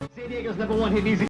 San Diego's number one hit music.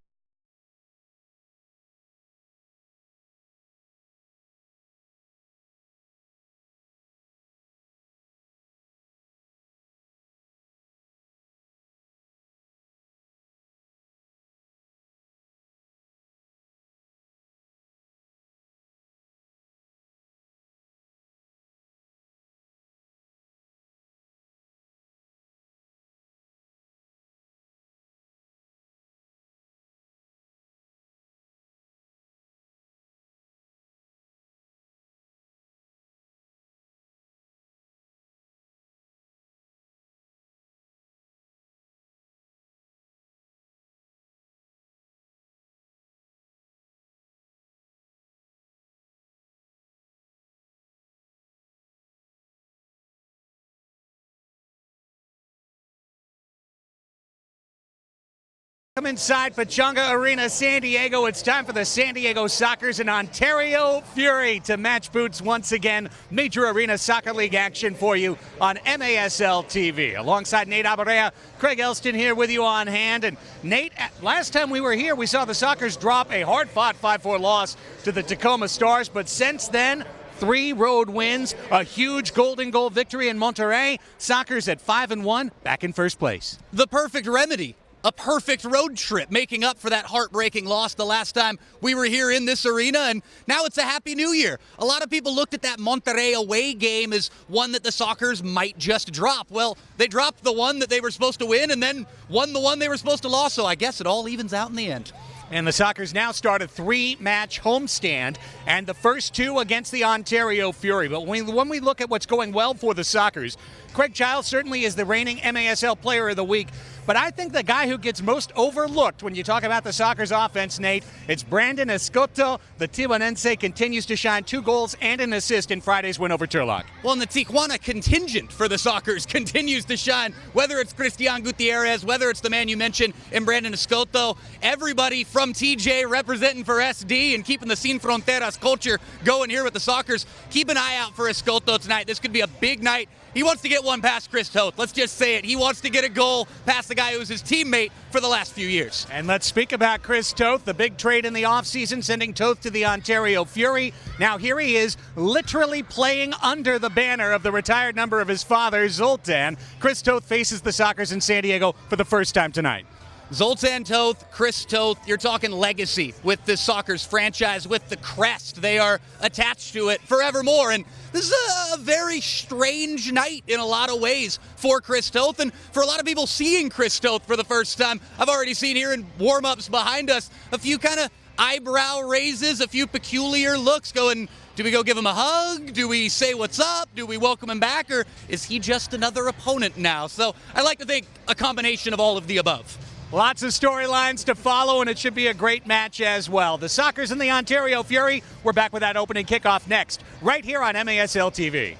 Come inside Pechanga Arena, San Diego. It's time for the San Diego Sockers and Ontario Fury to match boots once again. Major Arena Soccer League action for you on MASL TV. Alongside Nate Abaurrea, Craig Elston here with you on hand. And Nate, last time we were here, we saw the Sockers drop a hard-fought 5-4 loss to the Tacoma Stars. But since then, 3 road wins, a huge golden goal victory in Monterrey. Sockers at 5-1, back in first place. The perfect remedy. A perfect road trip, making up for that heartbreaking loss the last time we were here in this arena, and now it's a happy new year. A lot of people looked at that Monterrey away game as one that the Sockers might just drop. Well, they dropped the one that they were supposed to win and then won the one they were supposed to lose, so I guess it all evens out in the end. And the Sockers now start a 3-match homestand, and the first 2 against the Ontario Fury. But when we look at what's going well for the Sockers, Craig Giles certainly is the reigning MASL Player of the Week. But I think the guy who gets most overlooked when you talk about the Sockers offense, Nate, it's Brandon Escoto. The Tijuanense continues to shine, 2 goals and an assist in Friday's win over Turlock. Well, and the Tijuana contingent for the Sockers continues to shine, whether it's Cristian Gutierrez, whether it's the man you mentioned in Brandon Escoto, everybody from TJ representing for SD and keeping the Sin Fronteras culture going here with the Sockers. Keep an eye out for Escoto tonight. This could be a big night. He wants to get one past Chris Toth. Let's just say it. He wants to get a goal past the guy who was his teammate for the last few years. And let's speak about Chris Toth, the big trade in the offseason, sending Toth to the Ontario Fury. Now here he is, literally playing under the banner of the retired number of his father, Zoltan. Chris Toth faces the Sockers in San Diego for the first time tonight. Zoltan Toth, Chris Toth, you're talking legacy with this Sockers franchise, with the crest. They are attached to it forevermore. And this is a very strange night in a lot of ways for Chris Toth. And for a lot of people seeing Chris Toth for the first time, I've already seen here in warm-ups behind us a few kind of eyebrow raises, a few peculiar looks going, do we go give him a hug? Do we say what's up? Do we welcome him back? Or is he just another opponent now? So I like to think a combination of all of the above. Lots of storylines to follow, and it should be a great match as well. The Sockers and the Ontario Fury, we're back with that opening kickoff next, right here on MASL TV.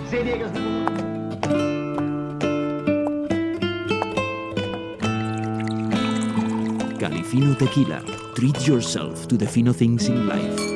San Diego's number one. Califino Tequila. Treat yourself to the fino things in life.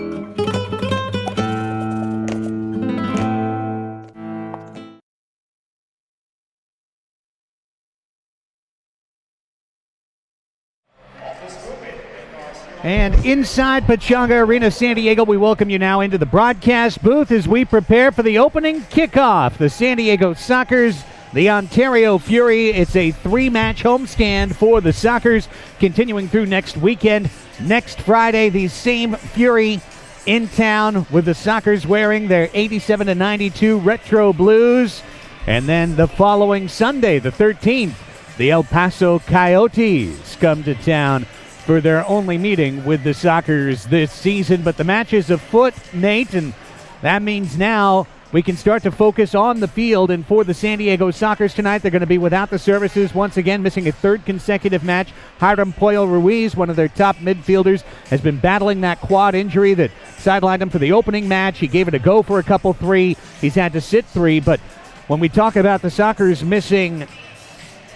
And inside Pechanga Arena, San Diego, we welcome you now into the broadcast booth as we prepare for the opening kickoff. The San Diego Sockers, the Ontario Fury. It's a 3-match homestand for the Sockers, continuing through next weekend. Next Friday, the same Fury in town with the Sockers wearing their 87-92 retro blues. And then the following Sunday, the 13th, the El Paso Coyotes come to town for their only meeting with the Sockers this season. But the match is afoot, Nate, and that means now we can start to focus on the field. And for the San Diego Sockers tonight, they're going to be without the services once again, missing a 3rd consecutive match. Hiram Poyo Ruiz, one of their top midfielders, has been battling that quad injury that sidelined him for the opening match. He gave it a go for a couple 3. He's had to sit 3. But when we talk about the Sockers missing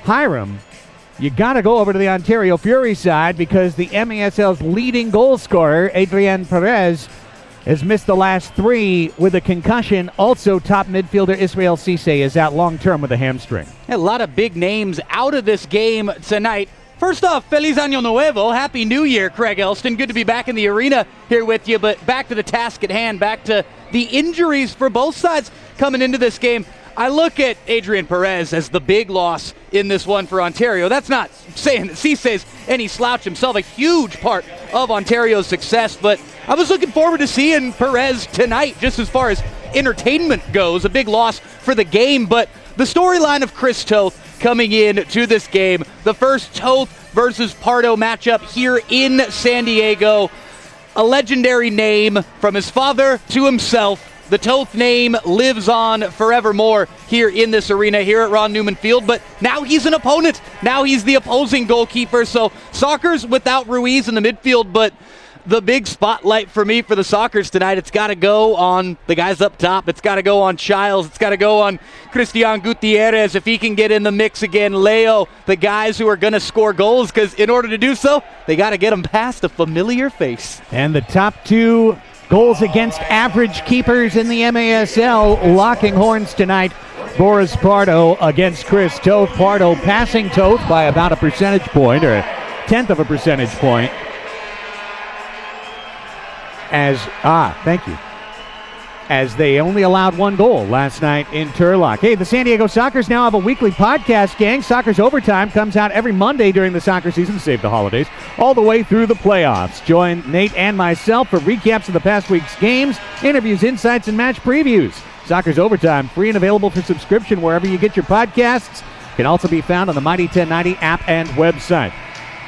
Hiram, you got to go over to the Ontario Fury side because the MASL's leading goal scorer, Adrian Perez, has missed the last 3 with a concussion. Also, top midfielder Israel Cisse is out long-term with a hamstring. A lot of big names out of this game tonight. First off, Feliz Año Nuevo. Happy New Year, Craig Elston. Good to be back in the arena here with you, but back to the task at hand, back to the injuries for both sides coming into this game. I look at Adrian Perez as the big loss in this one for Ontario. That's not saying that Cisse's any slouch himself, a huge part of Ontario's success, but I was looking forward to seeing Perez tonight, just as far as entertainment goes. A big loss for the game, but the storyline of Chris Toth coming in to this game, the first Toth versus Pardo matchup here in San Diego. A legendary name from his father to himself. The Toth name lives on forevermore here in this arena, here at Ron Newman Field, but now he's an opponent. Now he's the opposing goalkeeper, so Sockers without Ruiz in the midfield, but the big spotlight for me for the Sockers tonight, it's got to go on the guys up top. It's got to go on Childs. It's got to go on Christian Gutierrez if he can get in the mix again. Leo, the guys who are going to score goals, because in order to do so, they got to get them past a familiar face. And the top two goals against average keepers in the MASL locking horns tonight. Boris Pardo against Chris Toth. Pardo passing Toth by about a percentage point, or a tenth of a percentage point. Thank you. As they only allowed one goal last night in Turlock. Hey, the San Diego Sockers now have a weekly podcast, gang. Sockers Overtime comes out every Monday during the soccer season, save the holidays, all the way through the playoffs. Join Nate and myself for recaps of the past week's games, interviews, insights, and match previews. Sockers Overtime, free and available for subscription wherever you get your podcasts. Can also be found on the Mighty 1090 app and website.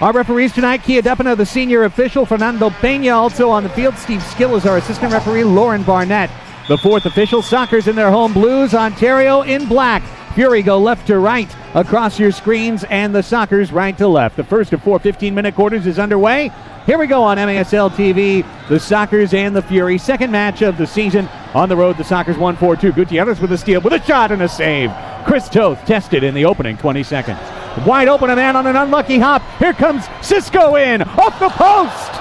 Our referees tonight, Kia Dupina, the senior official, Fernando Peña also on the field. Steve Skill is our assistant referee, Lauren Barnett, the fourth official. Sockers in their home blues, Ontario in black. Fury go left to right across your screens, and the Sockers right to left. The first of 4 15-minute quarters is underway. Here we go on MASL TV, the Sockers and the Fury. Second match of the season. On the road, the Sockers 1-4-2. Gutierrez with a steal, with a shot and a save. Chris Toth tested in the opening 20 seconds. Wide open, a man on an unlucky hop. Here comes Cisco in, off the post.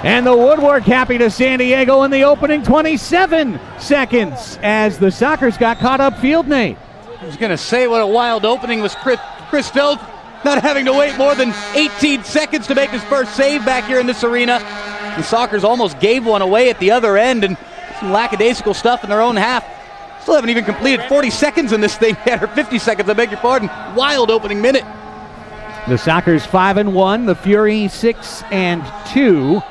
And the woodwork happy to San Diego in the opening 27 seconds as the Sockers got caught upfield, Nate. I was going to say what a wild opening was Chris Toth, not having to wait more than 18 seconds to make his first save back here in this arena. The Sockers almost gave one away at the other end, and some lackadaisical stuff in their own half. Still haven't even completed 40 seconds in this thing yet, or 50 seconds, I beg your pardon. Wild opening minute. The Sockers 5-1, the Fury 6-2.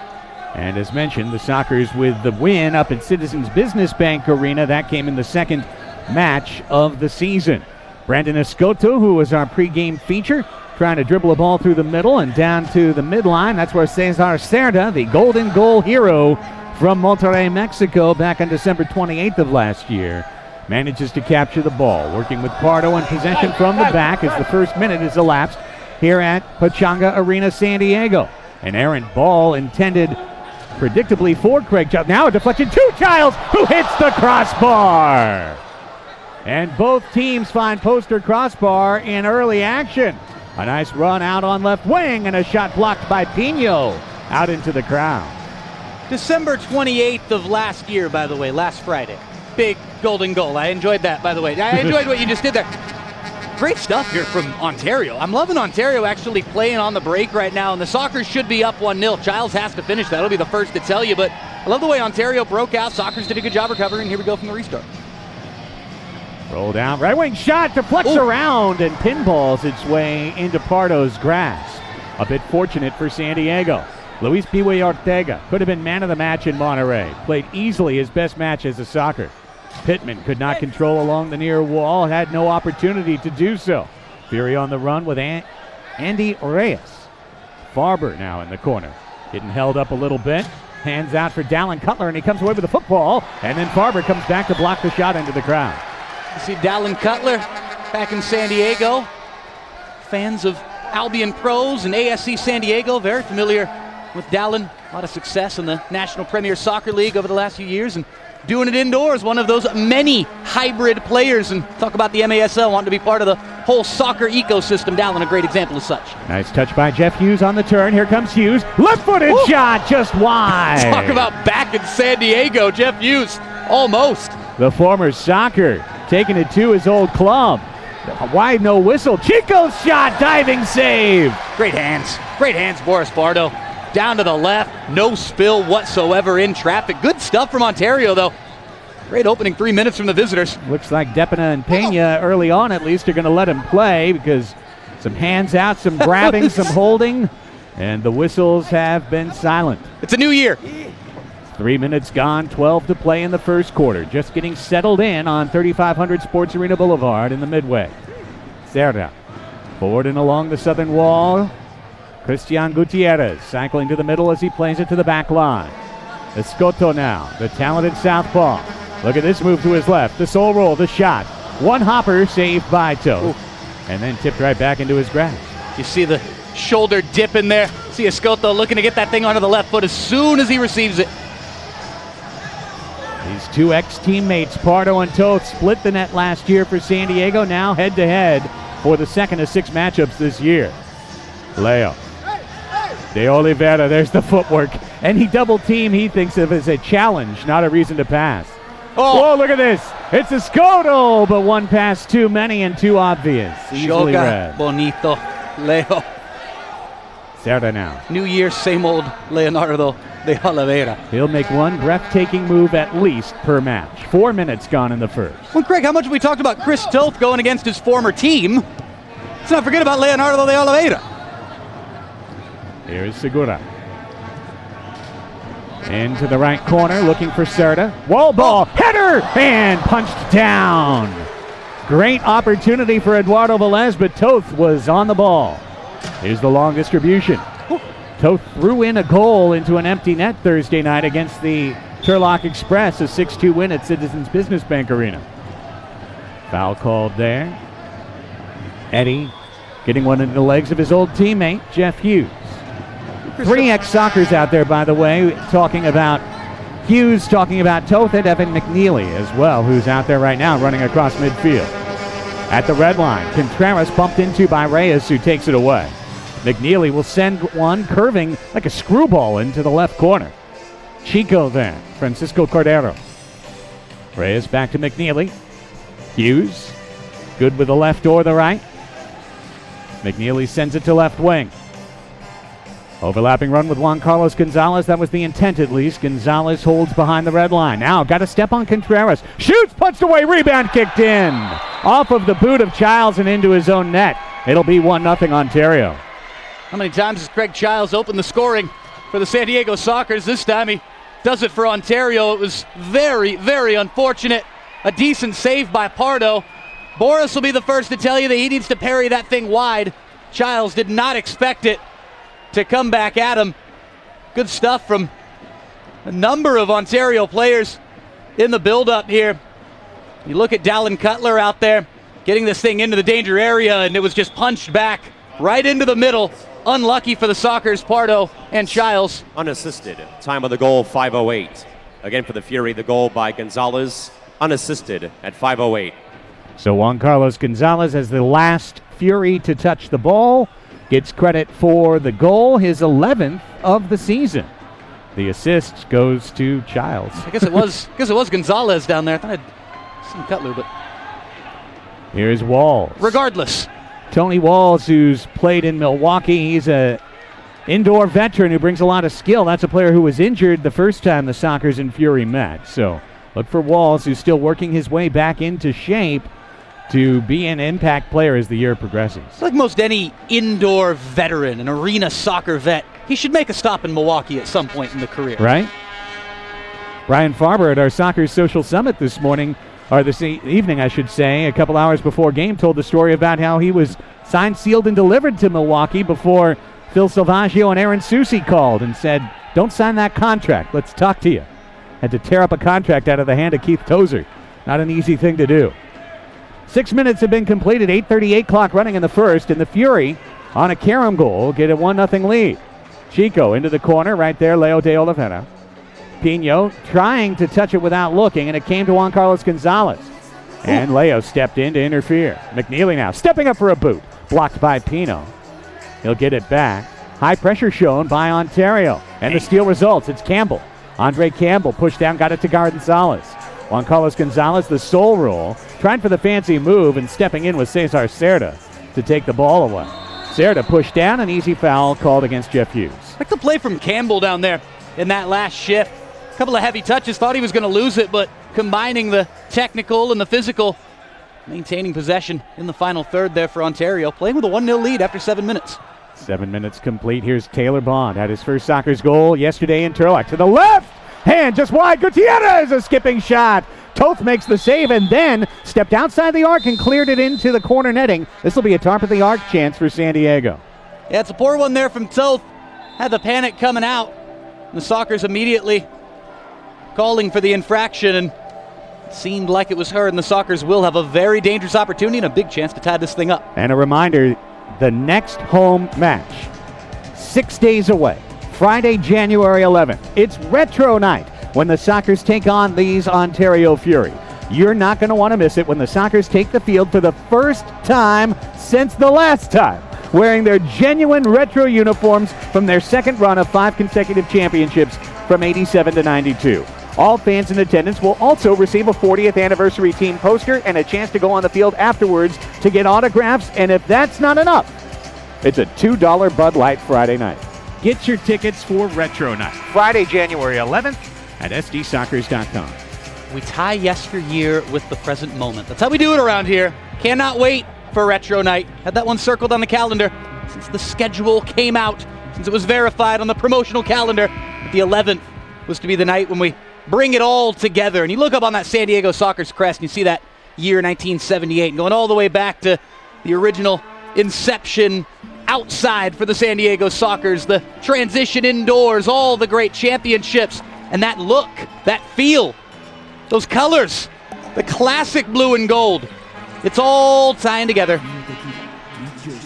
And as mentioned, the Sockers with the win up at Citizens Business Bank Arena. That came in the second match of the season. Brandon Escoto, who was our pregame feature, trying to dribble a ball through the middle and down to the midline. That's where Cesar Cerda, the golden goal hero from Monterrey, Mexico, back on December 28th of last year, manages to capture the ball, working with Pardo in possession from the back as the first minute is elapsed here at Pechanga Arena, San Diego. An errant ball intended predictably for Craig Childs. Now a deflection to Childs, who hits the crossbar. And both teams find poster crossbar in early action. A nice run out on left wing and a shot blocked by Pino out into the crowd. December 28th of last year, by the way, last Friday. Big golden goal. I enjoyed that, by the way. I enjoyed what you just did there. Great stuff here from Ontario. I'm loving Ontario actually playing on the break right now, and the Sockers should be up 1-0. Childs has to finish that. I'll be the first to tell you, but I love the way Ontario broke out. Sockers did a good job recovering. Here we go from the restart. Roll down, right wing shot, deflects around and pinballs its way into Pardo's grasp. A bit fortunate for San Diego. Luis Piwe Ortega could have been man of the match in Monterrey. Played easily his best match as a Socker. Pittman could not control along the near wall, had no opportunity to do so. Fury on the run with Andy Reyes. Farber now in the corner. Getting held up a little bit. Hands out for Dallin Cutler, and he comes away with the football. And then Farber comes back to block the shot into the crowd. You see Dallin Cutler back in San Diego. Fans of Albion Pros and ASC San Diego, very familiar with Dallin. A lot of success in the National Premier Soccer League over the last few years, and doing it indoors, one of those many hybrid players. And talk about the MASL wanting to be part of the whole soccer ecosystem. Dallin, a great example of such. Nice touch by Jeff Hughes on the turn. Here comes Hughes. Left-footed shot, just wide. Talk about back in San Diego, Jeff Hughes, almost. The former Socker taking it to his old club. Wide no whistle. Chico's shot, diving save. Great hands, Boris Pardo. Down to the left, no spill whatsoever in traffic. Good stuff from Ontario, though. Great opening 3 minutes from the visitors. Looks like Depina and Pena, early on at least, are going to let him play because some hands out, some grabbing, some holding, and the whistles have been silent. It's a new year. 3 minutes gone, 12 to play in the first quarter. Just getting settled in on 3500 Sports Arena Boulevard in the Midway. Cerda forward and along the southern wall. Christian Gutierrez cycling to the middle as he plays it to the back line. Escoto now, the talented southpaw. Look at this move to his left. The soul roll, the shot. One hopper saved by Toth. And then tipped right back into his grasp. You see the shoulder dip in there. See Escoto looking to get that thing onto the left foot as soon as he receives it. These two ex-teammates, Pardo and Toth, split the net last year for San Diego. Now head-to-head for the second of 6 matchups this year. Leo. De Oliveira, there's the footwork. Any double team he thinks of as a challenge, not a reason to pass. Oh, whoa, look at this. It's Escoto, but one pass too many and too obvious. Easily read. Bonito. Leo. Cerda now. New year, same old Leonardo de Oliveira. He'll make one breathtaking move at least per match. 4 minutes gone in the first. Well, Craig, how much have we talked about Chris Toth going against his former team? Let's not forget about Leonardo de Oliveira. Here's Segura. Into the right corner, looking for Cerda. Wall ball, header, and punched down. Great opportunity for Eduardo Velez, but Toth was on the ball. Here's the long distribution. Toth threw in a goal into an empty net Thursday night against the Turlock Express, a 6-2 win at Citizens Business Bank Arena. Foul called there. Eddie getting one into the legs of his old teammate, Jeff Hughes. 3 ex-Sockers out there, by the way, talking about Hughes, talking about Toth, and Evan McNeely as well, who's out there right now running across midfield. At the red line, Contreras bumped into by Reyes, who takes it away. McNeely will send one curving like a screwball into the left corner. Chico then, Francisco Cordero. Reyes back to McNeely. Hughes, good with the left or the right. McNeely sends it to left wing. Overlapping run with Juan Carlos Gonzalez. That was the intent, at least. Gonzalez holds behind the red line. Now got to step on Contreras. Shoots, punched away, rebound kicked in. Off of the boot of Childs and into his own net. It'll be 1-0 Ontario. How many times has Craig Childs opened the scoring for the San Diego Sockers? This time he does it for Ontario. It was very, very unfortunate. A decent save by Pardo. Boris will be the first to tell you that he needs to parry that thing wide. Childs did not expect it to come back at him. Good stuff from a number of Ontario players in the build-up here. You look at Dallin Cutler out there getting this thing into the danger area, and it was just punched back right into the middle. Unlucky for the Sockers, Pardo and Childs. Unassisted. Time of the goal, 5:08. Again for the Fury, the goal by Gonzalez, unassisted at 5:08. So Juan Carlos Gonzalez, as the last Fury to touch the ball, gets credit for the goal, his 11th of the season. The assist goes to Childs. I guess it was Gonzalez down there. I thought I'd seen Cutler, but here's Walls. regardless. Tony Walls, who's played in Milwaukee. He's a indoor veteran who brings a lot of skill. That's a player who was injured the first time the Sockers and Fury met. So look for Walls, who's still working his way back into shape to be an impact player as the year progresses. Like most any indoor veteran, an arena soccer vet, he should make a stop in Milwaukee at some point in the career. Right? Brian Farber at our Soccer Social Summit this morning, or this evening, I should say, a couple hours before game, told the story about how he was signed, sealed, and delivered to Milwaukee before Phil Salvaggio and Aaron Susi called and said, don't sign that contract. Let's talk to you. Had to tear up a contract out of the hand of Keith Tozer. Not an easy thing to do. 6 minutes have been completed, 8:38 clock running in the first, and the Fury on a carom goal get a 1-0 lead. Chico into the corner, right there, Leo de Oliveira. Pino trying to touch it without looking, and it came to Juan Carlos Gonzalez. And Leo stepped in to interfere. McNeely now stepping up for a boot. Blocked by Pino. He'll get it back. High pressure shown by Ontario. And the steal results. It's Campbell. Andre Campbell pushed down, got it to Gonzalez. Juan Carlos Gonzalez, the soul roll, trying for the fancy move, and stepping in with Cesar Cerda to take the ball away. Cerda pushed down, an easy foul called against Jeff Hughes. Like the play from Campbell down there in that last shift. A couple of heavy touches, thought he was going to lose it, but combining the technical and the physical, maintaining possession in the final third there for Ontario, playing with a 1-0 lead after 7 minutes. 7 minutes complete. Here's Taylor Bond. Had his first Sockers goal yesterday in Turlock. To the left, hand just wide. Gutierrez, a skipping shot. Toth makes the save and then stepped outside the arc and cleared it into the corner netting. This will be a top of the arc chance for San Diego. Yeah, it's a poor one there from Toth. Had the panic coming out. The Sockers immediately calling for the infraction, and it seemed like it was her, and the Sockers will have a very dangerous opportunity and a big chance to tie this thing up. And a reminder, the next home match, 6 days away, Friday, January 11th. It's retro night when the Sockers take on these Ontario Fury. You're not going to want to miss it when the Sockers take the field for the first time since the last time, wearing their genuine retro uniforms from their second run of 5 consecutive championships from 87 to 92. All fans in attendance will also receive a 40th anniversary team poster and a chance to go on the field afterwards to get autographs, and if that's not enough, it's a $2 Bud Light Friday night. Get your tickets for Retro Night, Friday, January 11th at sdsockers.com. We tie yesteryear with the present moment. That's how we do it around here. Cannot wait for Retro Night. Had that one circled on the calendar since the schedule came out, since it was verified on the promotional calendar. The 11th was to be the night when we bring it all together. And you look up on that San Diego Sockers crest and you see that year 1978 and going all the way back to the original inception outside for the San Diego Sockers, the transition indoors, all the great championships, and that look, that feel, those colors, the classic blue and gold. It's all tying together.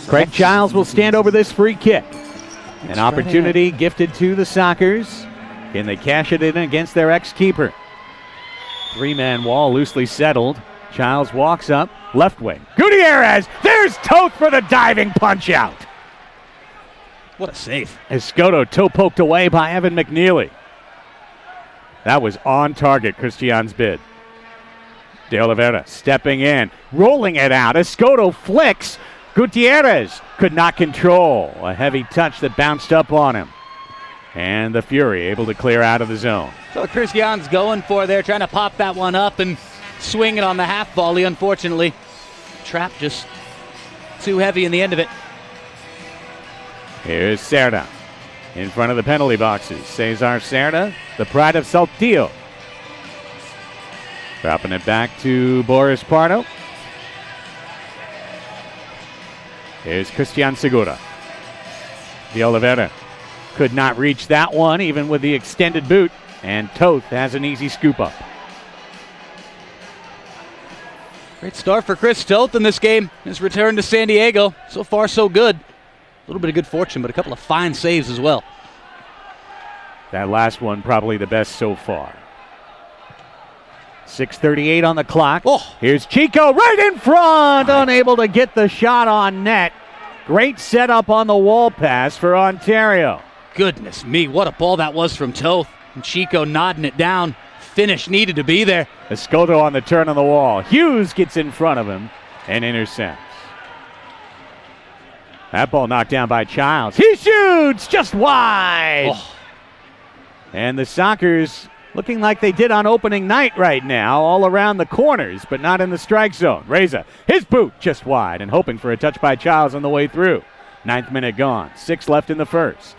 Craig Giles will stand over this free kick. An opportunity gifted to the Sockers. Can they cash it in against their ex-keeper? 3-man wall loosely settled. Giles walks up, left wing. Gutierrez! There's Toth for the diving punch out. What a save. Escoto toe poked away by Evan McNeely. That was on target, Christian's bid. De Oliveira stepping in, rolling it out. Escoto flicks. Gutierrez could not control. A heavy touch that bounced up on him. And the Fury able to clear out of the zone. So Christian's going for there, trying to pop that one up and swing it on the half volley. Unfortunately, trap just too heavy in the end of it. Here's Cerda in front of the penalty boxes. Cesar Cerda, the pride of Saltillo. Dropping it back to Boris Pardo. Here's Christian Segura. De Oliveira could not reach that one, even with the extended boot. And Toth has an easy scoop up. Great start for Chris Toth in this game. His return to San Diego. So far, so good. A little bit of good fortune, but a couple of fine saves as well. That last one probably the best so far. 6:38 on the clock. Oh. Here's Chico right in front, unable to get the shot on net. Great setup on the wall pass for Ontario. Goodness me, what a ball that was from Toth. And Chico nodding it down. Finish needed to be there. Escoto on the turn on the wall. Hughes gets in front of him and intercepts. That ball knocked down by Childs. He shoots just wide. Oh. And the Sockers looking like they did on opening night right now, all around the corners, but not in the strike zone. Reza, his boot just wide and hoping for a touch by Childs on the way through. 9th minute gone. 6 left in the first.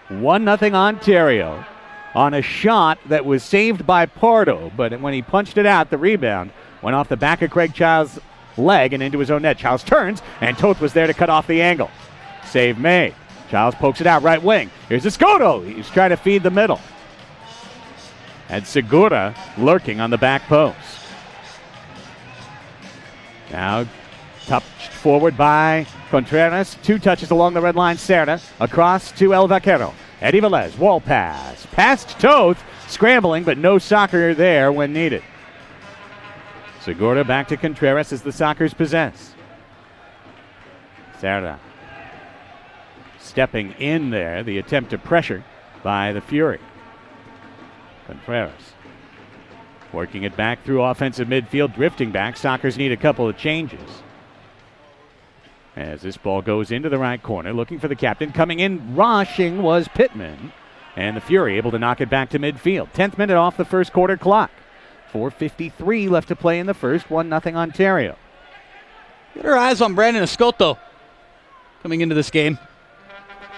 1-0 Ontario on a shot that was saved by Pardo, but when he punched it out, the rebound went off the back of Craig Childs' leg and into his own net. Childs turns, and Toth was there to cut off the angle. Save made. Childs pokes it out right wing. Here's Escoto. He's trying to feed the middle. And Segura lurking on the back post. Now touched forward by Contreras. 2 touches along the red line. Cerda across to El Vaquero. Eddie Velez, wall pass. Past Toth, scrambling, but no Socker there when needed. Segura back to Contreras as the Sockers possess. Cerda stepping in there, the attempt to pressure by the Fury. Contreras Working it back through offensive midfield, drifting back. Sockers need a couple of changes. As this ball goes into the right corner, looking for the captain. Coming in, rushing was Pittman. And the Fury able to knock it back to midfield. 10th minute off the first quarter clock. 4:53 left to play in the first. 1-0 Ontario. Get our eyes on Brandon Escoto coming into this game.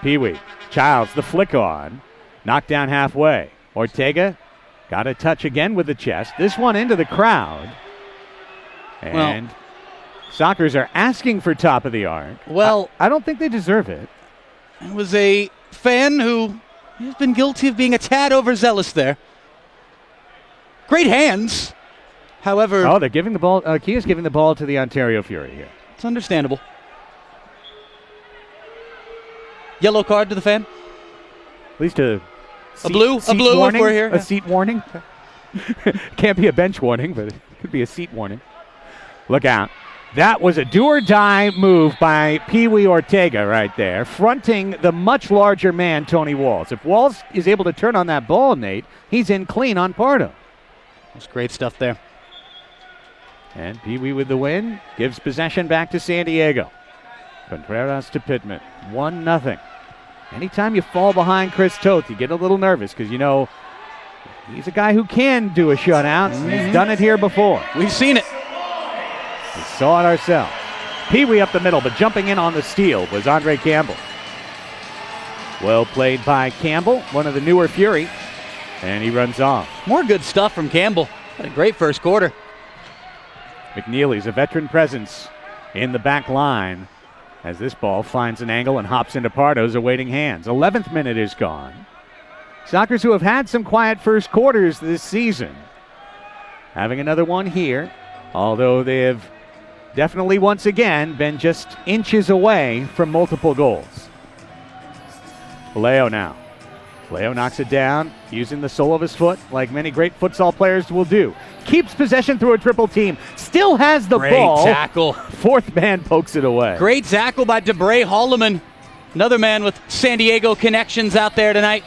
Pee-wee. Childs, the flick on. Knocked down halfway. Ortega got a touch again with the chest. This one into the crowd. And Sockers are asking for top of the arc. Well, I don't think they deserve it. it was a fan who has been guilty of being a tad overzealous there. Great hands. However, Oh, they're giving the ball. Kia's giving the ball to the Ontario Fury here. it's understandable. Yellow card to the fan. At least a blue warning. if we're here. A seat warning. Can't be a bench warning, but it could be a seat warning. Look out. That was a do-or-die move by Pee-wee Ortega right there, fronting the much larger man, Tony Walls. If Walls is able to turn on that ball, Nate, he's in clean on Pardo. That's great stuff there. And Pee-wee with the win gives possession back to San Diego. Contreras to Pittman. 1-0. Anytime you fall behind Chris Toth, you get a little nervous because you know he's a guy who can do a shutout. He's done it here before. We've seen it. We saw it ourselves. Pee-wee up the middle, but jumping in on the steal was Andre Campbell. Well played by Campbell, one of the newer Fury, and he runs off. More good stuff from Campbell. Had a great first quarter. McNeely's a veteran presence in the back line as this ball finds an angle and hops into Pardo's awaiting hands. 11th minute is gone. Sockers, who have had some quiet first quarters this season, having another one here, although they have definitely once again been just inches away from multiple goals. Leo now. Leo knocks it down using the sole of his foot like many great futsal players will do. Keeps possession through a triple team. Still has the ball. Great tackle. Fourth man pokes it away. Great tackle by DeBray Holloman. Another man with San Diego connections out there tonight.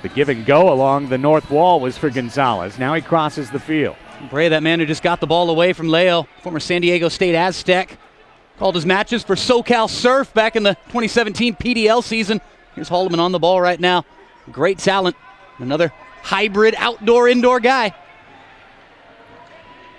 The give and go along the north wall was for Gonzalez. Now he crosses the field. Bray, that man who just got the ball away from Leo, former San Diego State Aztec. Called his matches for SoCal Surf back in the 2017 PDL season. Here's Holloman on the ball right now. Great talent. Another hybrid outdoor-indoor guy.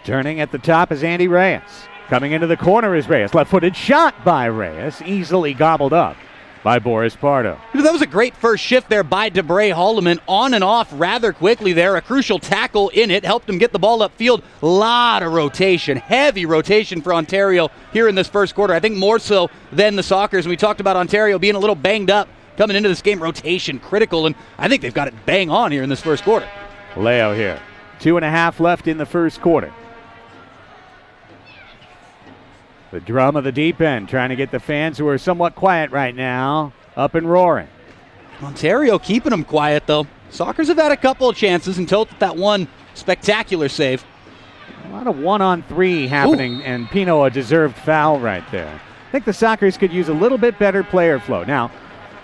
Turning at the top is Andy Reyes. Coming into the corner is Reyes. Left-footed shot by Reyes. Easily gobbled up by Boris Pardo. That was a great first shift there by DeBray Holloman. On and off rather quickly there. A crucial tackle in it. Helped him get the ball upfield. Lot of rotation. Heavy rotation for Ontario here in this first quarter. I think more so than the Sockers. And we talked about Ontario being a little banged up coming into this game. Rotation critical. And I think they've got it bang on here in this first quarter. Leo here. 2.5 left in the first quarter. The drum of the deep end trying to get the fans who are somewhat quiet right now up and roaring. Ontario keeping them quiet, though. Sockers have had a couple of chances and Toth that one spectacular save. A lot of 1-on-3 happening, and Pino a deserved foul right there. I think the Sockers could use a little bit better player flow. Now,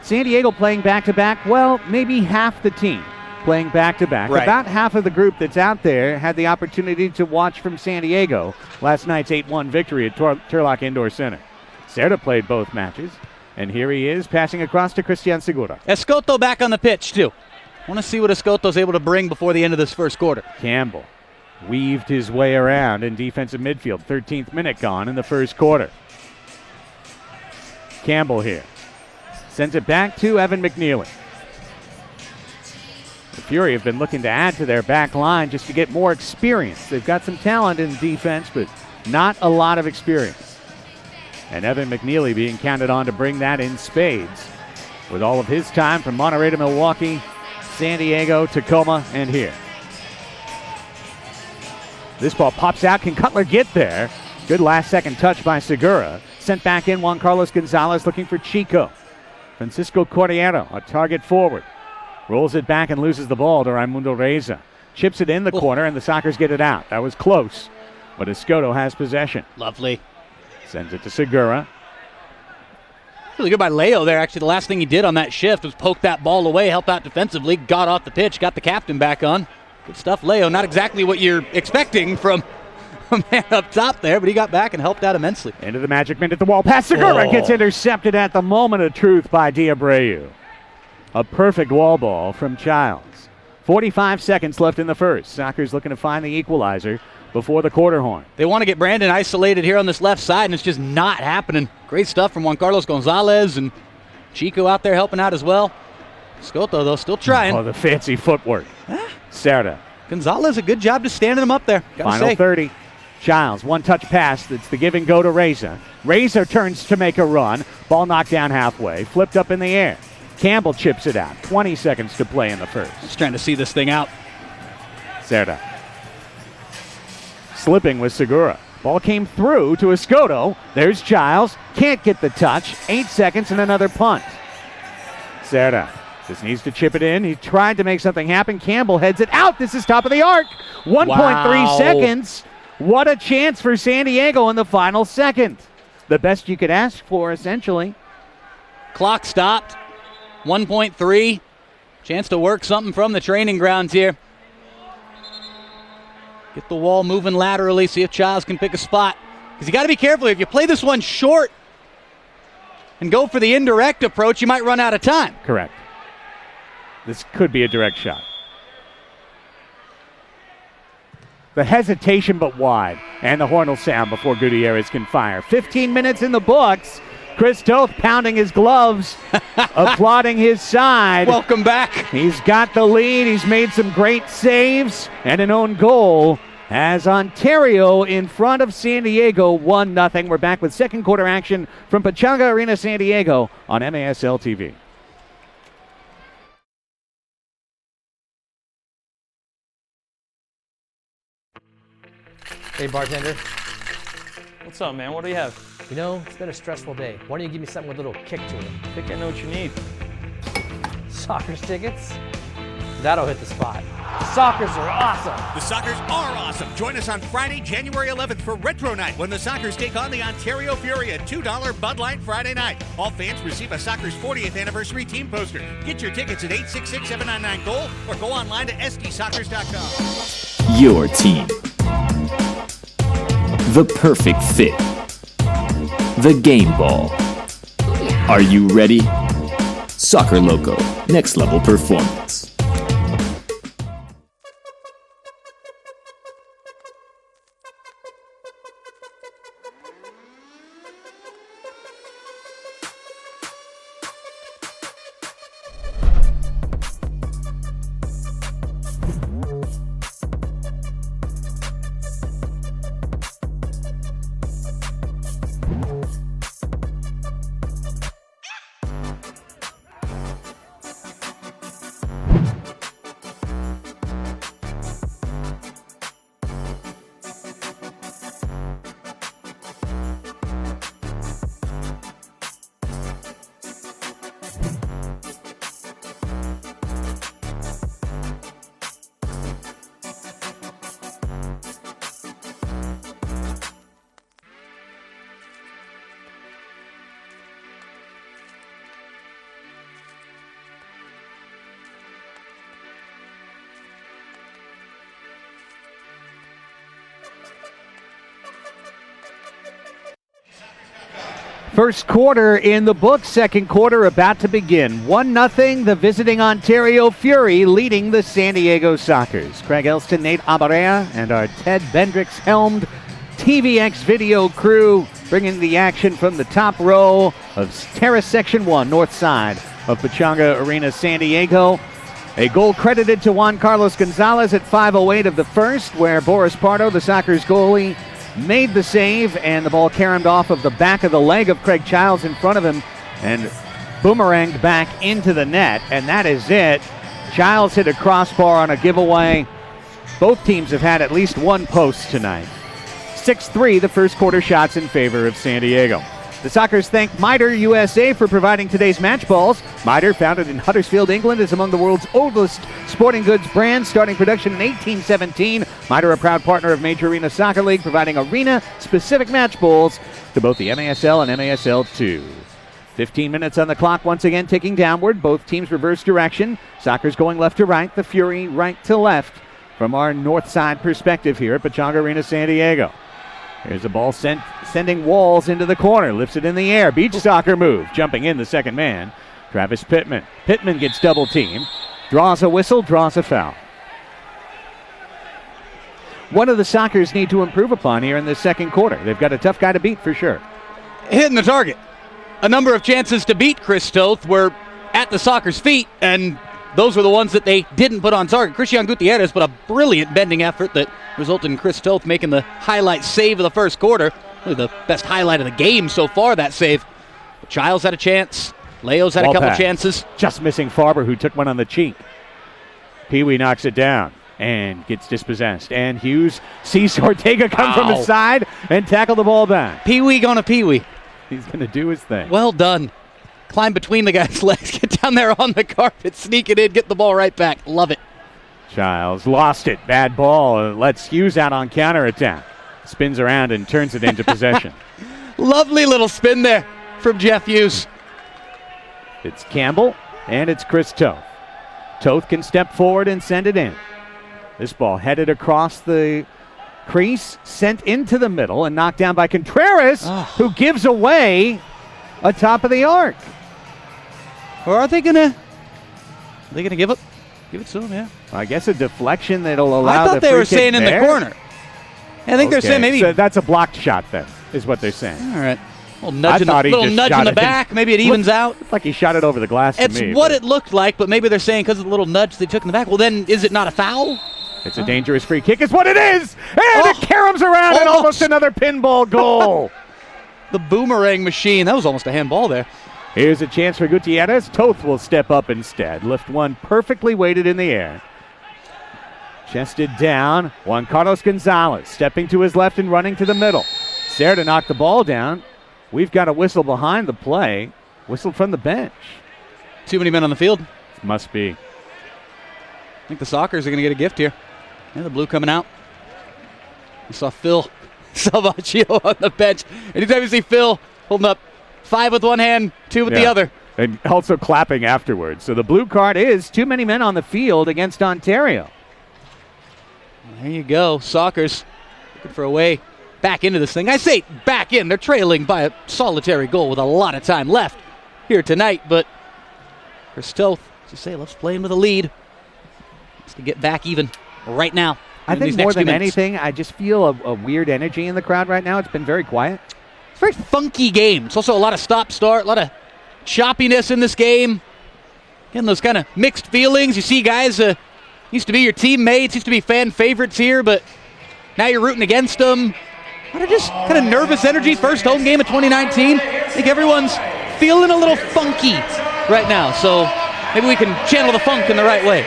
San Diego playing back-to-back, well, maybe half the team playing back-to-back. Right. About half of the group that's out there had the opportunity to watch from San Diego last night's 8-1 victory at Turlock Indoor Center. Serta played both matches, and here he is passing across to Christian Segura. Escoto back on the pitch, too. Want to see what Escoto's able to bring before the end of this first quarter. Campbell weaved his way around in defensive midfield. 13th minute gone in the first quarter. Campbell here. Sends it back to Evan McNeely. The Fury have been looking to add to their back line just to get more experience. They've got some talent in defense, but not a lot of experience. And Evan McNeely being counted on to bring that in spades with all of his time from Monterey to Milwaukee, San Diego, Tacoma, and here. This ball pops out. Can Cutler get there? Good last-second touch by Segura. Sent back in Juan Carlos Gonzalez looking for Chico. Francisco Cordeiro, a target forward. Rolls it back and loses the ball to Raimundo Reza. Chips it in the corner, and the Sockers get it out. That was close, but Escoto has possession. Lovely. Sends it to Segura. Really good by Leo there. Actually, the last thing he did on that shift was poke that ball away, help out defensively, got off the pitch, got the captain back on. Good stuff, Leo. Not exactly what you're expecting from a man up top there, but he got back and helped out immensely. Into the magic minute, the wall pass. Segura gets intercepted at the moment of truth by Diabreu. A perfect wall ball from Childs. 45 seconds left in the first. Sockers looking to find the equalizer before the quarter horn. They want to get Brandon isolated here on this left side, and it's just not happening. Great stuff from Juan Carlos Gonzalez, and Chico out there helping out as well. Scotto, though, still trying. Oh, the fancy footwork. Serta. Gonzalez, a good job just standing him up there. Final 30. Childs, one-touch pass. It's the give and go to Reza. Reza turns to make a run. Ball knocked down halfway. Flipped up in the air. Campbell chips it out. 20 seconds to play in the first. Just trying to see this thing out. Serta. Slipping with Segura. Ball came through to Escoto. There's Childs. Can't get the touch. 8 seconds and another punt. Serta just needs to chip it in. He tried to make something happen. Campbell heads it out. This is top of the arc. 1.3 seconds. What a chance for San Diego in the final second. The best you could ask for, essentially. Clock stopped. 1.3. Chance to work something from the training grounds here. Get the wall moving laterally, see if Childs can pick a spot. Because you got to be careful. If you play this one short and go for the indirect approach, you might run out of time. Correct. This could be a direct shot. The hesitation but wide. And the horn will sound before Gutierrez can fire. 15 minutes in the books. Chris Toth pounding his gloves, applauding his side. Welcome back. He's got the lead. He's made some great saves and an own goal as Ontario in front of San Diego 1-0. We're back with second quarter action from Pechanga Arena, San Diego on MASL TV. Hey, bartender. What's up, man? What do you have? You know, it's been a stressful day. Why don't you give me something with a little kick to it? I think I know what you need. Sockers tickets? That'll hit the spot. The Sockers are awesome. The Sockers are awesome. Join us on Friday, January 11th for Retro Night when the Sockers take on the Ontario Fury at $2 Bud Light Friday night. All fans receive a Sockers 40th anniversary team poster. Get your tickets at 866-799-GOAL or go online to sdsockers.com. Your team. The perfect fit. The game ball. Are you ready? Soccer Loco. Next level performance. First quarter in the book, second quarter about to begin. 1-0, the visiting Ontario Fury leading the San Diego Sockers. Craig Elston, Nate Abarea, and our Ted Bendricks helmed TVX video crew bringing the action from the top row of Terrace Section 1, north side of Pechanga Arena, San Diego. A goal credited to Juan Carlos Gonzalez at 5:08 of the first, where Boris Pardo, the Sockers goalie, made the save, and the ball caromed off of the back of the leg of Craig Childs in front of him and boomeranged back into the net, and that is it. Childs hit a crossbar on a giveaway. Both teams have had at least one post tonight. 6-3, the first quarter shots in favor of San Diego. The Sockers thank Mitre USA for providing today's match balls. Mitre, founded in Huddersfield, England, is among the world's oldest sporting goods brands, starting production in 1817. Mitre, a proud partner of Major Arena Soccer League, providing arena-specific match balls to both the MASL and MASL2. 15 minutes on the clock, once again ticking downward. Both teams reverse direction. Sockers going left to right, the Fury right to left. from our north side perspective here at Pechanga Arena, San Diego. Here's the ball sending Walls into the corner. Lifts it in the air. Beach soccer move. Jumping in the second man. Travis Pittman. Pittman gets double teamed. Draws a whistle. Draws a foul. One of the Sockers need to improve upon here in the second quarter. They've got a tough guy to beat for sure. Hitting the target. A number of chances to beat Chris Toth were at the Sockers' feet, and those were the ones that they didn't put on target. Christian Gutierrez put a brilliant bending effort that resulted in Chris Toth making the highlight save of the first quarter. Really the best highlight of the game so far, that save. But Childs had a chance. Leo's had a couple chances. Just missing Farber, who took one on the cheek. Pee Wee knocks it down and gets dispossessed. And Hughes sees Ortega come from his side and tackle the ball back. Pee Wee gonna Pee Wee. He's going to do his thing. Well done. Climb between the guy's legs, get down there on the carpet, sneak it in, get the ball right back. Love it. Childs lost it. Bad ball. Lets Hughes out on counterattack. Spins around and turns it into possession. Lovely little spin there from Jeff Hughes. It's Campbell and it's Chris Toth. Toth can step forward and send it in. This ball headed across the crease, sent into the middle and knocked down by Contreras, who gives away a top of the arc. Or are they gonna give it? Give it to him, yeah. I guess a deflection that'll allow. I thought they were saying in the corner. I think they're saying maybe. So that's a blocked shot then, is what they're saying. All right. A little nudge in the back. Maybe it evens out. Like he shot it over the glass to me. It's what it looked like, but maybe they're saying because of the little nudge they took in the back. Well, then is it not a foul? It's a dangerous free kick is what it is. And it caroms around and almost another pinball goal. The boomerang machine. That was almost a handball there. Here's a chance for Gutierrez. Toth will step up instead. Lift one perfectly weighted in the air. Chested down. Juan Carlos Gonzalez stepping to his left and running to the middle. Cerda knocked the ball down. We've got a whistle behind the play. Whistle from the bench. Too many men on the field. Must be. I think the Sockers are going to get a gift here. Yeah, the blue coming out. You saw Phil Salvaccio on the bench. Anytime you see Phil holding up 5 with one hand, 2 with the other. And also clapping afterwards. So the blue card is too many men on the field against Ontario. There you go. Sockers looking for a way back into this thing. I say back in. They're trailing by a solitary goal with a lot of time left here tonight. But for Toth, as you say, let's play in with a lead. Let's get back even right now. I think more than anything, I just feel a weird energy in the crowd right now. It's been very quiet. It's a very funky game. It's also a lot of stop-start, a lot of choppiness in this game. Again, those kind of mixed feelings. You see guys used to be your teammates, used to be fan favorites here, but now you're rooting against them. A lot of just kind of nervous energy. First home game of 2019. I think everyone's feeling a little funky right now, so maybe we can channel the funk in the right way.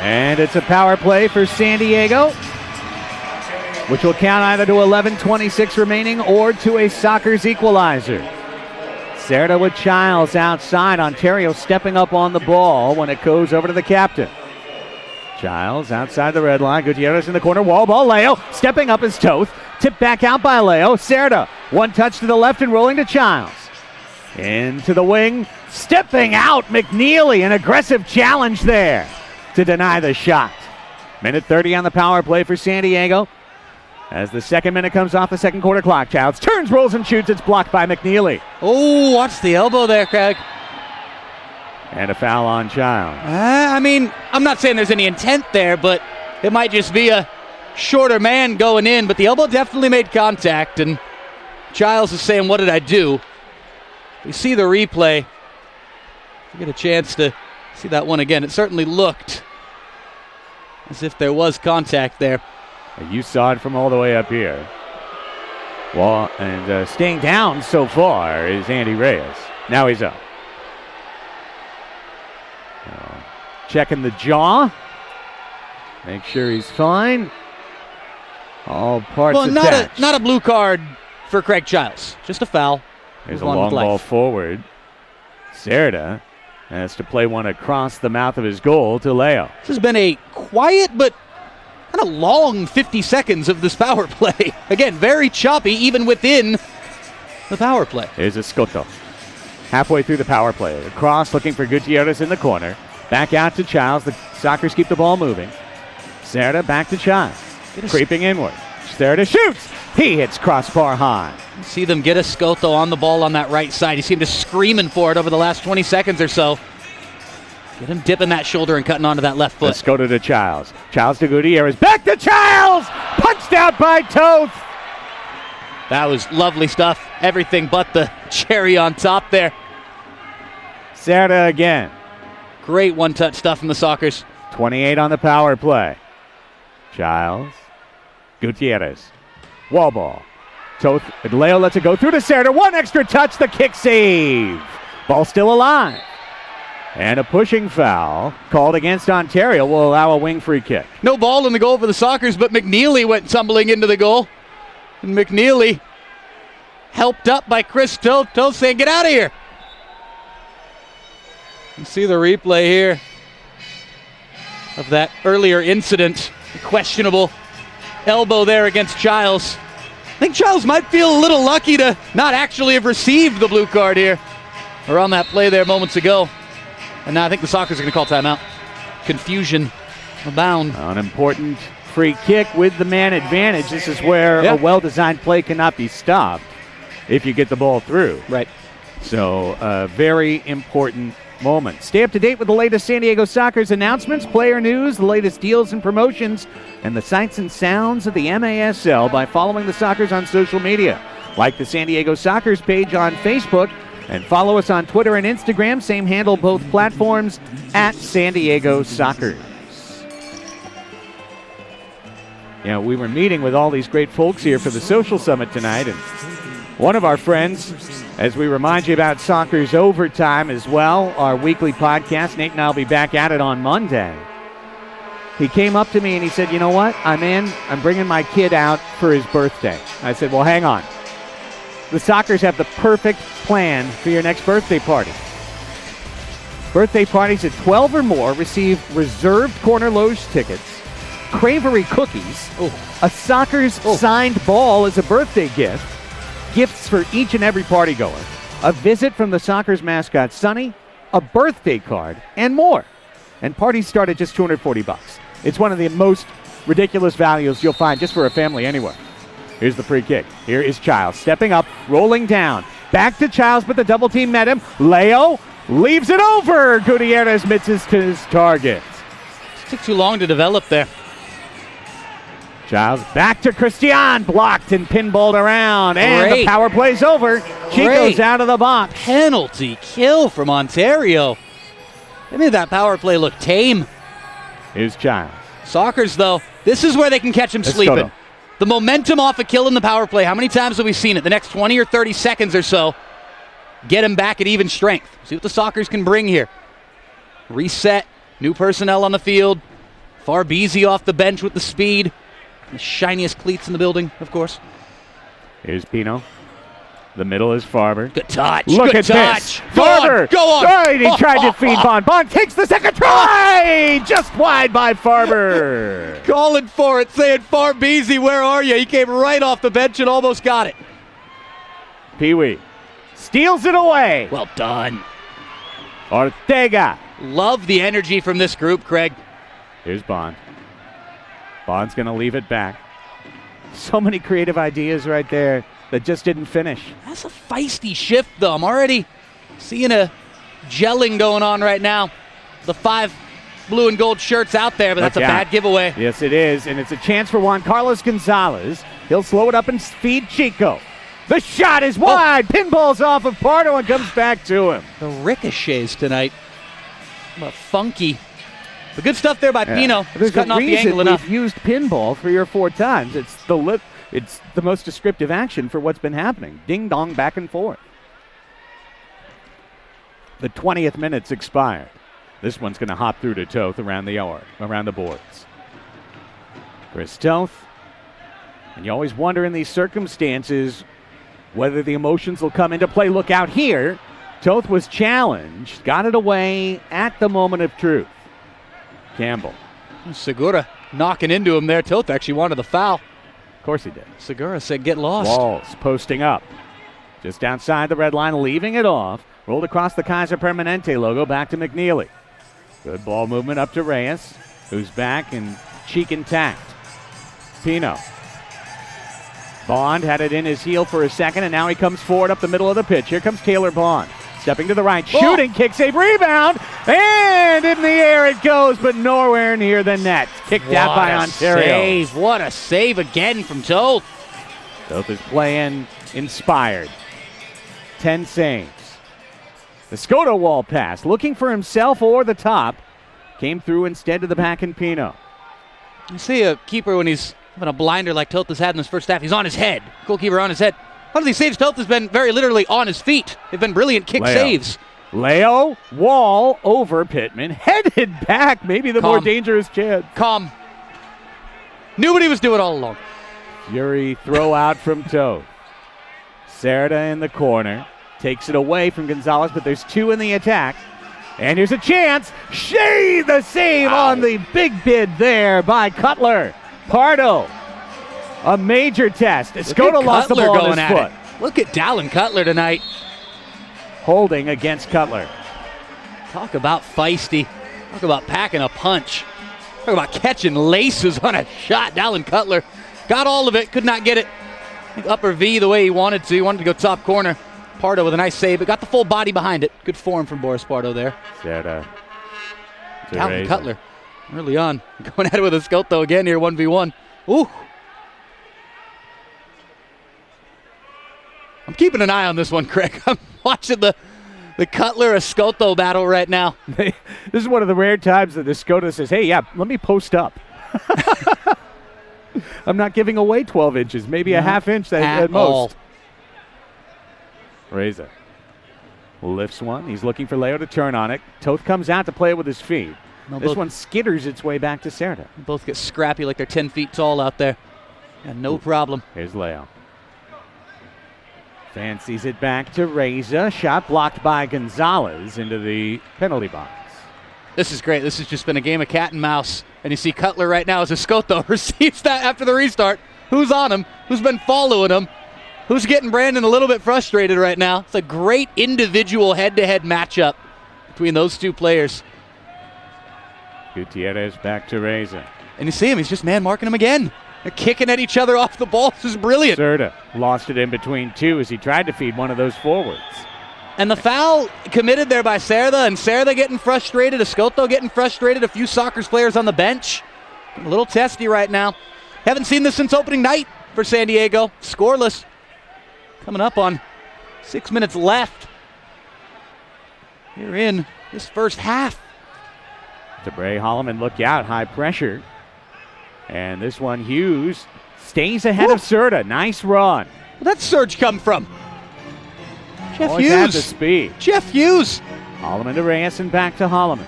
And it's a power play for San Diego, which will count either to 11:26 remaining or to a Sockers equalizer. Cerda with Childs outside. Ontario stepping up on the ball when it goes over to the captain. Childs outside the red line. Gutierrez in the corner. Wall ball. Leo stepping up his Toth. Tipped back out by Leo. Cerda. One touch to the left and rolling to Childs. Into the wing. Stepping out. McNeely. An aggressive challenge there to deny the shot. Minute 30 on the power play for San Diego. As the second minute comes off the second quarter clock, Childs turns, rolls, and shoots. It's blocked by McNeely. Oh, watch the elbow there, Craig. And a foul on Childs. I mean, I'm not saying there's any intent there, but it might just be a shorter man going in. But the elbow definitely made contact, and Childs is saying, what did I do? We see the replay. We get a chance to see that one again. It certainly looked as if there was contact there. You saw it from all the way up here. Well, and staying down so far is Andy Reyes. Now he's up. Checking the jaw. Make sure he's fine. All parts attached. Not a blue card for Craig Childs. Just a foul. There's a long ball forward. Cerda has to play one across the mouth of his goal to Leo. This has been a quiet but kind of long 50 seconds of this power play. Again, very choppy even within the power play. Here's Escoto. Halfway through the power play. Across looking for Gutierrez in the corner. Back out to Childs. The Sockers keep the ball moving. Cerda back to Childs. Creeping inward. Cerda shoots. He hits crossbar high. See them get a Scotto on the ball on that right side. He seemed to screaming for it over the last 20 seconds or so. Get him dipping that shoulder and cutting onto that left foot. Scotto to Childs. Childs to Gutierrez. Back to Childs! Punched out by Toth. That was lovely stuff. Everything but the cherry on top there. Cerda again. Great one-touch stuff from the Sockers. 28 on the power play. Childs. Gutierrez. Wall ball. Toth. Leo lets it go through to Cerda. One extra touch. The kick save. Ball still alive. And a pushing foul called against Ontario will allow a wing free kick. No ball in the goal for the Sockers, but McNeely went tumbling into the goal. And McNeely helped up by Chris Toth. Toth saying, get out of here. You see the replay here of that earlier incident. The questionable elbow there against Childs. I think Childs might feel a little lucky to not actually have received the blue card here. Or on that play there moments ago. And now I think the Sockers are going to call timeout. Confusion abound. An important free kick with the man advantage. This is where a well-designed play cannot be stopped if you get the ball through. Right. So a very important moment. Stay up to date with the latest San Diego Sockers announcements, player news, the latest deals and promotions, and the sights and sounds of the MASL by following the Sockers on social media. Like the San Diego Sockers page on Facebook, and follow us on Twitter and Instagram. Same handle, both platforms, at San Diego Sockers. You know, we were meeting with all these great folks here for the social summit tonight, and one of our friends, as we remind you about Sockers Overtime as well, our weekly podcast, Nate and I will be back at it on Monday. He came up to me and he said, you know what, I'm bringing my kid out for his birthday. I said, well, hang on. The Sockers have the perfect plan for your next birthday party. Birthday parties at 12 or more receive reserved corner loge tickets, Cravery cookies, a Sockers signed ball as a birthday gift, gifts for each and every party goer, a visit from the Sockers mascot Sonny, a birthday card, and more. And parties start at just $240. It's one of the most ridiculous values you'll find just for a family anywhere. Here's the free kick. Here is Childs stepping up, rolling down. Back to Childs, but the double team met him. Leo leaves it over. Gutierrez misses to his target. It took too long to develop there. Childs back to Christian. Blocked and pinballed around. And the power play's over. Chico's out of the box. Penalty kill from Ontario. They made that power play look tame. Here's Childs. Sockers, though, this is where they can catch him sleeping. The momentum off a kill in the power play, how many times have we seen it? The next 20 or 30 seconds or so, get him back at even strength. See what the Sockers can bring here. Reset, new personnel on the field. Farbeezy off the bench with the speed. The shiniest cleats in the building, of course. Here's Pino. The middle is Farber. Good touch. Look Good at touch. this. Farber. Go on. Right, he tried to feed Bond. Bond takes the second try. Just wide by Farber. Calling for it, saying, Farbeezy, where are you? He came right off the bench and almost got it. Pee-wee steals it away. Well done. Ortega. Love the energy from this group, Craig. Here's Bond. Bond's going to leave it back. So many creative ideas right there that just didn't finish. That's a feisty shift, though. I'm already seeing a gelling going on right now. The 5 blue and gold shirts out there, but that's a bad giveaway. Yes, it is, and it's a chance for Juan Carlos Gonzalez. He'll slow it up and feed Chico. The shot is wide. Pinballs off of Pardo and comes back to him. The ricochets tonight. But funky. The good stuff there by Pino. There's cutting a off the reason angle enough. we've used pinball 3 or 4 times. It's the most descriptive action for what's been happening. Ding dong back and forth. The 20th minute's expired. This one's going to hop through to Toth around the boards. Chris Toth. And you always wonder in these circumstances whether the emotions will come into play. Look out here. Toth was challenged, got it away at the moment of truth. Campbell. Segura knocking into him there. Toth actually wanted the foul. Of course he did. Segura said, get lost. Walls posting up. Just outside the red line, leaving it off. Rolled across the Kaiser Permanente logo back to McNeely. Good ball movement up to Reyes, who's back and cheek intact. Pino. Bond had it in his heel for a second, and now he comes forward up the middle of the pitch. Here comes Taylor Bond. Stepping to the right, shooting, kick save, rebound, and in the air it goes, but nowhere near the net. Kicked out by Ontario. What a save again from Toth. Toth is playing inspired. 10 saves. The Scotto wall pass, looking for himself or the top, came through instead to the back in Pino. You see a keeper when he's having a blinder like Toth has had in his first half, he's on his head. Goalkeeper on his head. One of these saves, Toth has been very literally on his feet. They've been brilliant kick saves. Leo, wall over Pittman, headed back, maybe the more dangerous chance. Calm. Knew what he was doing all along. Fury throw out from Toth. Cerda in the corner, takes it away from Gonzalez, but there's two in the attack. And here's a chance. Shea the save on the big bid there by Cutler. Pardo. A major test. Scotto lost the ball on his foot. Look at Dallin Cutler tonight. Holding against Cutler. Talk about feisty. Talk about packing a punch. Talk about catching laces on a shot. Dallin Cutler got all of it, could not get it. I think upper V the way he wanted to. He wanted to go top corner. Pardo with a nice save, but got the full body behind it. Good form from Boris Pardo there. Cerda. Dallin Cutler early on. Going at it with a Scotto again here, 1v1. Ooh. I'm keeping an eye on this one, Craig. I'm watching the Cutler-Escoto battle right now. This is one of the rare times that Escoto says, hey, yeah, let me post up. I'm not giving away 12 inches, maybe a half inch at most. Reza lifts one. He's looking for Leo to turn on it. Toth comes out to play it with his feet. This one skitters its way back to Cerda. Both get scrappy like they're 10 feet tall out there. Yeah, no problem. Here's Leo. Fancies it back to Reza. Shot blocked by Gonzalez into the penalty box. This is great. This has just been a game of cat and mouse. And you see Cutler right now as Escoto receives that after the restart. Who's on him? Who's been following him? Who's getting Brandon a little bit frustrated right now? It's a great individual head-to-head matchup between those two players. Gutierrez back to Reza. And you see him. He's just man-marking him again. They're kicking at each other off the ball. This is brilliant. Cerda lost it in between two as he tried to feed one of those forwards. And the foul committed there by Cerda, and Cerda getting frustrated, Escoto getting frustrated, a few Sockers players on the bench. A little testy right now. Haven't seen this since opening night for San Diego. Scoreless. Coming up on 6 minutes left here in this first half. DeBray Holloman, look out, high pressure. And this one, Hughes, stays ahead of Cerda. Nice run. Where'd that surge come from? Jeff Always had the Hughes. speed. Jeff Hughes. Holloman to Reyes and back to Holloman.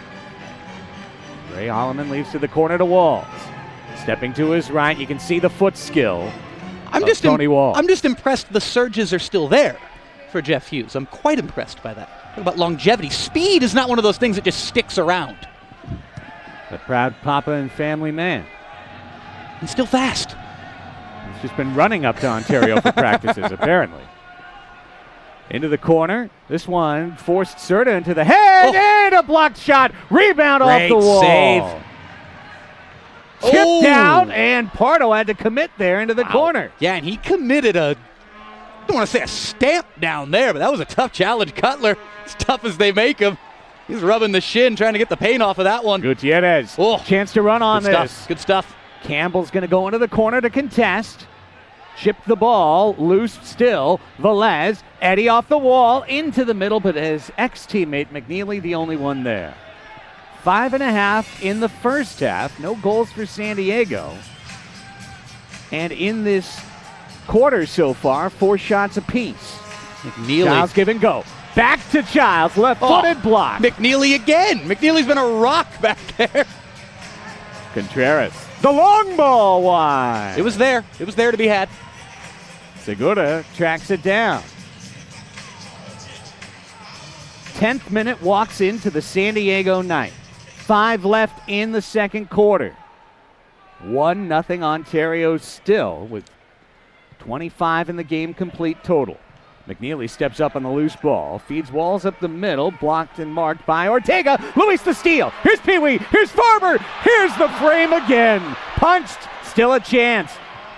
Ray Holloman leaves to the corner to Walls. Stepping to his right, you can see the foot skill of Tony Walls. I'm just impressed the surges are still there for Jeff Hughes. I'm quite impressed by that. Talk about longevity. Speed is not one of those things that just sticks around. The proud papa and family man. He's still fast. He's just been running up to Ontario for practices, apparently. Into the corner. This one forced Cerda into the head, and a blocked shot. Rebound off the wall. Save. Tipped out, and Pardo had to commit there into the corner. Yeah, and he committed I don't want to say a stamp down there, but that was a tough challenge. Cutler, as tough as they make him. He's rubbing the shin, trying to get the pain off of that one. Gutierrez, chance to run on this. Good stuff. Campbell's going to go into the corner to contest. Chipped the ball, loose still. Velez, Eddie off the wall, into the middle, but his ex-teammate McNeely the only one there. 5.5 in the first half. No goals for San Diego. And in this quarter so far, 4 shots apiece. McNeely. Childs give and go. Back to Childs, left-footed block. McNeely again. McNeely's been a rock back there. Contreras. The long ball wide. It was there. It was there to be had. Segura tracks it down. 10th minute walks into the San Diego night. 5 left in the second quarter. 1-0 Ontario still with 25 in the game complete total. McNeely steps up on the loose ball, feeds Walls up the middle, blocked and marked by Ortega. Luis the steal. Here's Pee Wee. Here's Farber. Here's the frame again. Punched. Still a chance.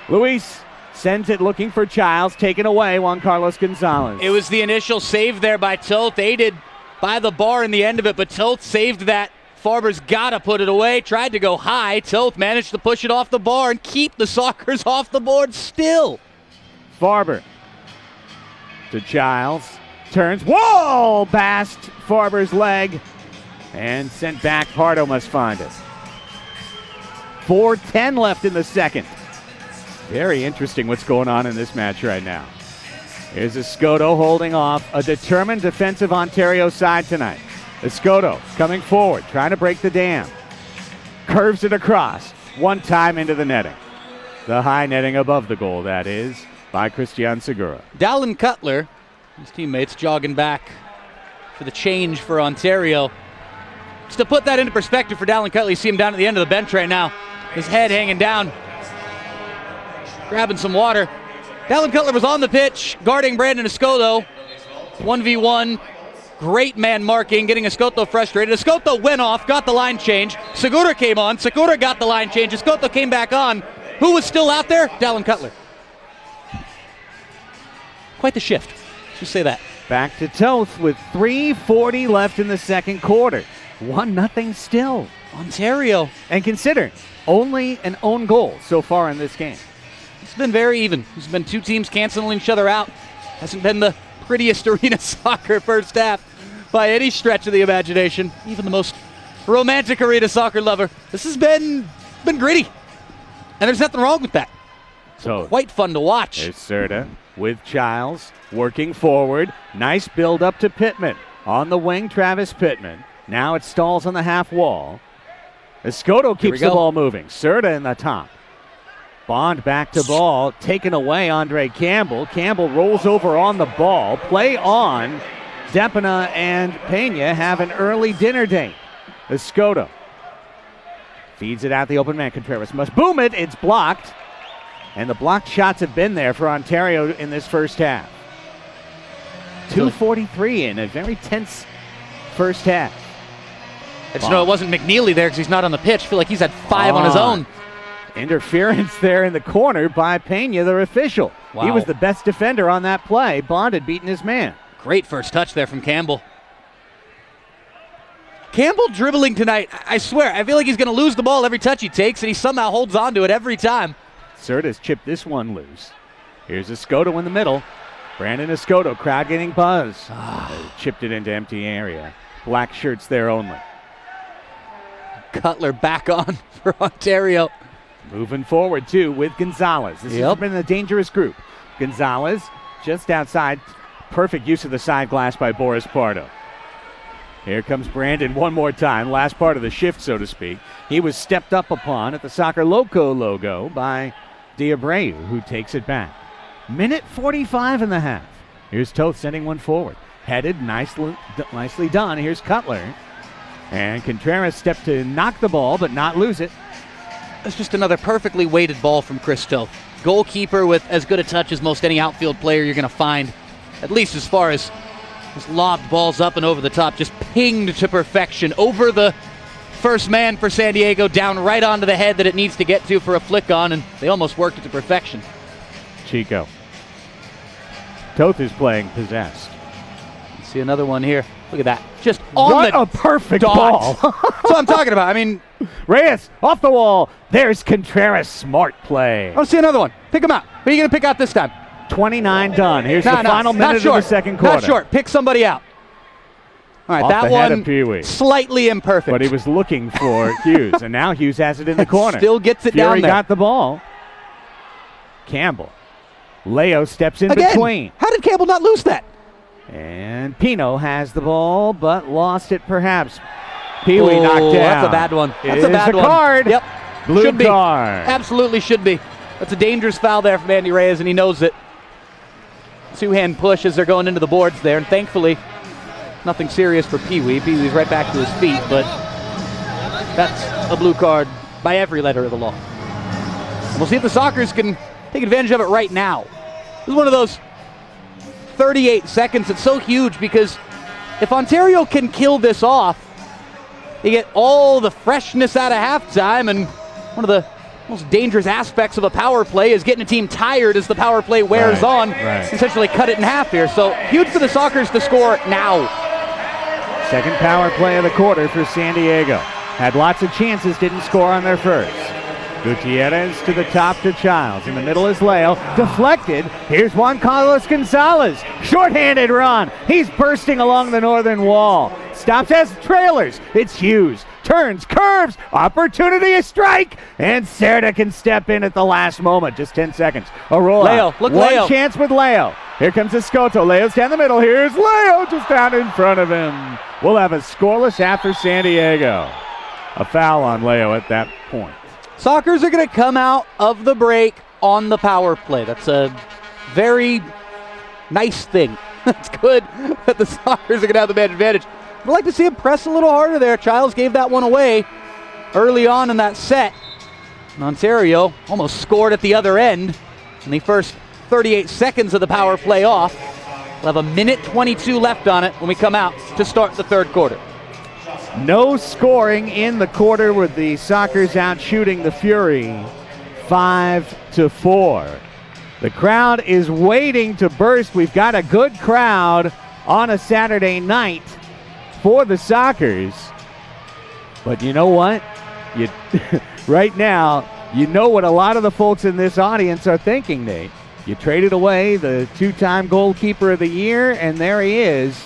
Luis sends it looking for Childs. Taken away, Juan Carlos Gonzalez. It was the initial save there by Toth, aided by the bar in the end of it, but Toth saved that. Farber's got to put it away. Tried to go high. Toth managed to push it off the bar and keep the Sockers off the board still. Farber to Childs. Turns. Whoa! Bast Farber's leg. And sent back. Pardo must find it. 4:10 left in the second. Very interesting what's going on in this match right now. Here's Escoto holding off a determined defensive Ontario side tonight. Escoto coming forward, trying to break the dam. Curves it across. One time into the netting. The high netting above the goal, that is, by Christian Segura. Dallin Cutler, his teammates jogging back for the change for Ontario. Just to put that into perspective for Dallin Cutler, you see him down at the end of the bench right now. His head hanging down, grabbing some water. Dallin Cutler was on the pitch, guarding Brandon Escoto. 1v1, great man marking, getting Escoto frustrated. Escoto went off, got the line change. Segura came on, Segura got the line change. Escoto came back on. Who was still out there? Dallin Cutler. Quite the shift, let's just say that. Back to Toth with 3:40 left in the second quarter. 1-0 still. Ontario. And consider, only an own goal so far in this game. It's been very even. There's been two teams canceling each other out. Hasn't been the prettiest arena soccer first half by any stretch of the imagination. Even the most romantic arena soccer lover. This has been gritty. And there's nothing wrong with that. So quite fun to watch. There's Serta with Childs working forward. Nice build up to Pittman. On the wing, Travis Pittman. Now it stalls on the half wall. Escoto keeps the ball moving. Serta in the top. Bond back to ball. Taken away, Andre Campbell. Campbell rolls over on the ball. Play on. Depina and Pena have an early dinner date. Escoto feeds it out the open man. Contreras must boom it. It's blocked. And the blocked shots have been there for Ontario in this first half. 2:43 in a very tense first half. I just know it wasn't McNeely there because he's not on the pitch. I feel like he's had 5 on his own. Interference there in the corner by Pena, their official. Wow. He was the best defender on that play. Bond had beaten his man. Great first touch there from Campbell. Campbell dribbling tonight, I swear, I feel like he's going to lose the ball every touch he takes, and he somehow holds on to it every time. Serta's chipped this one loose. Here's Escoto in the middle. Brandon Escoto, crowd getting buzz. Chipped it into empty area. Black shirts there only. Cutler back on for Ontario. Moving forward, too, with Gonzalez. This has been a dangerous group. Gonzalez just outside. Perfect use of the side glass by Boris Pardo. Here comes Brandon one more time. Last part of the shift, so to speak. He was stepped up upon at the Soccer Loco logo by Diabreu, who takes it back. Minute 45 in the half. Here's Toth sending one forward. Headed, nicely done. Here's Cutler. And Contreras stepped to knock the ball, but not lose it. That's just another perfectly weighted ball from Chris Toth. Goalkeeper with as good a touch as most any outfield player you're going to find, at least as far as his lobbed balls up and over the top, just pinged to perfection over the first man for San Diego, down right onto the head that it needs to get to for a flick on, and they almost worked it to perfection. Chico. Toth is playing possessed. See another one here. Look at that. Just on what the a perfect dot. ball. That's what I'm talking about. I mean, Reyes off the wall. There's Contreras. Smart play. I'll see another one. Pick him out. Who are you going to pick out this time? 29 done. Here's the final minute of the second quarter. Not short. Pick somebody out. All right, off that the head one of Pee-wee. Slightly imperfect. But he was looking for Hughes, and now Hughes has it in the corner. Still gets it Fury down there. got the ball. Campbell. Leo steps in Again, between. How did Campbell not lose that? And Pino has the ball, but lost it perhaps. Pee-wee knocked down. That's a bad one. That's a bad one. Card. Yep. Blue should be. card. Absolutely should be. That's a dangerous foul there from Andy Reyes, and he knows it. Two-hand push as they're going into the boards there, and thankfully, nothing serious for Pee-wee. Pee-wee's right back to his feet, but that's a blue card by every letter of the law. And we'll see if the Sockers can take advantage of it right now. This is one of those 38 seconds. It's so huge because if Ontario can kill this off, you get all the freshness out of halftime, and one of the most dangerous aspects of a power play is getting a team tired as the power play wears on. Essentially cut it in half here. So huge for the Sockers to score now. Second power play of the quarter for San Diego. Had lots of chances, didn't score on their first. Gutierrez to the top to Childs. In the middle is Leo. Deflected. Here's Juan Carlos Gonzalez. Short-handed run. He's bursting along the northern wall. Stops as trailers. It's Hughes. Turns, curves. Opportunity, a strike. And Cerda can step in at the last moment. Just 10 seconds. Arola. Leo, look, One Leo. chance with Leo. Here comes Escoto. Leo's down the middle. Here's Leo just down in front of him. We'll have a scoreless after San Diego. A foul on Leo at that point. Sockers are going to come out of the break on the power play. That's a very nice thing. It's good that the Sockers are going to have the man advantage. I'd like to see him press a little harder there. Childs gave that one away early on in that set. And Ontario almost scored at the other end in the first 38 seconds of the power play off. We'll have a minute 22 left on it when we come out to start the third quarter. No scoring in the quarter with the Sockers out shooting the Fury 5-4. The crowd is waiting to burst. We've got a good crowd on a Saturday night for the Sockers. But you know what? Right now, you know what a lot of the folks in this audience are thinking, Nate. You traded away the two-time goalkeeper of the year, and there he is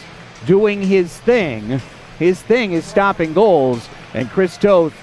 doing his thing. His thing is stopping goals, and Chris Toth,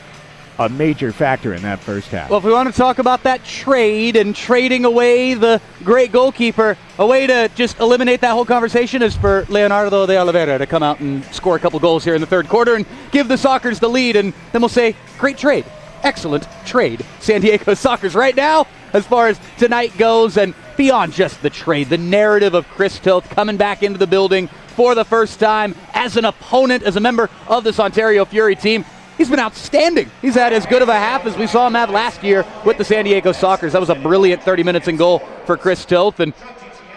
a major factor in that first half. Well, if we want to talk about that trade and trading away the great goalkeeper, a way to just eliminate that whole conversation is for Leonardo de Oliveira to come out and score a couple goals here in the third quarter and give the Sockers the lead, and then we'll say, great trade. Excellent trade. San Diego Sockers right now, as far as tonight goes, and beyond just the trade, the narrative of Chris Toth coming back into the building for the first time as an opponent, as a member of this Ontario Fury team. He's been outstanding. He's had as good of a half as we saw him have last year with the San Diego Sockers. That was a brilliant 30 minutes in goal for Chris Toth, and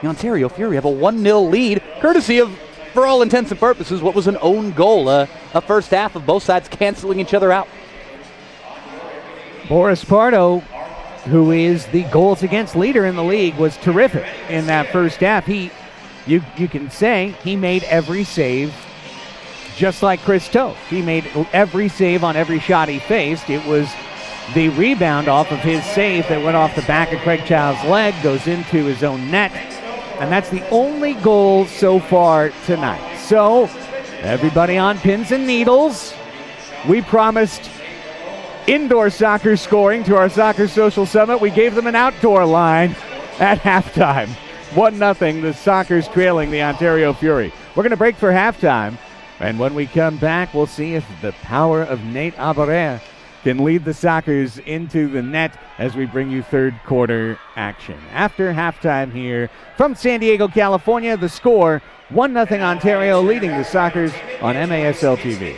the Ontario Fury have a 1-0 lead, courtesy of, for all intents and purposes, what was an own goal, a first half of both sides canceling each other out. Boris Pardo, who is the goals against leader in the league, was terrific in that first half. You can say he made every save, just like Chris Toth. He made every save on every shot he faced. It was the rebound off of his save that went off the back of Craig Child's leg, goes into his own net, and that's the only goal so far tonight. So, everybody on pins and needles, we promised indoor soccer scoring to our Soccer Social Summit. We gave them an outdoor line at halftime. 1-0, the Sockers trailing the Ontario Fury. We're going to break for halftime, and when we come back, we'll see if the power of Nate Abaurre can lead the Sockers into the net as we bring you third quarter action. After halftime here from San Diego, California, the score, 1-0 Ontario leading the Sockers on MASL TV.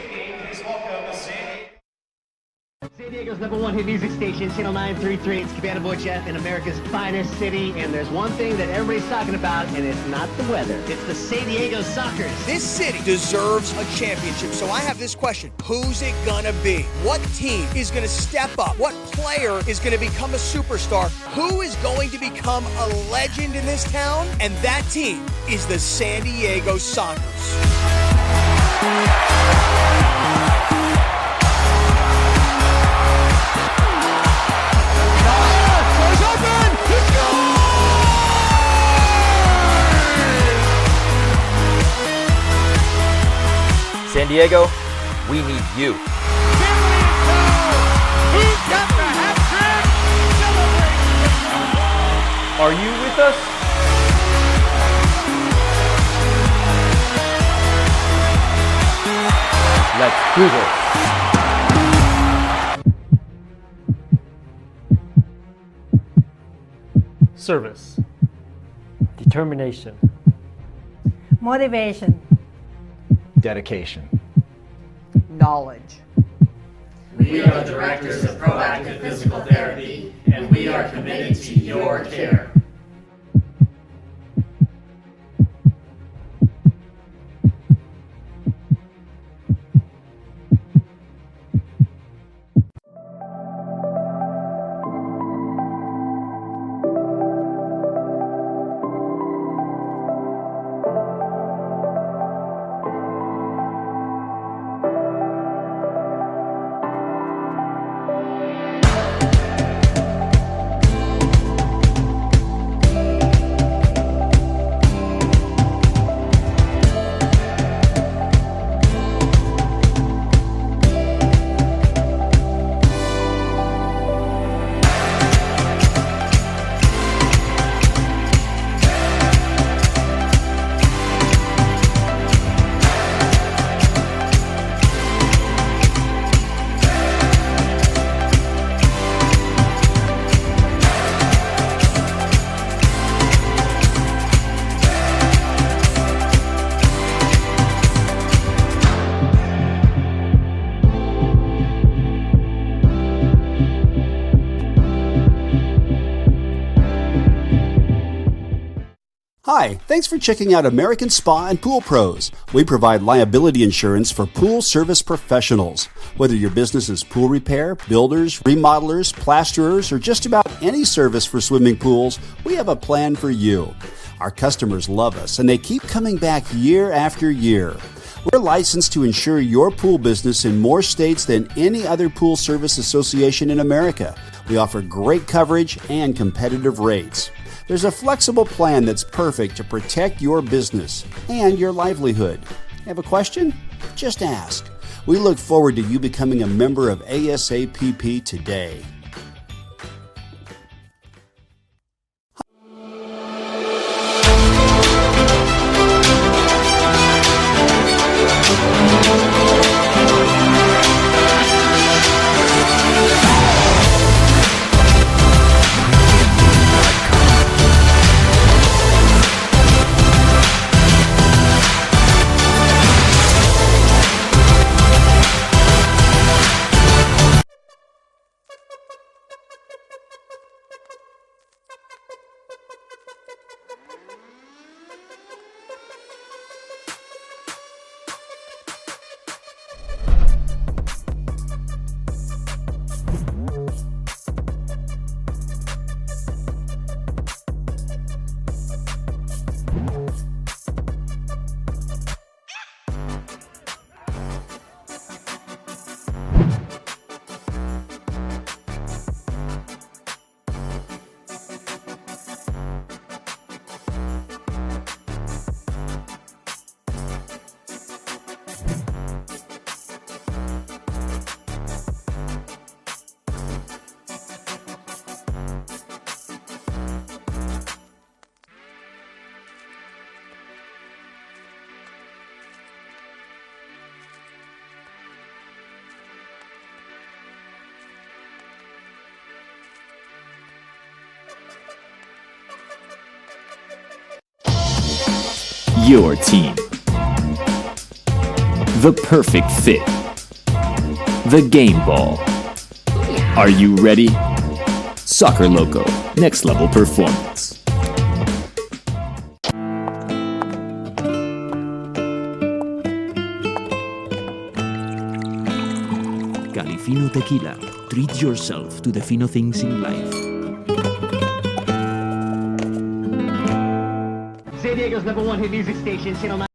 San Diego's #1 hit music station, Channel 933. It's Cabana Boy Jeff in America's finest city. And there's one thing that everybody's talking about, and it's not the weather. It's the San Diego Sockers. This city deserves a championship. So I have this question. Who's it gonna be? What team is gonna step up? What player is gonna become a superstar? Who is going to become a legend in this town? And that team is the San Diego Sockers. San Diego, we need you. Are you with us? Let's do this. Service. Determination. Motivation. Dedication. Knowledge. We are the directors of Proactive Physical Therapy, and we are committed to your care. Hi, thanks for checking out American Spa and Pool Pros. We provide liability insurance for pool service professionals. Whether your business is pool repair, builders, remodelers, plasterers, or just about any service for swimming pools, we have a plan for you. Our customers love us and they keep coming back year after year. We're licensed to insure your pool business in more states than any other pool service association in America. We offer great coverage and competitive rates. There's a flexible plan that's perfect to protect your business and your livelihood. Have a question? Just ask. We look forward to you becoming a member of ASAPP today. Your team. The perfect fit. The game ball. Are you ready? Soccer Loco, next level performance. Califino Tequila. Treat yourself to the fino things in life. San Diego's #1 hit music station, Channel 9.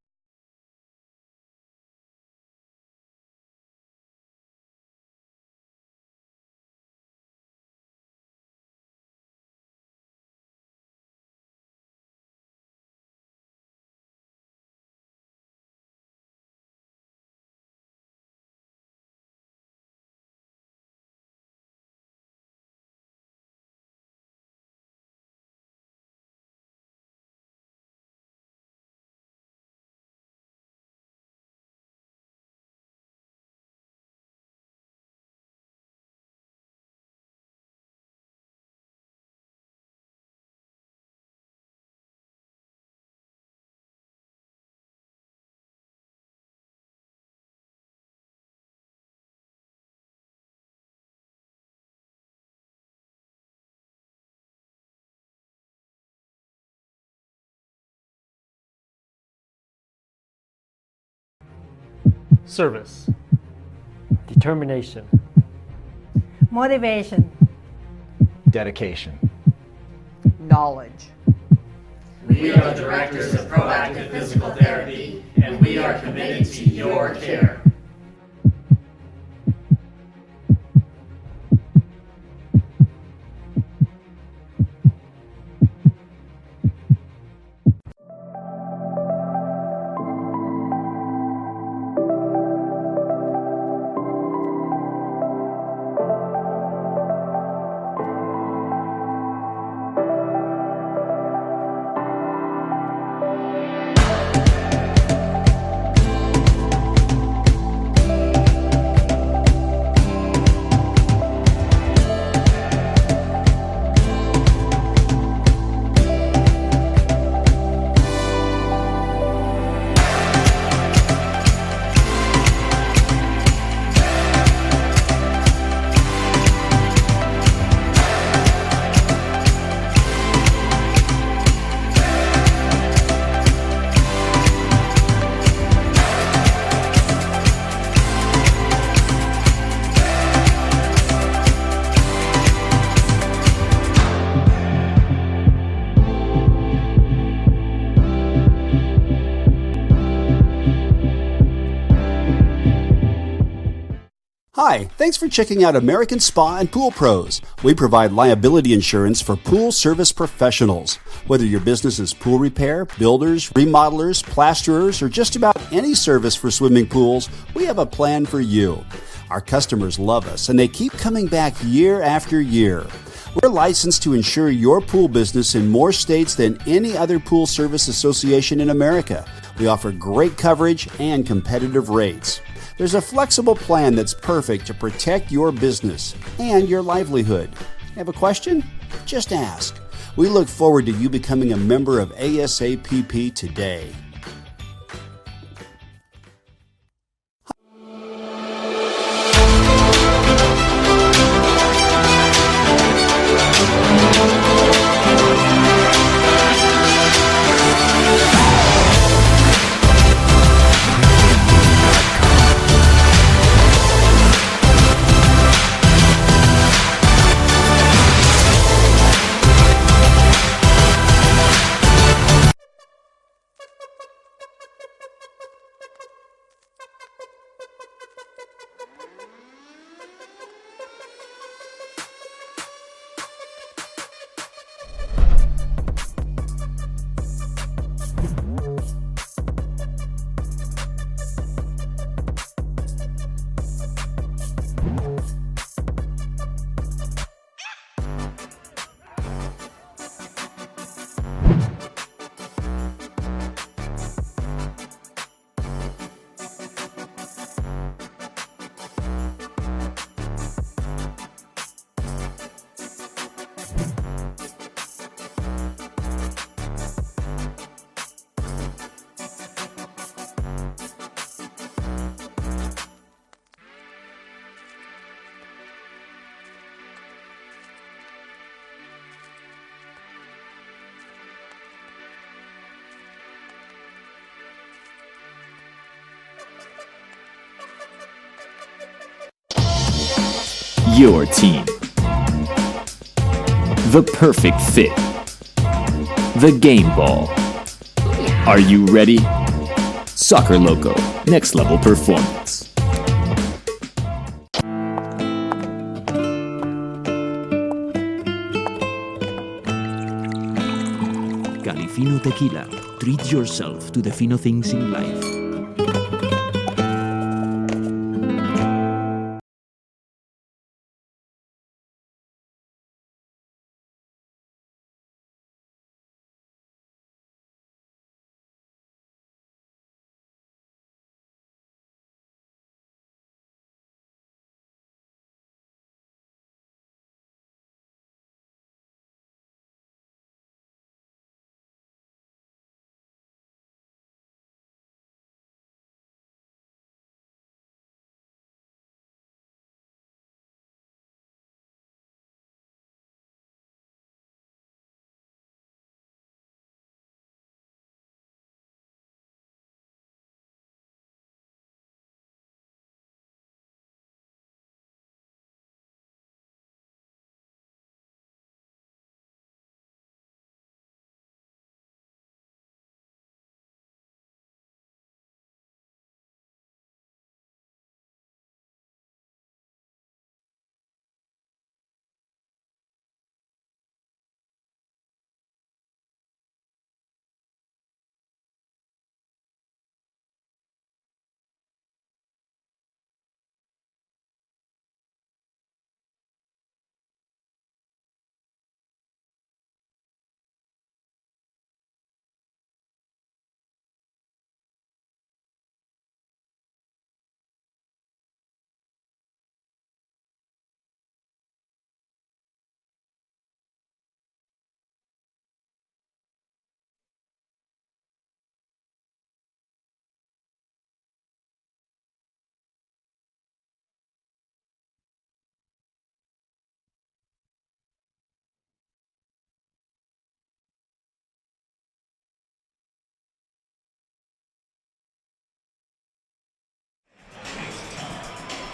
Service. Determination. Motivation. Dedication. Knowledge. We are the directors of Proactive Physical Therapy, and we are committed to your care. Hi, thanks for checking out American Spa and Pool Pros. We provide liability insurance for pool service professionals. Whether your business is pool repair, builders, remodelers, plasterers, or just about any service for swimming pools, we have a plan for you. Our customers love us, and they keep coming back year after year. We're licensed to insure your pool business in more states than any other pool service association in America. We offer great coverage and competitive rates. There's a flexible plan that's perfect to protect your business and your livelihood. Have a question? Just ask. We look forward to you becoming a member of ASAPP today. Your team. The perfect fit. The game ball. Are you ready? Soccer Loco, next level performance. Califino Tequila. Treat yourself to the fino things in life.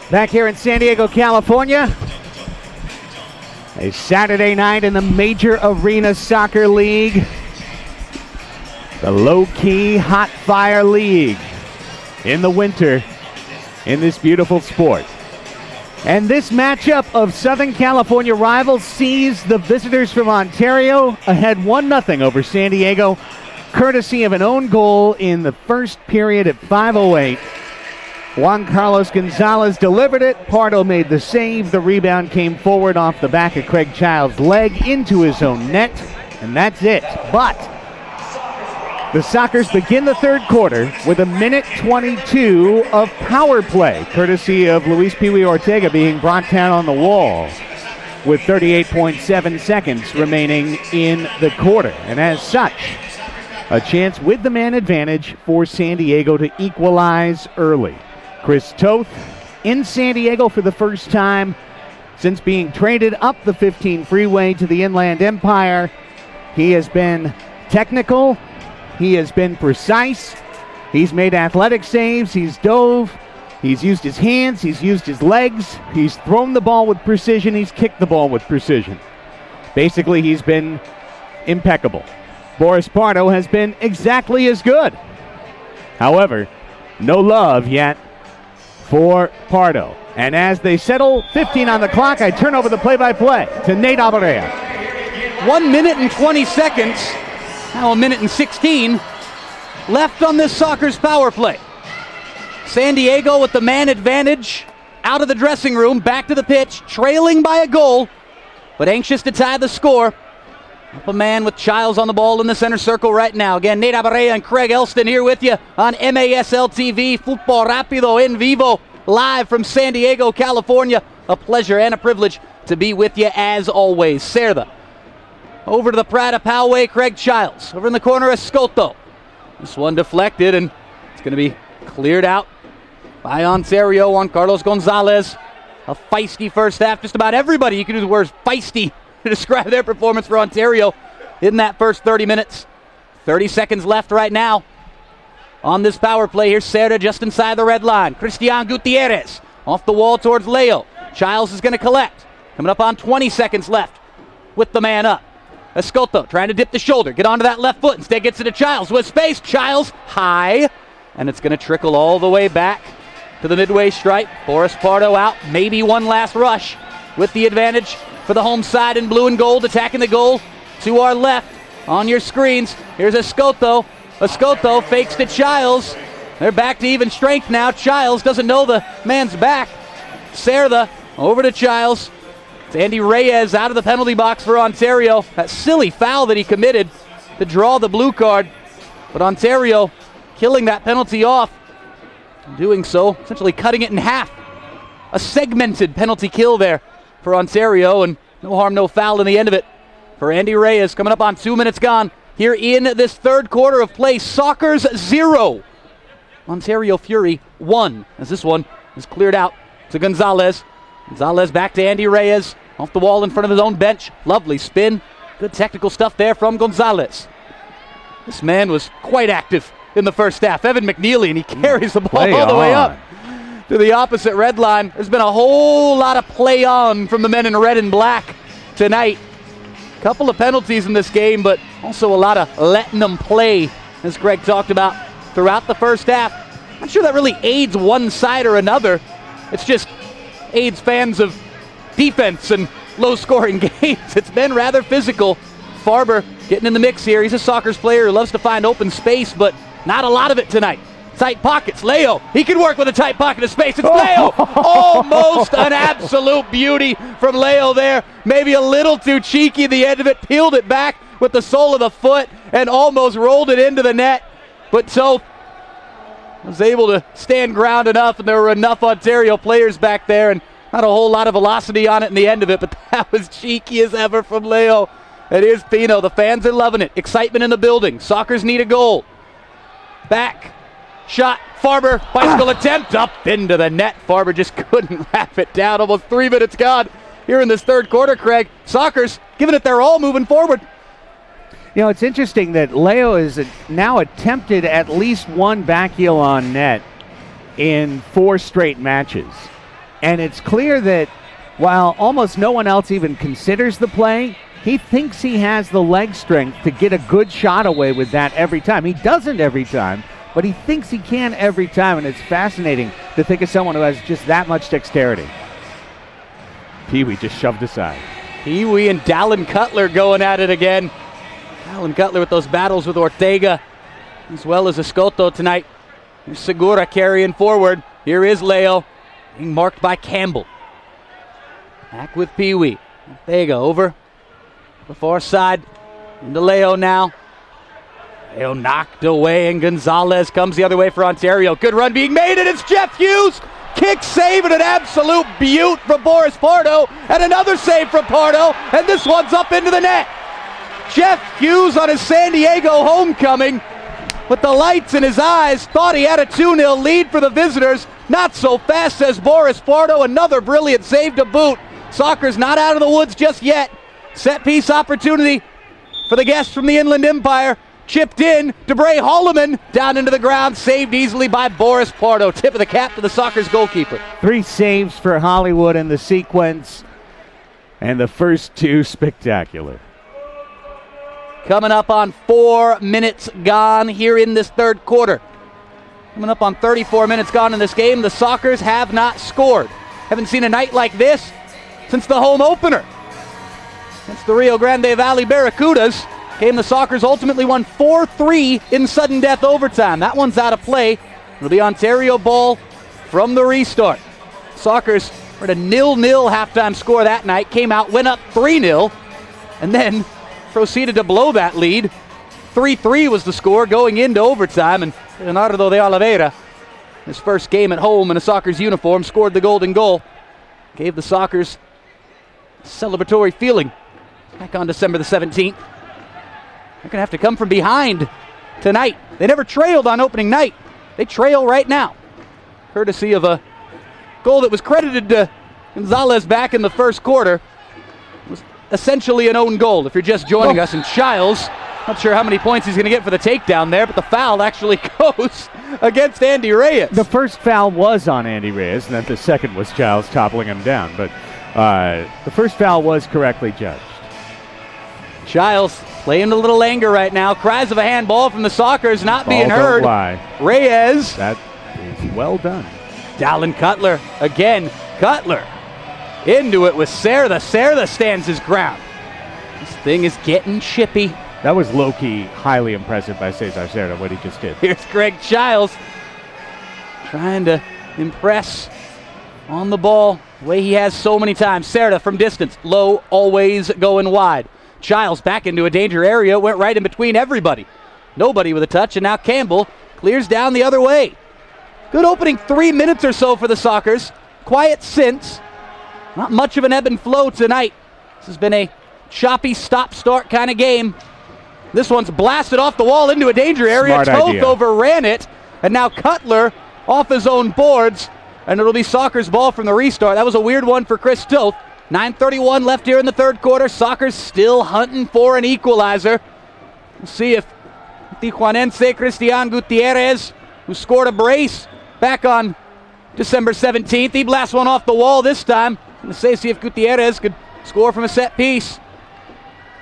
Back here in San Diego, California, a Saturday night in the Major Arena Soccer League, the low-key hot fire league in the winter in this beautiful sport. And this matchup of Southern California rivals sees the visitors from Ontario ahead 1-0 over San Diego, courtesy of an own goal in the first period at 5:08. Juan Carlos Gonzalez delivered it. Pardo made the save. The rebound came forward off the back of Craig Childs' leg into his own net, and that's it. But the Sockers begin the third quarter with 1:22 of power play, courtesy of Luis Pee Wee Ortega being brought down on the wall with 38.7 seconds remaining in the quarter. And as such, a chance with the man advantage for San Diego to equalize early. Chris Toth in San Diego for the first time since being traded up the 15 freeway to the Inland Empire. He has been technical. He has been precise. He's made athletic saves. He's dove. He's used his hands. He's used his legs. He's thrown the ball with precision. He's kicked the ball with precision. Basically, he's been impeccable. Boris Pardo has been exactly as good. However, no love yet for Pardo. And as they settle 15 on the clock, I turn over the play-by-play to Nate Alvarea. 1 minute and 20 seconds, now 1 minute and 16 left on this Sockers power play. San Diego with the man advantage out of the dressing room, back to the pitch, trailing by a goal, but anxious to tie the score. Up a man with Childs on the ball in the center circle right now. Again, Nate Alvarea and Craig Elston here with you on MASL TV, Fútbol Rápido en vivo, live from San Diego, California. A pleasure and a privilege to be with you as always. Cerda over to the Prada Poway, Craig Childs. Over in the corner, Escoto. This one deflected, and it's going to be cleared out by Ontario on Carlos Gonzalez. A feisty first half. Just about everybody, you can use the words feisty to describe their performance for Ontario in that first 30 minutes. 30 seconds left right now on this power play. Here's Cerda just inside the red line. Christian Gutierrez off the wall towards Leo. Childs is going to collect. Coming up on 20 seconds left with the man up. Escoto trying to dip the shoulder, get onto that left foot. Instead gets it to Childs with space. Childs high, and it's going to trickle all the way back to the midway stripe. Boris Pardo out. Maybe one last rush with the advantage for the home side in blue and gold, attacking the goal to our left on your screens. Here's Escoto. Escoto fakes to Childs. They're back to even strength now. Childs doesn't know the man's back. Cerda over to Childs. It's Andy Reyes out of the penalty box for Ontario. That silly foul that he committed to draw the blue card. But Ontario killing that penalty off. Doing so, essentially cutting it in half. A segmented penalty kill there for Ontario, and no harm, no foul in the end of it for Andy Reyes. Coming up on 2 minutes gone here in this third quarter of play. Sockers 0, Ontario Fury 1, as this one is cleared out to Gonzalez. Gonzalez back to Andy Reyes, off the wall in front of his own bench. Lovely spin. Good technical stuff there from Gonzalez. This man was quite active in the first half. Evan McNeely, and he carries the ball all the way up to the opposite red line. There's been a whole lot of play on from the men in red and black tonight. Couple of penalties in this game, but also a lot of letting them play, as Greg talked about throughout the first half. Not sure that really aids one side or another. It's just aids fans of defense and low-scoring games. It's been rather physical. Farber getting in the mix here. He's a Sockers player who loves to find open space, but not a lot of it tonight. Tight pockets. Leo, he can work with a tight pocket of space. It's Leo. Almost an absolute beauty from Leo there. Maybe a little too cheeky at the end of it. Peeled it back with the sole of the foot and almost rolled it into the net. But Toth was able to stand ground enough, and there were enough Ontario players back there, and not a whole lot of velocity on it in the end of it, but that was cheeky as ever from Leo. And here's Pino. The fans are loving it. Excitement in the building. Sockers need a goal. Back. Shot. Farber. Bicycle attempt. Up into the net. Farber just couldn't wrap it down. Almost 3 minutes gone here in this third quarter, Craig. Sockers giving it their all moving forward. You know, it's interesting that Leo has now attempted at least one back heel on net in 4 straight matches. And it's clear that while almost no one else even considers the play, he thinks he has the leg strength to get a good shot away with that every time. He doesn't every time, but he thinks he can every time, and it's fascinating to think of someone who has just that much dexterity. Pee Wee just shoved aside. Pee Wee and Dallin Cutler going at it again. Dallin Cutler with those battles with Ortega as well as Escoto tonight. Here's Segura carrying forward. Here is Leo being marked by Campbell. Back with Pee Wee. Ortega over the far side into Leo now. Leo knocked away and Gonzalez comes the other way for Ontario. Good run being made and it's Jeff Hughes. Kick save and an absolute beaut from Boris Pardo, and another save from Pardo, and this one's up into the net. Jeff Hughes on his San Diego homecoming with the lights in his eyes, thought he had a 2-0 lead for the visitors. Not so fast, says Boris Pardo. Another brilliant save to boot. Soccer's not out of the woods just yet. Set piece opportunity for the guests from the Inland Empire. Chipped in, DeBray Holloman down into the ground, saved easily by Boris Pardo. Tip of the cap to the Soccer's goalkeeper. 3 saves for Hollywood in the sequence, and the first 2 spectacular. Coming up on 4 minutes gone here in this third quarter. Coming up on 34 minutes gone in this game, the Sockers have not scored. Haven't seen a night like this since the home opener. Against the Rio Grande Valley Barracudas. Game the Sockers ultimately won 4-3 in sudden death overtime. That one's out of play. It'll be Ontario ball from the restart. Sockers were at a 0-0 halftime score that night. Came out, went up 3-0, and then proceeded to blow that lead. 3-3 was the score going into overtime, and Leonardo de Oliveira, his first game at home in a Sockers uniform, scored the golden goal. Gave the Sockers a celebratory feeling back on December the 17th. They're going to have to come from behind tonight. They never trailed on opening night. They trail right now, courtesy of a goal that was credited to Gonzalez back in the first quarter. It was essentially an own goal if you're just joining us. And Childs, not sure how many points he's going to get for the takedown there, but the foul actually goes against Andy Reyes. The first foul was on Andy Reyes, and then the second was Childs toppling him down. But the first foul was correctly judged. Childs playing a little anger right now. Cries of a handball from the Sockers not being heard. Don't lie. Reyes. That is well done. Dallin Cutler again. Cutler into it with Cerda. Cerda stands his ground. This thing is getting chippy. That was low-key highly impressive by Cesar Cerda, what he just did. Here's Greg Childs trying to impress on the ball the way he has so many times. Cerda from distance. Low, always going wide. Childs back into a danger area, went right in between everybody. Nobody with a touch, and now Campbell clears down the other way. Good opening 3 minutes or so for the Sockers. Quiet since. Not much of an ebb and flow tonight. This has been a choppy stop-start kind of game. This one's blasted off the wall into a danger area. Toth overran it, and now Cutler off his own boards, and it'll be Sockers ball from the restart. That was a weird one for Chris Toth. 9:31 left here in the third quarter. Sockers still hunting for an equalizer. We'll see if Tijuanense Cristian Gutierrez, who scored a brace back on December 17th, he blasts one off the wall this time. I'm going to see if Gutierrez could score from a set piece.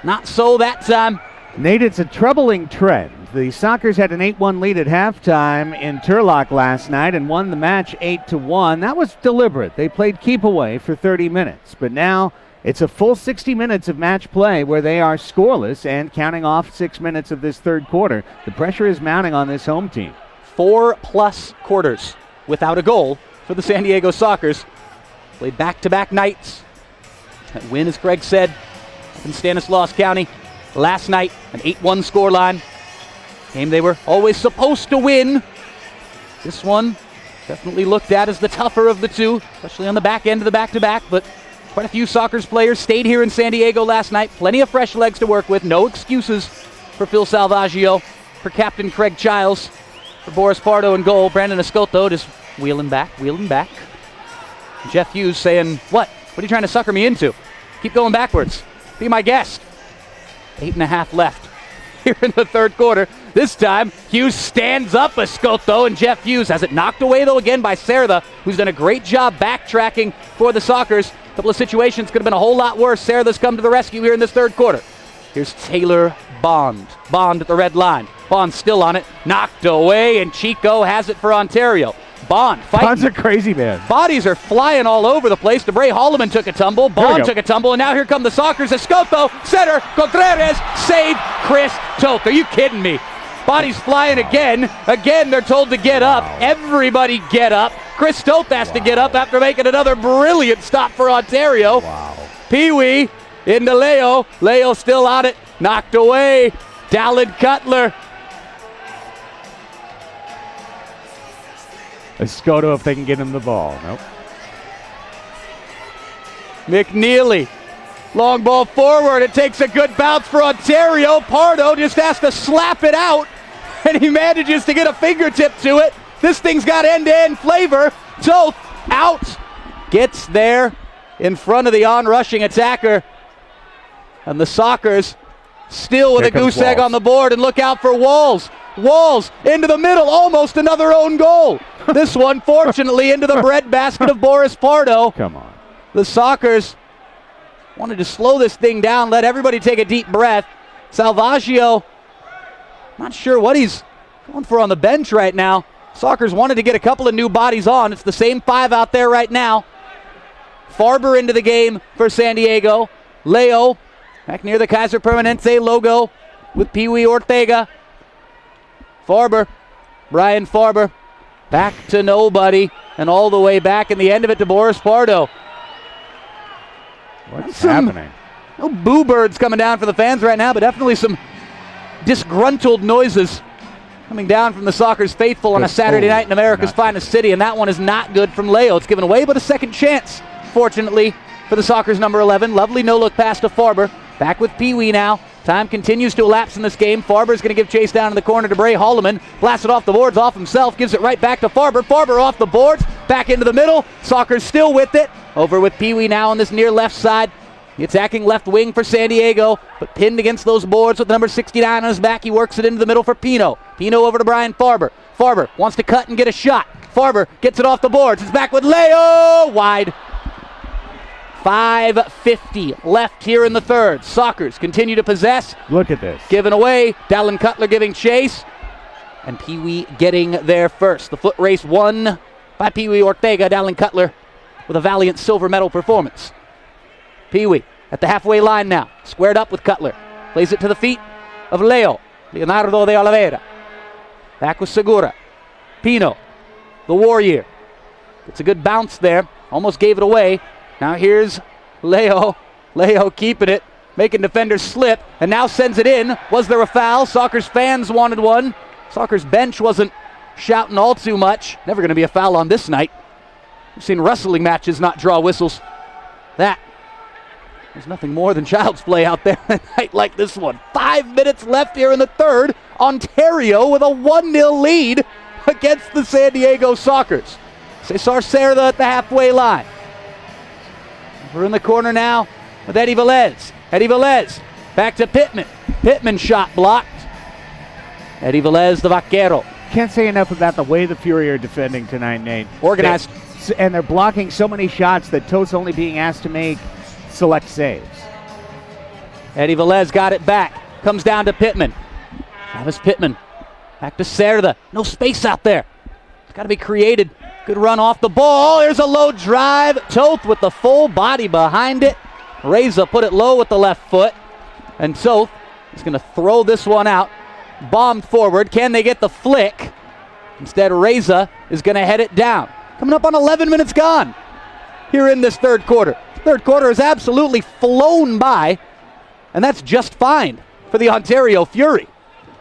Not so that time. Nate, it's a troubling trend. The Sockers had an 8-1 lead at halftime in Turlock last night and won the match 8-1. That was deliberate. They played keep away for 30 minutes. But now it's a full 60 minutes of match play where they are scoreless and counting off 6 minutes of this third quarter. The pressure is mounting on this home team. 4+ quarters without a goal for the San Diego Sockers. Played back-to-back nights. That win, as Greg said, up in Stanislaus County last night, an 8-1 scoreline. Game they were always supposed to win. This one definitely looked at as the tougher of the two, especially on the back end of the back-to-back, but quite a few Sockers players stayed here in San Diego last night. Plenty of fresh legs to work with. No excuses for Phil Salvaggio, for Captain Craig Childs, for Boris Pardo in goal. Brandon Escoto just wheeling back. Jeff Hughes saying, what? What are you trying to sucker me into? Keep going backwards. Be my guest. 8.5 left here in the third quarter. This time, Hughes stands up Escoto, and Jeff Hughes has it knocked away, though, again by Cerda, who's done a great job backtracking for the Sockers. A couple of situations could have been a whole lot worse. Cerda's come to the rescue here in this third quarter. Here's Taylor Bond. Bond at the red line. Bond still on it. Knocked away, and Chico has it for Ontario. Bond fighting. Bond's a crazy man. Bodies are flying all over the place. DeBray Holloman took a tumble. Bond took a tumble. And now here come the Sockers. Escoto, center, Contreras, save Chris Toth. Are you kidding me? Bodies flying again. Again, they're told to get up. Everybody get up. Chris Toth has to get up after making another brilliant stop for Ontario. Pee-wee into Leo. Leo still on it. Knocked away. Dallin Cutler. Escoto if they can get him the ball. Nope. McNeely. Long ball forward. It takes a good bounce for Ontario. Pardo just has to slap it out, and he manages to get a fingertip to it. This thing's got end-to-end flavor. Toth out. Gets there in front of the on-rushing attacker. And the Sockers still with a goose egg on the board. And look out for Walls. Walls into the middle. Almost another own goal. This one, fortunately, into the breadbasket of Boris Pardo. Come on. The Sockers wanted to slow this thing down, let everybody take a deep breath. Salvaggio, not sure what he's going for on the bench right now. Sockers wanted to get a couple of new bodies on. It's the same 5 out there right now. Farber into the game for San Diego. Leo back near the Kaiser Permanente logo with Pee-wee Ortega. Farber, Brian Farber, back to nobody, and all the way back in the end of it to Boris Pardo. What's happening? No boo birds coming down for the fans right now, but definitely some disgruntled noises coming down from the Sockers faithful on a Saturday night in America's finest city, and that one is not good from Leo. It's given away, but a second chance, fortunately, for the Sockers number 11. Lovely no-look pass to Farber. Back with Pee-wee now. Time continues to elapse in this game. Farber's going to give chase down in the corner to Bray Holloman. Blasts it off the boards, off himself. Gives it right back to Farber. Farber off the boards. Back into the middle. Sockers still with it. Over with Pee-wee now on this near left side. The attacking left wing for San Diego, but pinned against those boards with number 69 on his back. He works it into the middle for Pino. Pino over to Brian Farber. Farber wants to cut and get a shot. Farber gets it off the boards. It's back with Leo. Wide. 5:50 left here in the third. Sockers continue to possess. Look at this. Given away. Dallin Cutler giving chase. And Pee-wee getting there first. The foot race won by Pee-wee Ortega. Dallin Cutler with a valiant silver medal performance. Pee-wee at the halfway line now. Squared up with Cutler. Plays it to the feet of Leo. Leonardo de Oliveira. Back with Segura. Pino, the Warrior. It's a good bounce there. Almost gave it away. Now here's Leo. Leo keeping it. Making defenders slip. And now sends it in. Was there a foul? Sockers fans wanted one. Sockers bench wasn't shouting all too much. Never going to be a foul on this night. We've seen wrestling matches not draw whistles. There's nothing more than child's play out there on a night like this one. 5 minutes left here in the third. Ontario with a 1-0 lead against the San Diego Sockers. Cesar Cerda at the halfway line. We're in the corner now with Eddie Velez. Eddie Velez back to Pittman. Pittman shot blocked. Eddie Velez, the vaquero. Can't say enough about the way the Fury are defending tonight, Nate. Organized. And they're blocking so many shots that Toth's only being asked to make select saves. Eddie Velez got it back. Comes down to Pittman. Travis Pittman. Back to Cerda. No space out there. It's got to be created. Good run off the ball. There's a low drive. Toth with the full body behind it. Reza put it low with the left foot. And Toth is going to throw this one out. Bombed forward. Can they get the flick? Instead, Reza is going to head it down. Coming up on 11 minutes gone here in this third quarter. Third quarter has absolutely flown by, and that's just fine for the Ontario Fury.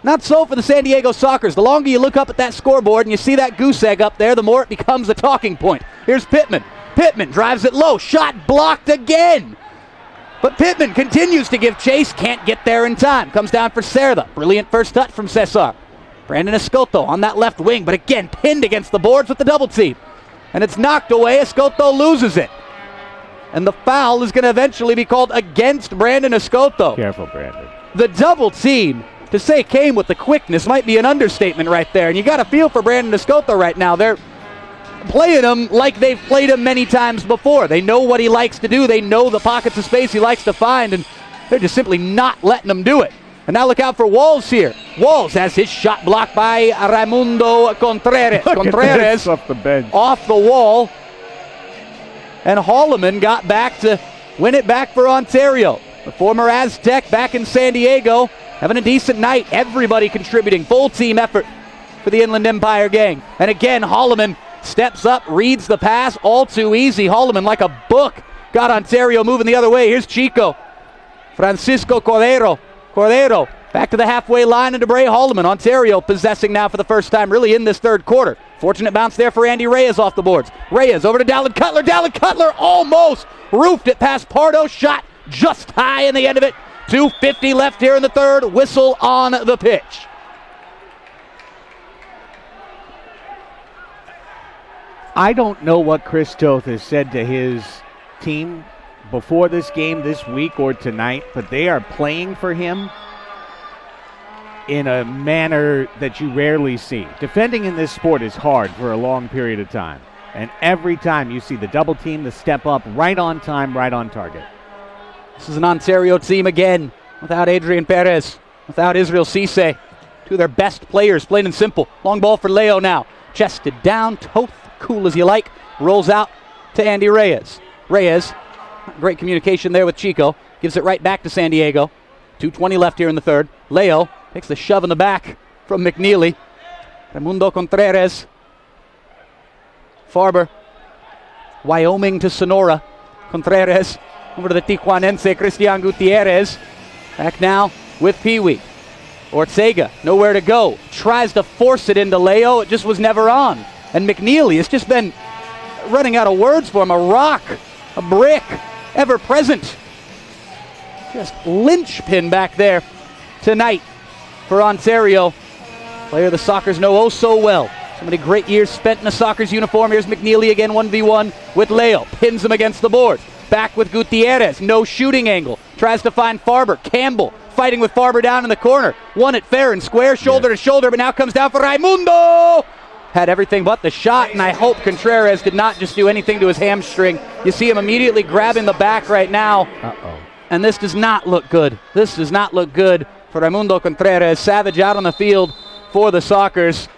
Not so for the San Diego Sockers. The longer you look up at that scoreboard and you see that goose egg up there, the more it becomes a talking point. Here's Pittman. Pittman drives it low. Shot blocked again. But Pittman continues to give chase. Can't get there in time. Comes down for Cerda. Brilliant first touch from Cesar. Brandon Escoto on that left wing, but again pinned against the boards with the double team. And it's knocked away. Escoto loses it. And the foul is going to eventually be called against Brandon Escoto. Careful, Brandon. The double team, to say came with the quickness, might be an understatement right there. And you got to feel for Brandon Escoto right now. They're playing him like they've played him many times before. They know what he likes to do. They know the pockets of space he likes to find. And they're just simply not letting him do it. And now look out for Walls here. Walls has his shot blocked by Raimundo Contreras. Contreras off the bench. Off the wall. And Holloman got back to win it back for Ontario. The former Aztec back in San Diego, having a decent night. Everybody contributing. Full team effort for the Inland Empire gang. And again, Holloman steps up, reads the pass, all too easy. Holloman, like a book, got Ontario moving the other way. Here's Chico. Francisco Cordero back to the halfway line into Bray Holloman. Ontario possessing now for the first time really in this third quarter. Fortunate bounce there for Andy Reyes off the boards. Reyes over to Dallin Cutler. Dallin Cutler almost roofed it past Pardo. Shot just high in the end of it. 2:50 left here in the third. Whistle on the pitch. I don't know what Chris Toth has said to his team before this game this week or tonight, but they are playing for him in a manner that you rarely see. Defending in this sport is hard for a long period of time, and every time you see the double team, the step up, right on time, right on target. This is an Ontario team again, without Adrian Perez, without Israel Cisse. Two of their best players, plain and simple. Long ball for Leo now. Chested down, Toth, cool as you like, rolls out to Andy Reyes. Reyes, great communication there with Chico, gives it right back to San Diego. 2:20 left here in the third. Leo takes the shove in the back from McNeely. Raimundo Contreras. Farber. Wyoming to Sonora. Contreras over to the Tijuanense, Christian Gutierrez. Back now with Pee-wee. Ortega, nowhere to go. Tries to force it into Leo. It just was never on. And McNeely has just been running out of words for him. A rock, a brick, ever present. Just linchpin back there tonight for Ontario. Player the Sockers know oh so well. So many great years spent in a Sockers uniform. Here's McNeely again, 1v1 with Leo. Pins him against the boards. Back with Gutierrez. No shooting angle. Tries to find Farber. Campbell fighting with Farber down in the corner. Won it fair and square, shoulder to shoulder, but now comes down for Raimundo. Had everything but the shot, and I hope Contreras did not just do anything to his hamstring. You see him immediately grabbing the back right now. And this does not look good. This does not look good for Raimundo Contreras. Savage out on the field for the Sockers.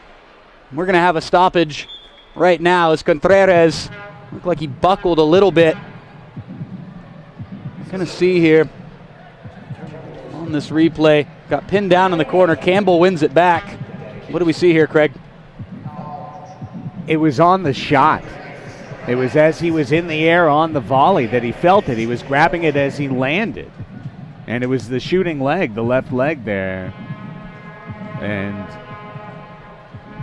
We're going to have a stoppage right now as Contreras looked like he buckled a little bit. Going to see here on this replay. Got pinned down in the corner. Campbell wins it back. What do we see here, Craig? It was on the shot. It was as he was in the air on the volley that he felt it. He was grabbing it as he landed. And it was the shooting leg, the left leg there. And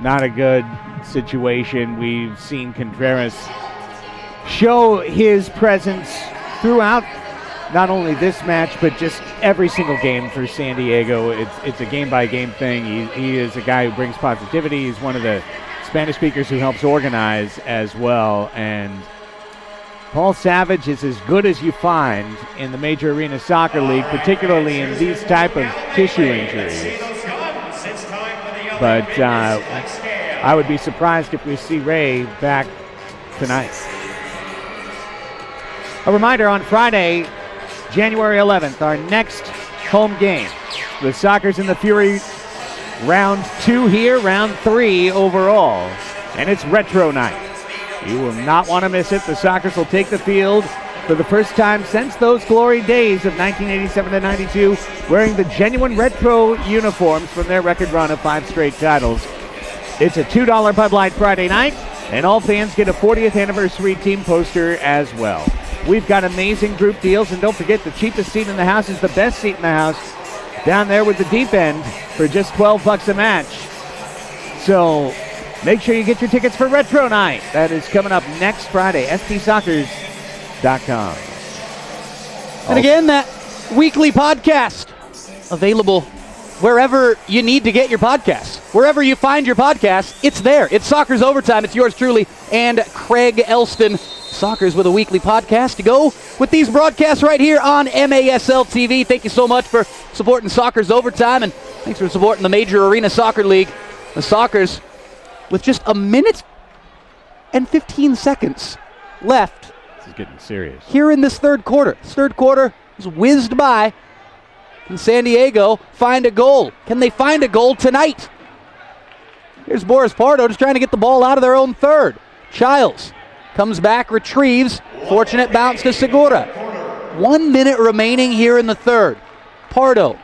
not a good situation. We've seen Contreras show his presence throughout not only this match, but just every single game for San Diego. It's a game-by-game thing. He is a guy who brings positivity. He's one of the Spanish speakers who helps organize as well. And Paul Savage is as good as you find in the Major Arena Soccer League, particularly in these type of tissue injuries. But I would be surprised if we see Ray back tonight. A reminder, on Friday, January 11th, our next home game. The Sockers and the Fury, round 2 here, round 3 overall. And it's retro night. You will not want to miss it. The Sockers will take the field for the first time since those glory days of 1987 to 92, wearing the genuine retro uniforms from their record run of 5 straight titles. It's a $2 Bud Light Friday night, and all fans get a 40th anniversary team poster as well. We've got amazing group deals, and don't forget, the cheapest seat in the house is the best seat in the house, down there with the deep end for just $12 a match. So make sure you get your tickets for Retro Night. That is coming up next Friday, stsoccers.com. And again, that weekly podcast available wherever you need to get your podcasts. Wherever you find your podcasts, it's there. It's Sockers Overtime. It's yours truly and Craig Elston. Sockers with a weekly podcast to go with these broadcasts right here on MASL TV. Thank you so much for supporting Sockers Overtime, and thanks for supporting the Major Arena Soccer League. The Sockers with just a minute and 15 seconds left. This is getting serious. Here in this third quarter. This third quarter was whizzed by. Can San Diego find a goal? Can they find a goal tonight? Here's Boris Pardo just trying to get the ball out of their own third. Childs comes back, retrieves. Fortunate bounce to Segura. 1 minute remaining here in the third. Pardo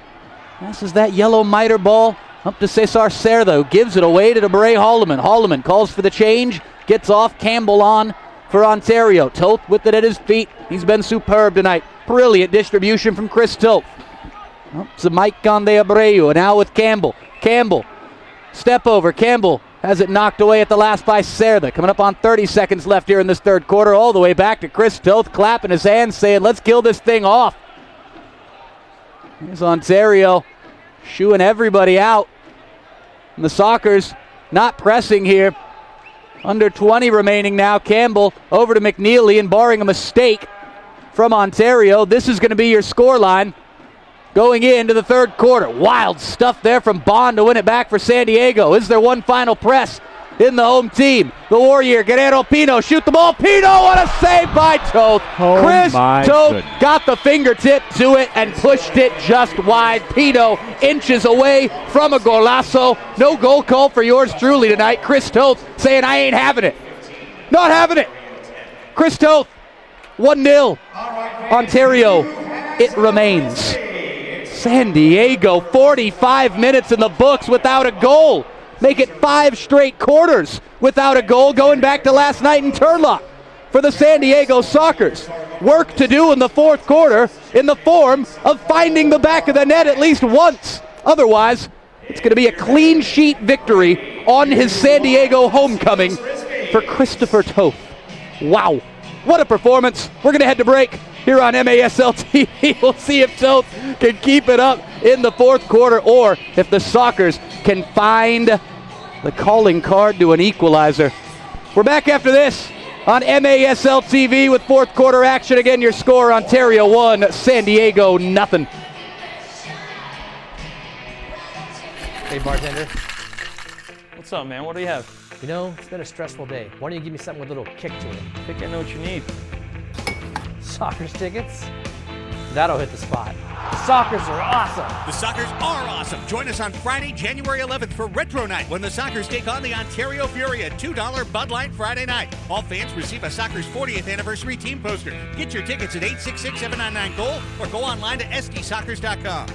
passes that yellow miter ball up to Cesar Cerda, who gives it away to DeBray Holloman. Holloman calls for the change, gets off. Campbell on for Ontario. Toth with it at his feet. He's been superb tonight. Brilliant distribution from Chris Toth. It's a Mike Conde Abreu, and now with Campbell. Campbell, step over. Campbell has it knocked away at the last by Cerda. Coming up on 30 seconds left here in this third quarter. All the way back to Chris Toth, clapping his hands, saying, let's kill this thing off. Here's Ontario shooing everybody out. And the Sockers not pressing here. Under 20 remaining now. Campbell over to McNeely, and barring a mistake from Ontario, this is going to be your scoreline going into the third quarter. Wild stuff there from Bond to win it back for San Diego. Is there one final press in the home team? The Warrior, Guerrero Pino, shoot the ball. Pino, what a save by Toth. Chris Toth got the fingertip to it and pushed it just wide. Pino inches away from a golazo. No goal call for yours truly tonight. Chris Toth saying, I ain't having it. Not having it. Chris Toth, 1-0. Ontario, it remains. San Diego, 45 minutes in the books without a goal. Make it 5 straight quarters without a goal, going back to last night in Turlock for the San Diego Sockers. Work to do in the fourth quarter in the form of finding the back of the net at least once. Otherwise, it's going to be a clean sheet victory on his San Diego homecoming for Christopher Toth. Wow, what a performance. We're going to head to break here on MASL TV. We'll see if Toth can keep it up in the fourth quarter, or if the Sockers can find the calling card to an equalizer. We're back after this on MASL TV with fourth quarter action. Again, your score: Ontario 1, San Diego nothing. Hey, bartender. What's up, man? What do you have? You know, it's been a stressful day. Why don't you give me something with a little kick to it? I think I know what you need. Sockers tickets? That'll hit the spot. Sockers are awesome. The Sockers are awesome. Join us on Friday, January 11th for Retro Night, when the Sockers take on the Ontario Fury at $2 Bud Light Friday night. All fans receive a Sockers 40th anniversary team poster. Get your tickets at 866-799-GOAL or go online to sdsockers.com.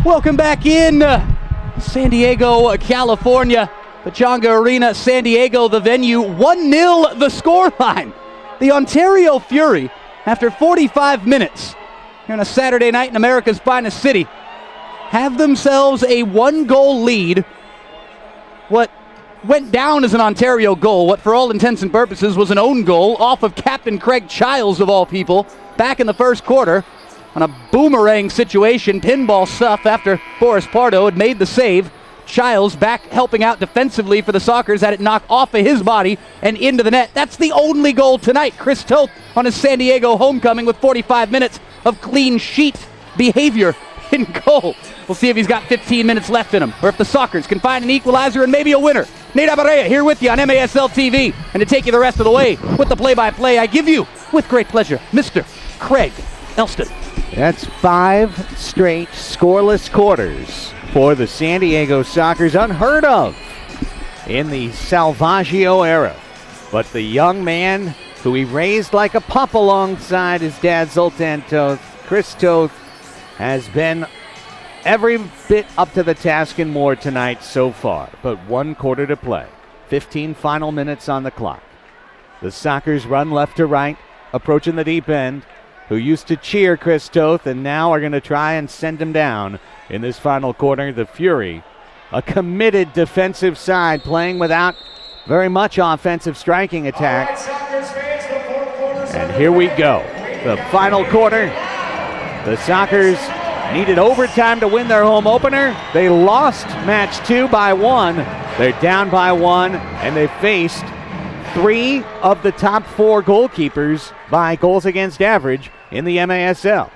Welcome back in San Diego, California. Pechanga Arena, San Diego, the venue. 1-0 the scoreline. The Ontario Fury, after 45 minutes here on a Saturday night in America's finest city, have themselves a 1-goal lead. What went down as an Ontario goal, what for all intents and purposes was an own goal off of Captain Craig Childs, of all people, back in the first quarter. On a boomerang situation, pinball stuff after Boris Pardo had made the save. Childs back helping out defensively for the Sockers, had it knocked off of his body and into the net. That's the only goal tonight. Chris Toth on his San Diego homecoming with 45 minutes of clean sheet behavior in goal. We'll see if he's got 15 minutes left in him, or if the Sockers can find an equalizer and maybe a winner. Nate Abaurrea here with you on MASL TV, and to take you the rest of the way with the play-by-play, I give you, with great pleasure, Mr. Craig Elston. That's 5 straight scoreless quarters for the San Diego Sockers, unheard of in the Salvaggio era. But the young man who he raised like a pup alongside his dad, Zoltan Toth. Chris Toth has been every bit up to the task and more tonight so far, but 1 quarter to play. 15 final minutes on the clock. The Sockers run left to right, approaching the deep end, who used to cheer Chris Toth and now are going to try and send him down in this final quarter. The Fury, a committed defensive side playing without very much offensive striking attack. And here we go. The final quarter. The Sockers needed overtime to win their home opener. They lost match 2 by 1. They're down by 1, and they faced 3 of the top 4 goalkeepers by goals against average in the MASL.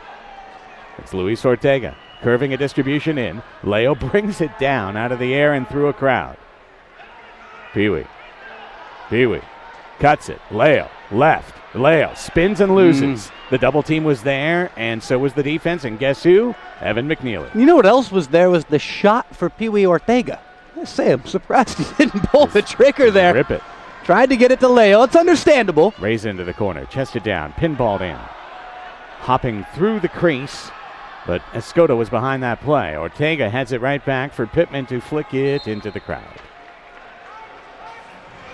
It's Luis Ortega curving a distribution in. Leo brings it down out of the air and through a crowd. Pee-wee cuts it. Leo left. Leo spins and loses. The double team was there, and so was the defense. And guess who? Evan McNeely. You know what else was there was the shot for Pee-wee Ortega. I say, I'm surprised he didn't pull the trigger there. Rip it. Tried to get it to Leo. It's understandable. Rays into the corner. Chested down. Pinballed in. Hopping through the crease. But Escoto was behind that play. Ortega heads it right back for Pittman to flick it into the crowd.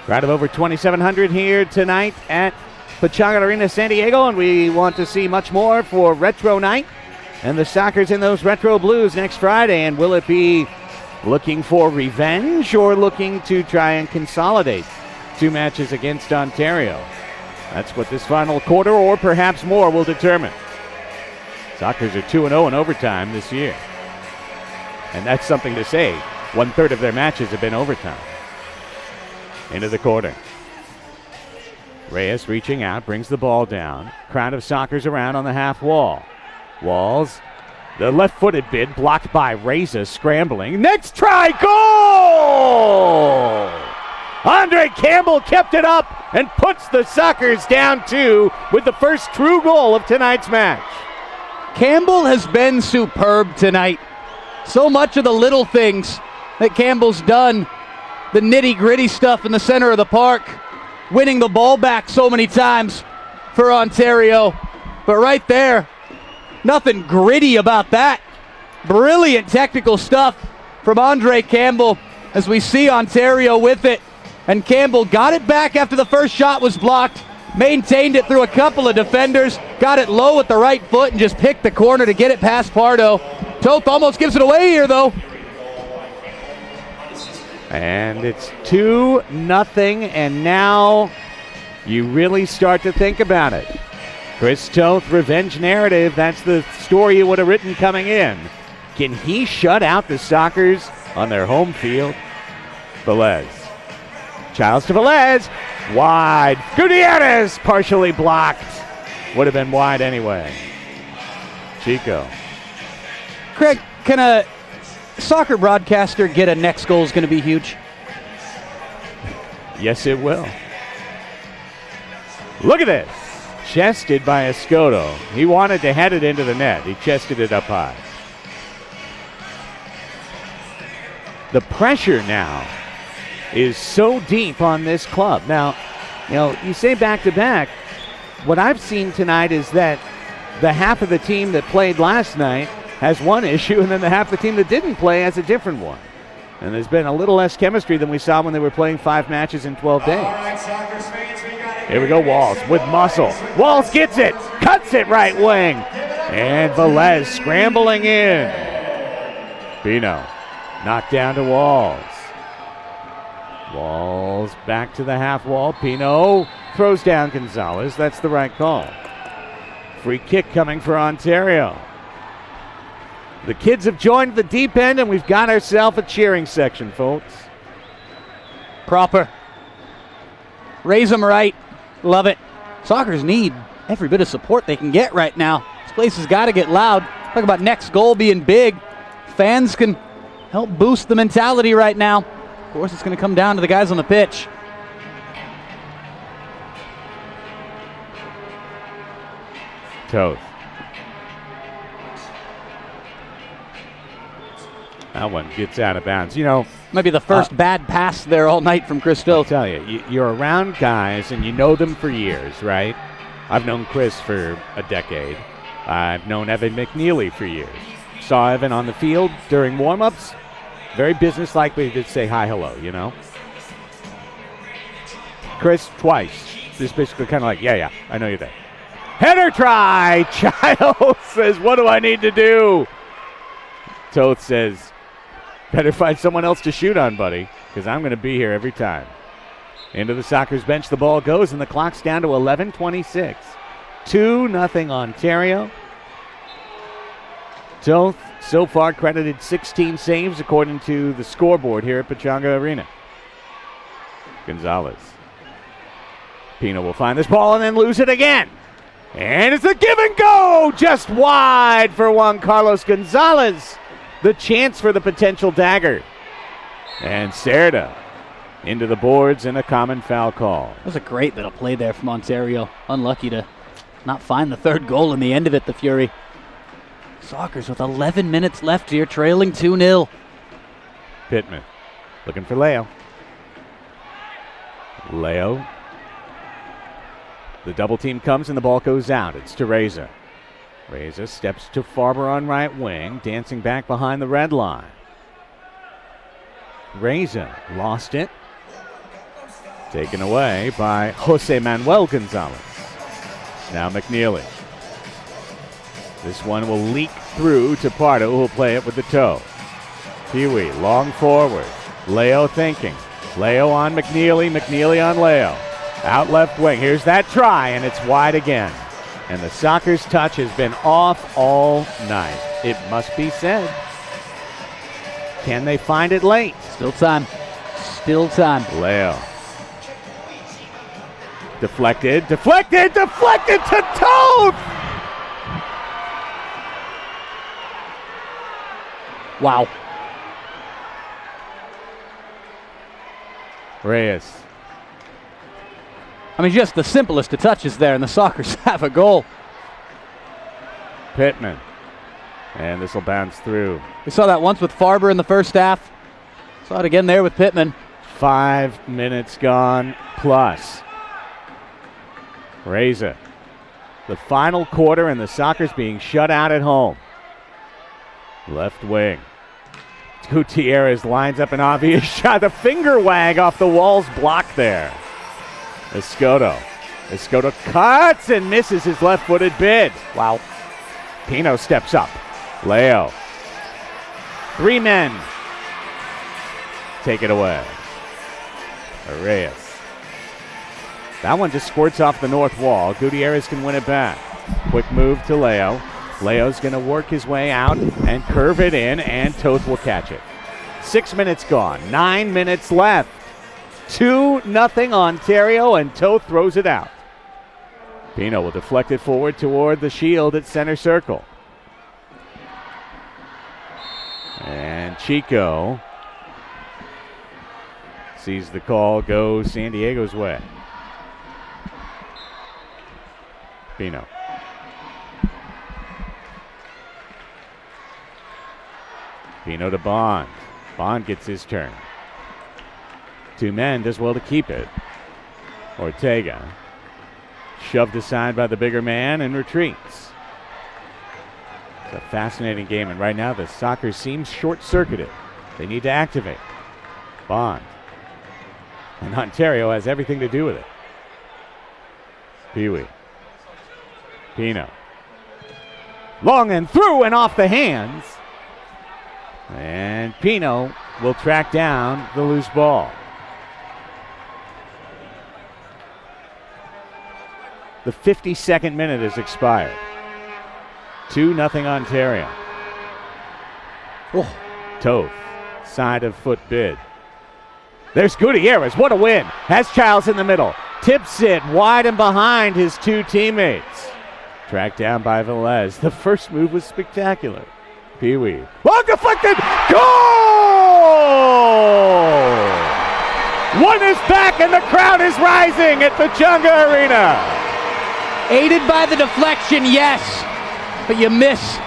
Crowd of over 2,700 here tonight at Pechanga Arena, San Diego, and we want to see much more for Retro Night and the Sockers in those retro blues next Friday. And will it be looking for revenge or looking to try and consolidate 2 matches against Ontario? That's what this final quarter, or perhaps more, will determine. Sockers are 2-0 in overtime this year. And that's something to say. 1/3 of their matches have been overtime. Into the corner. Reyes reaching out, brings the ball down. Crowd of Sockers around on the half wall. Walls, the left-footed bid blocked by Reza, scrambling. Next try, goal! Andre Campbell kept it up and puts the Sockers down 2 with the first true goal of tonight's match. Campbell has been superb tonight. So much of the little things that Campbell's done, the nitty-gritty stuff in the center of the park, winning the ball back so many times for Ontario. But right there, nothing gritty about that. Brilliant technical stuff from Andre Campbell as we see Ontario with it. And Campbell got it back after the first shot was blocked, maintained it through a couple of defenders, got it low with the right foot and just picked the corner to get it past Pardo. Toth almost gives it away here though. And it's 2-0, and now you really start to think about it. Chris Toth, revenge narrative, that's the story you would have written coming in. Can he shut out the Sockers on their home field? Velez. Childs to Velez. Wide. Gutierrez partially blocked. Would have been wide anyway. Chico. Craig, can a soccer broadcaster get a next goal is going to be huge? Yes, it will. Look at this. Chested by Escoto. He wanted to head it into the net. He chested it up high. The pressure now is so deep on this club. Now, you know, you say back-to-back. What I've seen tonight is that the half of the team that played last night has one issue, and then the half of the team that didn't play has a different one. And there's been a little less chemistry than we saw when they were playing 5 matches in 12 days. Here we go, Walls with muscle. Walls gets it, cuts it right wing. And Velez scrambling in. Pino knocked down to Walls. Walls back to the half wall. Pino throws down Gonzalez. That's the right call. Free kick coming for Ontario. The kids have joined the deep end, and we've got ourselves a cheering section, folks. Proper. Raise them right. Love it. Sockers need every bit of support they can get right now. This place has got to get loud. Talk about next goal being big. Fans can help boost the mentality right now. Of course, it's going to come down to the guys on the pitch. Toth. That one gets out of bounds. You know, maybe the first bad pass there all night from Chris Toth. I'll tell you, you're around guys and you know them for years, right? I've known Chris for a decade. I've known Evan McNeely for years. Saw Evan on the field during warm-ups. Very businesslike, but he did say hi, hello, you know? Chris, twice. Just basically kind of like, yeah, I know you're there. Header try! Childs says, what do I need to do? Toth says, better find someone else to shoot on, buddy, because I'm going to be here every time. Into the Sockers bench the ball goes, and the clock's down to 11:26. 2-0 Ontario. Toth so far credited 16 saves according to the scoreboard here at Pechanga Arena. Gonzalez. Pino will find this ball and then lose it again. And it's a give and go just wide for Juan Carlos Gonzalez. The chance for the potential dagger. And Cerda into the boards and a common foul call. That was a great little play there from Ontario. Unlucky to not find the third goal in the end of it, the Fury. Sockers with 11 minutes left here, trailing 2-0. Pittman looking for Leo. Leo. The double team comes and the ball goes out. It's to Reza. Reza steps to Farber on right wing, dancing back behind the red line. Reza lost it. Taken away by Jose Manuel Gonzalez. Now McNeely. This one will leak through to Pardo, who will play it with the toe. Pee-wee, long forward. Leo thinking. Leo on McNeely, McNeely on Leo. Out left wing. Here's that try, and it's wide again. And the Sockers' touch has been off all night. It must be said. Can they find it late? Still time. Still time. Leo. Deflected to Toth! Wow. Reyes. I mean, just the simplest of touches there, and the Sockers have a goal. Pittman. And this will bounce through. We saw that once with Farber in the first half. Saw it again there with Pittman. 5 minutes gone plus. Reza. The final quarter and the Sockers being shut out at home. Left wing. Gutierrez lines up an obvious shot. The finger wag off the wall's block there. Escoto. Escoto cuts and misses his left-footed bid. Wow. Pino steps up. Leo. 3 men. Take it away. Reyes. That one just squirts off the north wall. Gutierrez can win it back. Quick move to Leo. Leo's going to work his way out and curve it in, and Toth will catch it. 6 minutes gone. 9 minutes left. 2-0 Ontario, and Toth throws it out. Pino will deflect it forward toward the shield at center circle. And Chico sees the call go San Diego's way. Pino. Pino to Bond. Bond gets his turn. 2 men, does well to keep it. Ortega. Shoved aside by the bigger man and retreats. It's a fascinating game, and right now the Sockers seems short-circuited. They need to activate. Bond. And Ontario has everything to do with it. Pee-wee. Pino. Long and through and off the hands. And Pino will track down the loose ball. The 52nd minute has expired. 2-0 Ontario. Oh. Toth, side of foot bid. There's Gutierrez. What a win. Has Childs in the middle. Tips it wide and behind his 2 teammates. Tracked down by Velez. The first move was spectacular. Pee-wee. Long deflected. Goal! One is back and the crowd is rising at Pechanga Arena. Aided by the deflection, yes, but you miss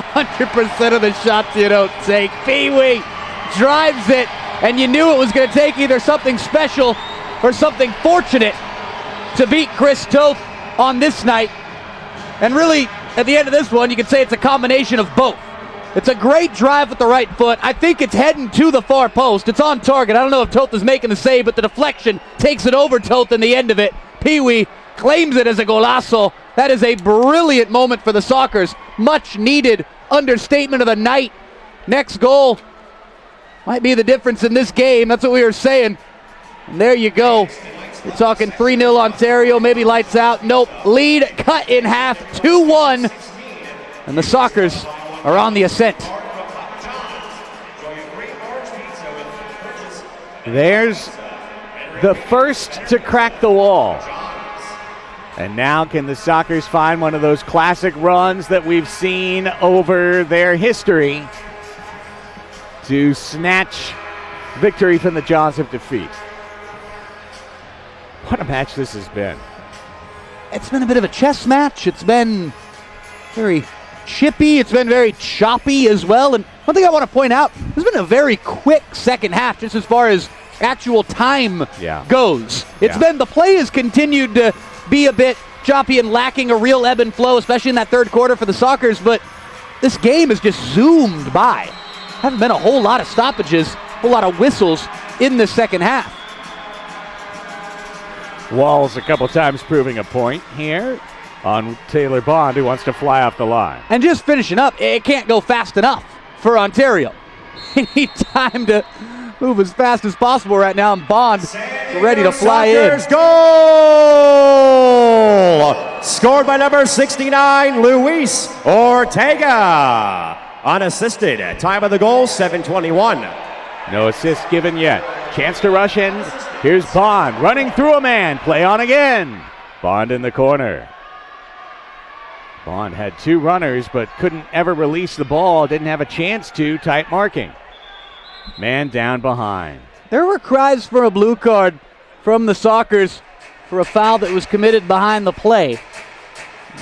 100% of the shots you don't take. Pee-wee drives it, and you knew it was going to take either something special or something fortunate to beat Chris Toth on this night. And really, at the end of this one, you could say it's a combination of both. It's a great drive with the right foot. I think it's heading to the far post. It's on target. I don't know if Toth is making the save, but the deflection takes it over Toth in the end of it. Pee-wee claims it as a golazo. That is a brilliant moment for the Sockers. Much needed understatement of the night. Next goal might be the difference in this game. That's what we were saying. And there you go. We're talking 3-0 Ontario, maybe lights out. Nope. Lead cut in half, 2-1. And the Sockers are on the ascent. There's the first to crack the wall. And now can the Sockers find one of those classic runs that we've seen over their history to snatch victory from the jaws of defeat? What a match this has been. It's been a bit of a chess match. It's been very chippy. It's been very choppy as well. And one thing I want to point out, there's been a very quick second half just as far as actual time goes. It's been, the play has continued to be a bit choppy and lacking a real ebb and flow, especially in that third quarter for the Sockers, but this game has just zoomed by. Haven't been a whole lot of stoppages, a whole lot of whistles in the second half. Walls a couple times proving a point here on Taylor Bond, who wants to fly off the line. And just finishing up, it can't go fast enough for Ontario. They need time to move as fast as possible right now, and Bond ready to fly in. Goal! Scored by number 69, Luis Ortega. Unassisted. Time of the goal, 7:21. No assist given yet. Chance to rush in. Here's Bond running through a man. Play on again. Bond in the corner. Bond had two runners but couldn't ever release the ball. Didn't have a chance to. Tight marking. Man down behind. There were cries for a blue card from the Sockers for a foul that was committed behind the play.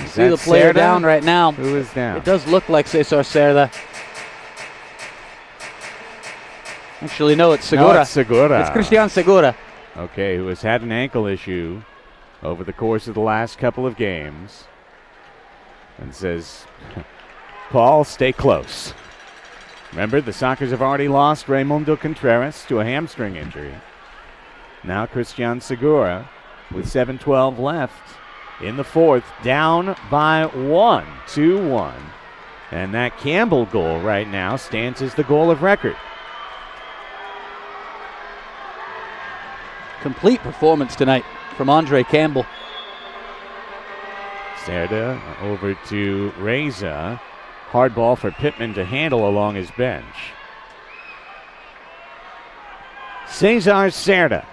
You see the player Cerda? down right now. Who is down? It does look like Cesar Cerda. Actually, no, it's Segura. No, it's Segura. It's Christian Segura. Okay, who has had an ankle issue over the course of the last couple of games. And says, Paul, stay close. Remember, the Sockers have already lost Raymundo Contreras to a hamstring injury. Now Christian Segura with 7:12 left in the fourth, down by 1, 2-1. And that Campbell goal right now stands as the goal of record. Complete performance tonight from Andre Campbell. Cerda over to Reza. Hard ball for Pittman to handle along his bench. Cesar Cerda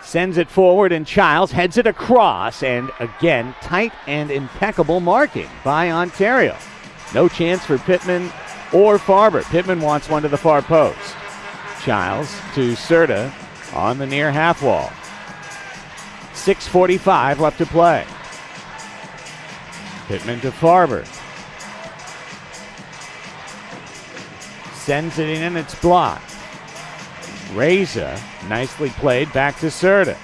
sends it forward, and Childs heads it across, and again, tight and impeccable marking by Ontario. No chance for Pittman or Farber. Pittman wants one to the far post. Childs to Cerda on the near half wall. 6:45 left to play. Pittman to Farber. Sends it in, it's blocked. Reza, nicely played, back to Cerda.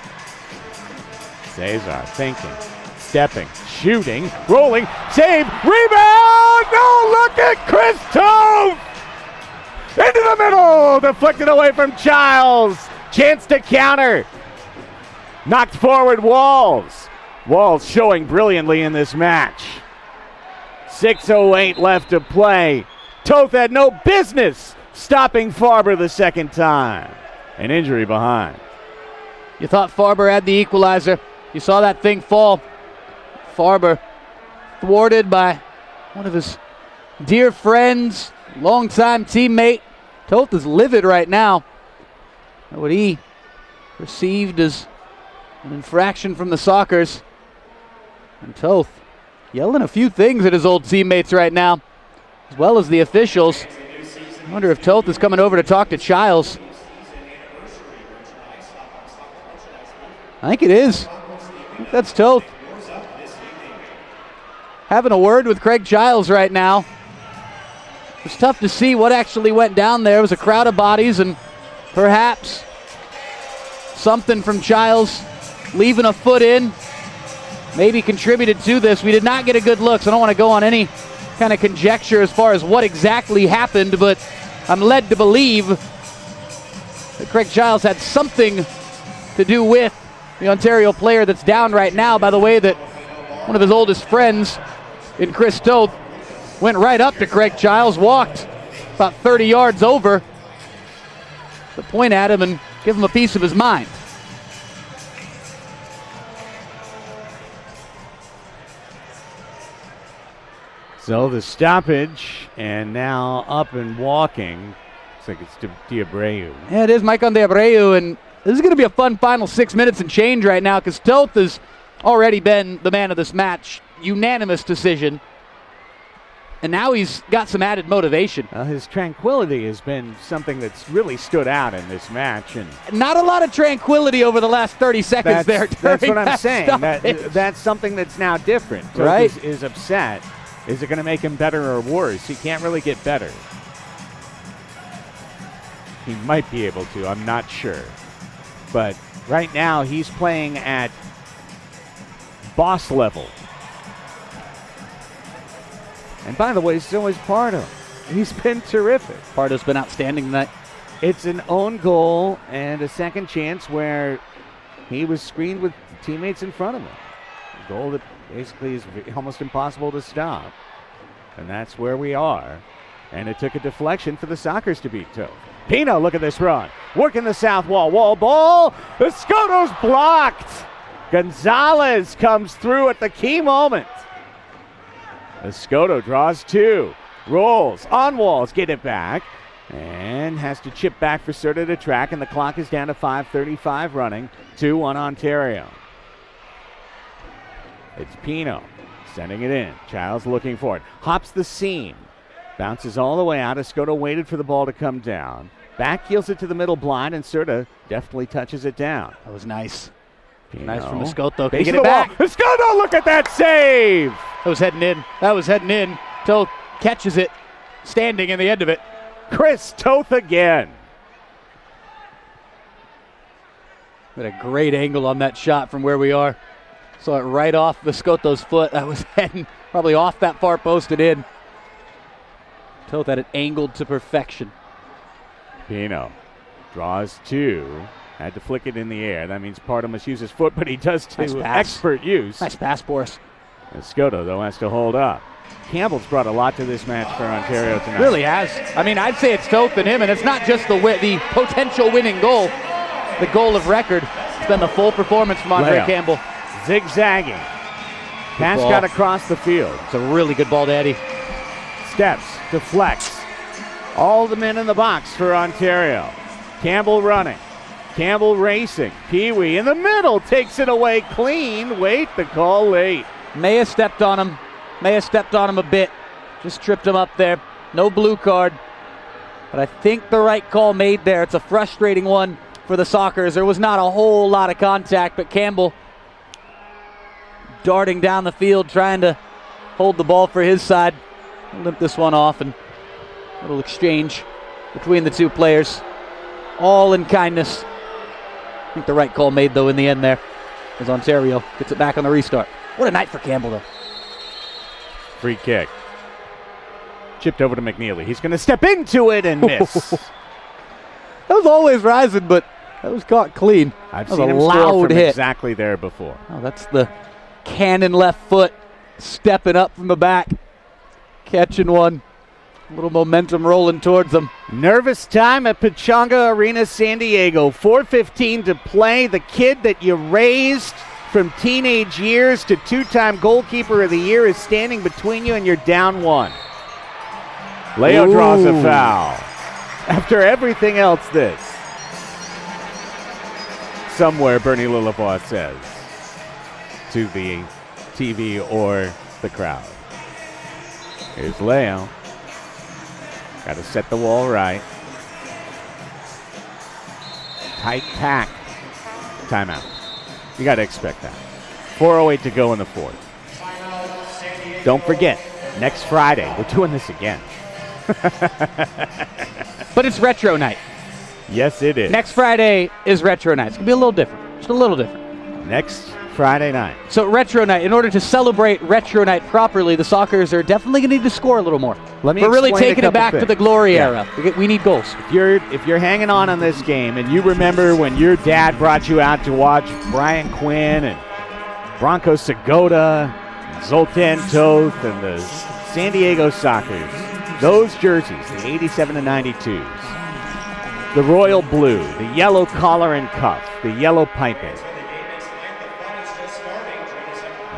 Cesar thinking, stepping, shooting, rolling, save, rebound! No, look at Chris Toth! Into the middle, deflected away from Childs. Chance to counter. Knocked forward Walls. Walls showing brilliantly in this match. 6:08 left to play. Toth had no business stopping Farber the second time. An injury behind. You thought Farber had the equalizer. You saw that thing fall. Farber thwarted by one of his dear friends, longtime teammate. Toth is livid right now. What he received as an infraction from the Sockers. And Toth yelling a few things at his old teammates right now, as well as the officials. I wonder if Toth is coming over to talk to Childs. I think it is. I think that's Toth having a word with Craig Childs right now. It's tough to see what actually went down there. It was a crowd of bodies, and perhaps something from Childs leaving a foot in maybe contributed to this. We did not get a good look, so I don't want to go on any kind of conjecture as far as what exactly happened, but I'm led to believe that Craig Childs had something to do with the Ontario player that's down right now, by the way that one of his oldest friends in Chris Toth went right up to Craig Childs, walked about 30 yards over to point at him and give him a piece of his mind. So the stoppage, and now up and walking. Looks like it's Diabreu. Yeah, it is Maicon Diabreu, and this is going to be a fun final 6 minutes and change right now because Toth has already been the man of this match. Unanimous decision. And now he's got some added motivation. His tranquility has been something that's really stood out in this match. And not a lot of tranquility over the last 30 seconds there. That's what I'm saying. That's something that's now different. Toth Right. is upset. Is it going to make him better or worse? He can't really get better. He might be able to. I'm not sure. But right now he's playing at boss level. And by the way, so is Pardo. He's been terrific. Pardo's been outstanding tonight. It's an own goal and a second chance where he was screened with teammates in front of him. A goal that basically is almost impossible to stop. And that's where we are. And it took a deflection for the Sockers to beat Toth. Pino, look at this run. Working the south wall. Wall ball. Escoto's blocked. Gonzalez comes through at the key moment. Escoto draws two. Rolls on walls. Get it back. And has to chip back for Serta to track. And the clock is down to 5:35 running. 2-1 Ontario. It's Pino sending it in. Childs looking for it. Hops the seam. Bounces all the way out. Escoto waited for the ball to come down. Back heels it to the middle blind, and Serta deftly touches it down. That was nice. Pino. Nice from Escoto. Can Base he get of it the wall. back? Escoto, look at that save! That was heading in. That was heading in. Toth catches it, standing in the end of it. Chris Toth again. Got a great angle on that shot from where we are. Saw it right off Escoto's foot. That was heading probably off that far post and in. Toth had it angled to perfection. Pino draws two. Had to flick it in the air. That means Pardo must use his foot, but he does to Nice pass. expert use. Nice pass, Boris. Escoto, though, has to hold up. Campbell's brought a lot to this match for Ontario tonight. Really has. I mean, I'd say it's Toth and him, and it's not just the potential winning goal, the goal of record. It's been the full performance from Andre Layup. Campbell. Zigzagging. Pass ball. got across the field. It's a really good ball to Eddie. Steps, deflects. All the men in the box for Ontario. Campbell running. Campbell racing. Pee-wee in the middle takes it away clean. Wait, the call late. May have stepped on him. May have stepped on him a bit. Just tripped him up there. No blue card. But I think the right call made there. It's a frustrating one for the Sockers. There was not a whole lot of contact, but Campbell darting down the field, trying to hold the ball for his side. Limp this one off, and a little exchange between the two players. All in kindness. I think the right call made, though, in the end there, as Ontario gets it back on the restart. What a night for Campbell, though. Free kick. Chipped over to McNeely. He's going to step into it and miss. That was always rising, but that was caught clean. I've That was seen a him score loud from hit. exactly there before. Oh, that's the cannon left foot stepping up from the back, catching one. A little momentum rolling towards them. Nervous time at Pechanga Arena, San Diego. 4:15 to play. The kid that you raised from teenage years to two-time goalkeeper of the year is standing between you, and you're down one. Leo draws a foul. After everything else this. Somewhere Bernie Lillebois says to the TV or the crowd. Here's Leo. Got to set the wall right. Tight pack. Timeout. You got to expect that. 4:08 to go in the fourth. Don't forget, next Friday, we're doing this again. But it's retro night. Yes, it is. Next Friday is retro night. It's going to be a little different. Just a little different. Next Friday night. So retro night, in order to celebrate retro night properly, the Sockers are definitely going to need to score a little more. We're really taking it back to the glory era. We need goals. If you're hanging on this game and you remember when your dad brought you out to watch Brian Quinn and Bronco Segota, and Zoltan Toth, and the San Diego Sockers, those jerseys, the 87 and 92s, the royal blue, the yellow collar and cuff, the yellow piping,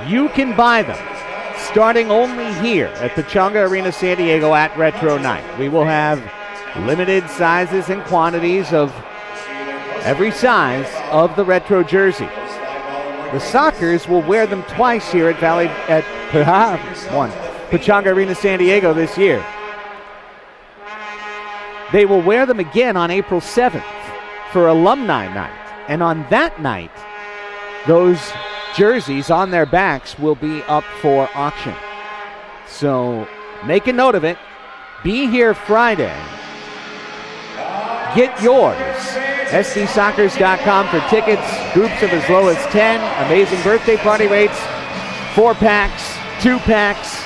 you can buy them starting only here at Pechanga Arena San Diego at Retro Night. We will have limited sizes and quantities of every size of the retro jersey. The Sockers will wear them twice here at Pechanga Arena San Diego this year. They will wear them again on April 7th for Alumni Night. And on that night, those jerseys on their backs will be up for auction. So make a note of it. Be here Friday. Get yours. SDSockers.com for tickets. Groups of as low as 10. Amazing birthday party rates. 4-packs, 2-packs.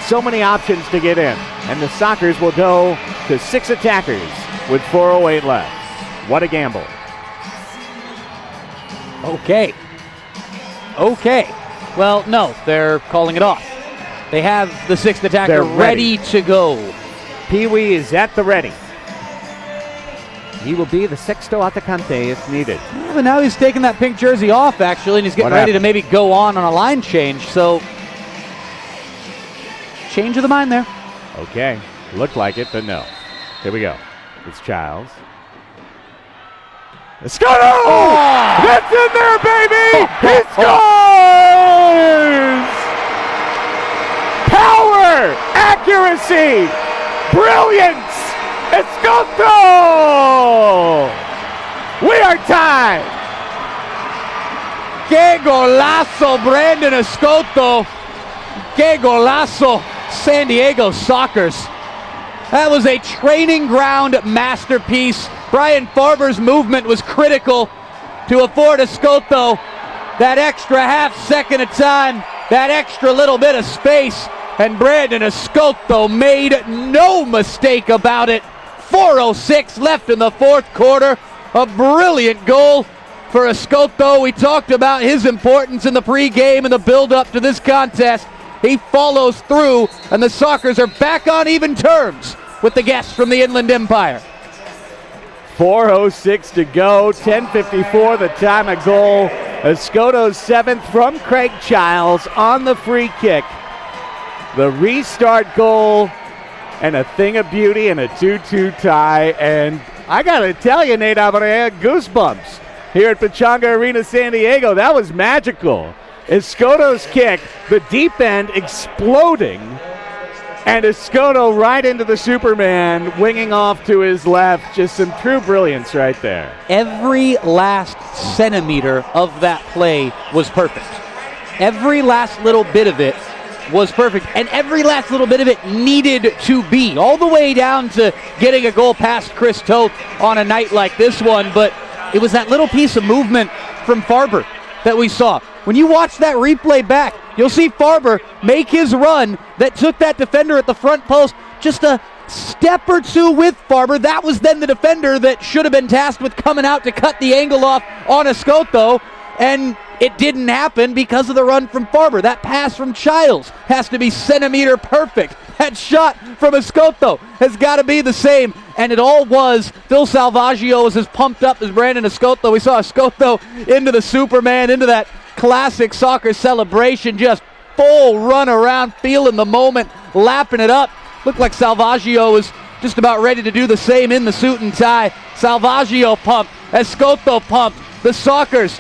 So many options to get in. And the Sockers will go to 6 attackers with 4:08 left. What a gamble. Okay. Well, no, they're calling it off. They have the 6th attacker ready to go. Pee-wee is at the ready. He will be the sexto atacante if needed. Yeah, but now he's taking that pink jersey off, actually, and he's getting ready to maybe go on a line change. So, change of the mind there. Okay. Looked like it, but no. Here we go. It's Childs. Escoto! Oh! That's in there, baby! He scores! Power! Accuracy! Brilliance! Escoto! We are tied! Que golazo, Brandon Escoto! Que golazo, San Diego Sockers! That was a training ground masterpiece. Brian Farber's movement was critical to afford Escoto that extra half second of time, that extra little bit of space, and Brandon Escoto made no mistake about it. 4:06 left in the fourth quarter. A brilliant goal for Escoto. We talked about his importance in the pregame and the build-up to this contest. He follows through, and the Sockers are back on even terms with the guests from the Inland Empire. 4:06 to go, 10:54 the time of goal. Escoto's 7th from Craig Childs on the free kick. The restart goal and a thing of beauty and a 2-2 tie. And I got to tell you, Nate Abrea, goosebumps here at Pechanga Arena San Diego. That was magical. Escoto's kick, the deep end exploding, and Escoto right into the Superman, winging off to his left. Just some true brilliance right there. Every last centimeter of that play was perfect. Every last little bit of it was perfect, and every last little bit of it needed to be, all the way down to getting a goal past Chris Toth on a night like this one. But it was that little piece of movement from Farber that we saw. When you watch that replay back, you'll see Farber make his run that took that defender at the front post just a step or two with Farber. That was then the defender that should have been tasked with coming out to cut the angle off on Escoto, and it didn't happen because of the run from Farber. That pass from Childs has to be centimeter perfect. That shot from Escoto has got to be the same, and it all was. Phil Salvaggio was as pumped up as Brandon Escoto. We saw Escoto into the Superman, into that classic soccer celebration, just full run around, feeling the moment, lapping it up. Looked like Salvaggio was just about ready to do the same in the suit and tie. Salvaggio pumped, Escoto pumped. The Sockers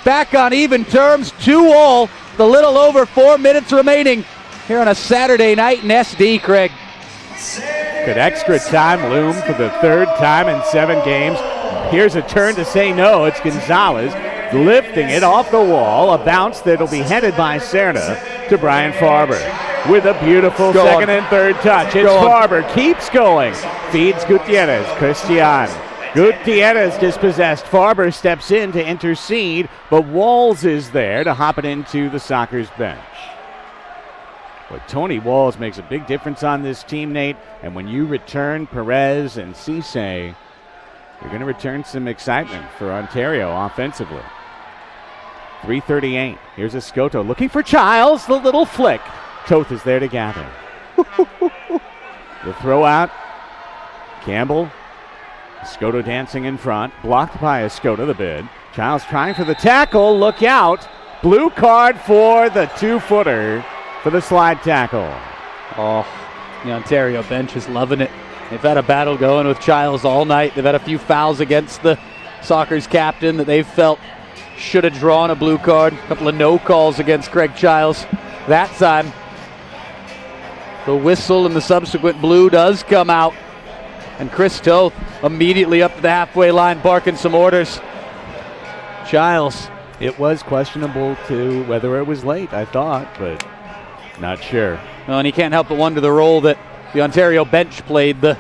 back on even terms, 2-2, the little over 4 minutes remaining here on a Saturday night in SD, Craig. Could extra time loom for the third time in 7 games? Here's a turn to say no. It's Gonzalez. lifting it off the wall. A bounce that'll be headed by Serna to Brian Farber. With a beautiful second and third touch. It's Farber, keeps going. Feeds Gutierrez. Christian. Gutierrez dispossessed. Farber steps in to intercede, but Walls is there to hop it into the Sockers bench. But Tony Walls makes a big difference on this team, Nate. And when you return Perez and Cisse, you're going to return some excitement for Ontario offensively. 3:38. Here's Escoto looking for Childs. The little flick. Toth is there to gather. The throw out. Campbell. Escoto dancing in front. Blocked by Escoto, the bid. Childs trying for the tackle. Look out. Blue card for the 2-footer for the slide tackle. Oh, the Ontario bench is loving it. They've had a battle going with Childs all night. They've had a few fouls against the Sockers captain that they've felt should have drawn a blue card. A couple of no calls against Craig Childs that time. The whistle and the subsequent blue does come out. And Chris Toth immediately up to the halfway line barking some orders. Childs. It was questionable to whether it was late, I thought, but not sure. Well, and he can't help but wonder the role that the Ontario bench played. The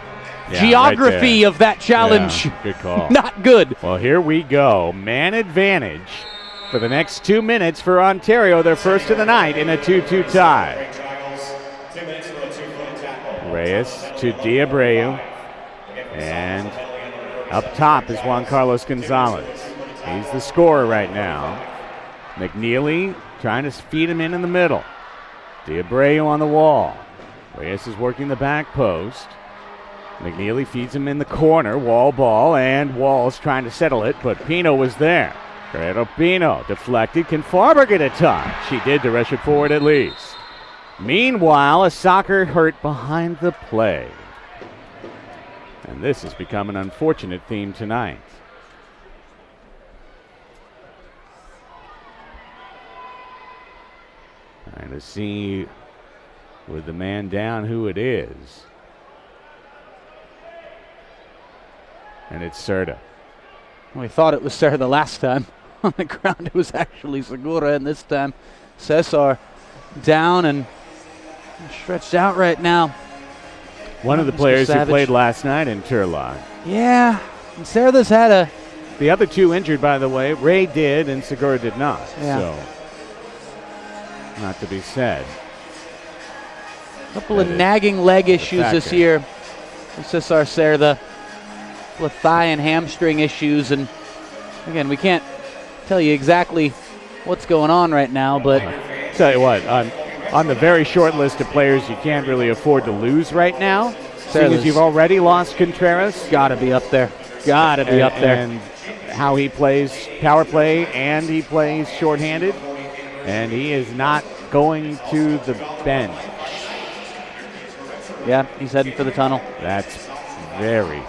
geography of that challenge. Yeah, good call. Not good. Well, here we go. Man advantage for the next 2 minutes for Ontario. Their first of the night in a 2-2 tie. Reyes to Diabreu. And up top is Juan Carlos Gonzalez. He's the scorer right now. McNeely trying to feed him in the middle. Diabreu on the wall. Reyes is working the back post. McNeely feeds him in the corner. Wall ball, and Wall's trying to settle it, but Pino was there. Corrado Pino deflected. Can Farber get a touch? He did to rush it forward at least. Meanwhile, a soccer hurt behind the play. And this has become an unfortunate theme tonight. Trying to see with the man down who it is. And it's Serta. We thought it was Serta the last time. On the ground it was actually Segura, and this time Cesar down and stretched out right now. One of the players who played last night in Turlock. Yeah, and Serta's had a... The other two injured, by the way. Ray did and Segura did not. Yeah. So, not to be said. A couple of nagging leg issues this year for Cesar Serta. With thigh and hamstring issues, and again, we can't tell you exactly what's going on right now, but tell you what, on the very short list of players you can't really afford to lose right now, seeing as you've already lost Contreras. Gotta be up there. Gotta be up there. And how he plays power play, and he plays shorthanded, and he is not going to the bench. Yeah, he's heading for the tunnel. That's very,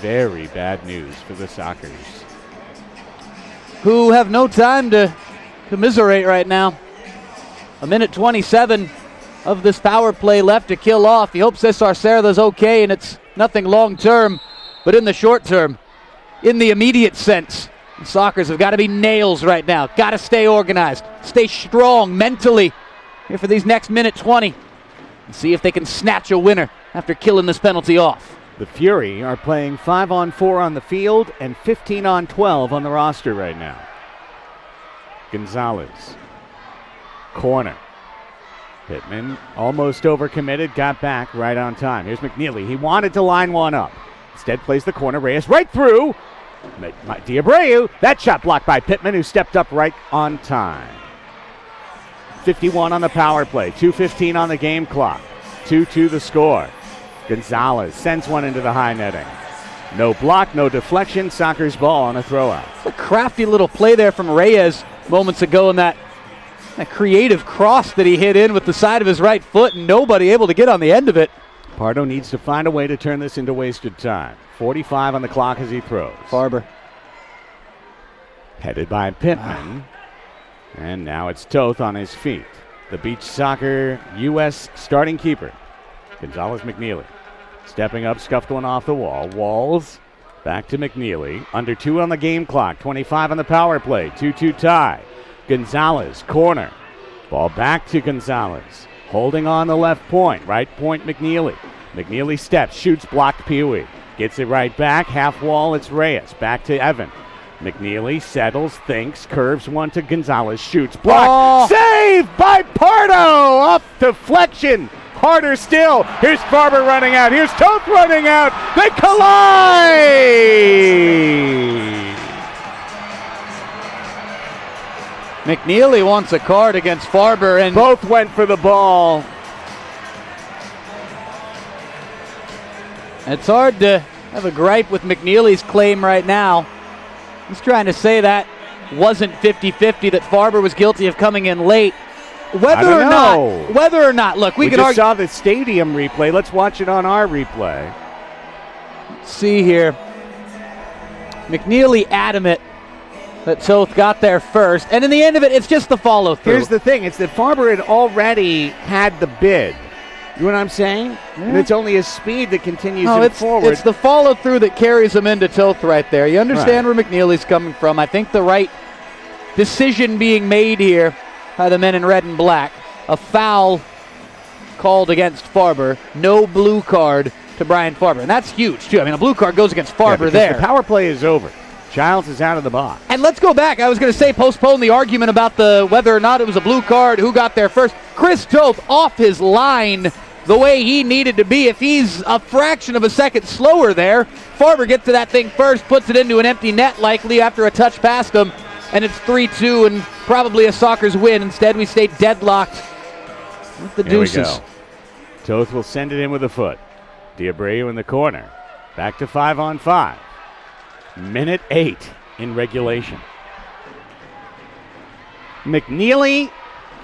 very bad news for the Sockers, who have no time to commiserate right now. 1:27 of this power play left to kill off. He hopes Cesar Serta's okay, and it's nothing long term, but in the short term, in the immediate sense, the Sockers have got to be nails right now. Got to stay organized, stay strong mentally here for these next 1:20, and see if they can snatch a winner after killing this penalty off. The Fury are playing 5-on-4 on the field and 15-on-12 on the roster right now. Gonzalez. Corner. Pittman almost overcommitted, got back right on time. Here's McNeely. He wanted to line one up. Instead plays the corner. Reyes right through. Diabreu. That shot blocked by Pittman, who stepped up right on time. 51 on the power play. 2:15 on the game clock. 2-2 the score. Gonzalez sends one into the high netting. No block, no deflection. Sockers ball on a throw out. A crafty little play there from Reyes moments ago in that creative cross that he hit in with the side of his right foot, and nobody able to get on the end of it. Pardo needs to find a way to turn this into wasted time. 45 on the clock as he throws. Farber. Headed by Pittman. And now it's Toth on his feet. The beach soccer U.S. starting keeper, Gonzalez McNeely. Stepping up, scuffed one off the wall. Walls Back to McNeely. Under 2 on the game clock. 25 on the power play. 2-2 tie. Gonzalez, corner. Ball back to Gonzalez. Holding on the left point. Right point, McNeely. McNeely steps, shoots, blocked Pee-wee. Gets it right back. Half wall, it's Reyes. Back to Evan. McNeely settles, thinks, curves one to Gonzalez. Shoots, blocked. Save by Pardo! Off deflection. Harder still. Here's Farber running out. Here's Toth running out. They collide! McNeely wants a card against Farber, and both went for the ball. It's hard to have a gripe with McNeely's claim right now. He's trying to say that wasn't 50-50, that Farber was guilty of coming in late. Whether or not, look, we could just saw the stadium replay. Let's watch it on our replay. See here. McNeely adamant that Toth got there first, and in the end of it, it's just the follow-through. Here's the thing. It's that Farber had already had the bid. You know what I'm saying? Yeah. And it's only his speed that continues him forward. It's the follow-through that carries him into Toth right there. You understand where McNeely's coming from. I think the right decision being made here by the men in red and black. A foul called against Farber. No blue card to Brian Farber. And that's huge, too. I mean, a blue card goes against Farber there. The power play is over. Childs is out of the box. And let's go back. I was going to say postpone the argument about whether or not it was a blue card, who got there first. Chris Toth off his line the way he needed to be. If he's a fraction of a second slower there, Farber gets to that thing first, puts it into an empty net likely after a touch past him, and it's 3-2 and probably a Sockers win. Instead, we stay deadlocked with the deuces. We go. Toth will send it in with a foot. D'Abreu in the corner. Back to 5-on-5. Minute 8 in regulation. McNeely,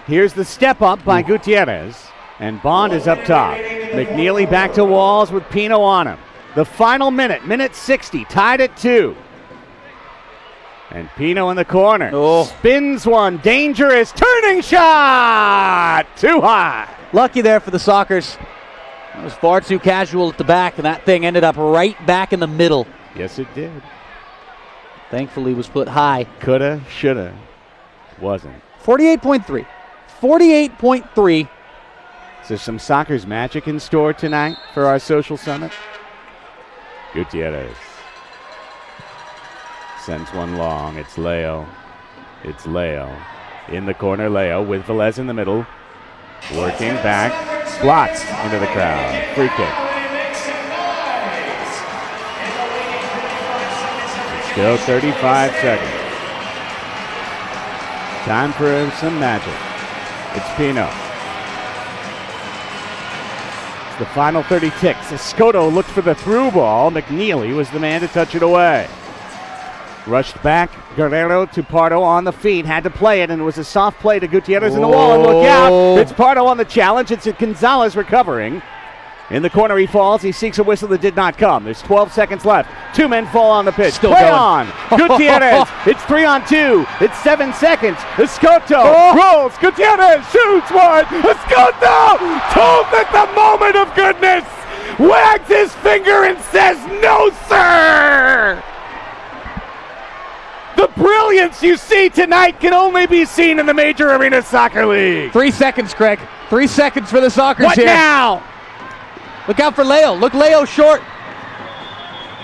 here's the step up by Gutierrez, and Bond is up top. McNeely back to Walls with Pino on him. The final minute, minute 60, tied at 2. And Pino in the corner. Spins one, dangerous, turning shot! Too high. Lucky there for the Sockers. It was far too casual at the back, and that thing ended up right back in the middle. Yes, it did. Thankfully was put high. Coulda, shoulda, wasn't. 48.3. 48.3. Is there some Sockers magic in store tonight for our social summit? Gutierrez sends one long. It's Leo. It's Leo. In the corner, Leo with Velez in the middle. Working back. Blocked into the crowd. Free kick. Still 35 seconds. Time for some magic. It's Pino. It's the final 30 ticks. Escoto looked for the through ball. McNeely was the man to touch it away. Rushed back. Guerrero to Pardo on the feet. Had to play it, and it was a soft play to Gutierrez in the wall. And look out. It's Pardo on the challenge. It's Gonzalez recovering. In the corner he falls. He seeks a whistle that did not come. There's 12 seconds left. 2 men fall on the pitch. Still play going. on. Gutierrez. It's 3-on-2. It's 7 seconds. Escoto rolls. Gutierrez shoots one. Escoto. Toth at the moment of goodness. Wags his finger and says, "No, sir." The brilliance you see tonight can only be seen in the Major Arena Soccer League. 3 seconds, Craig. 3 seconds for the Sockers what here. What now? Look out for Leo. Look Leo short.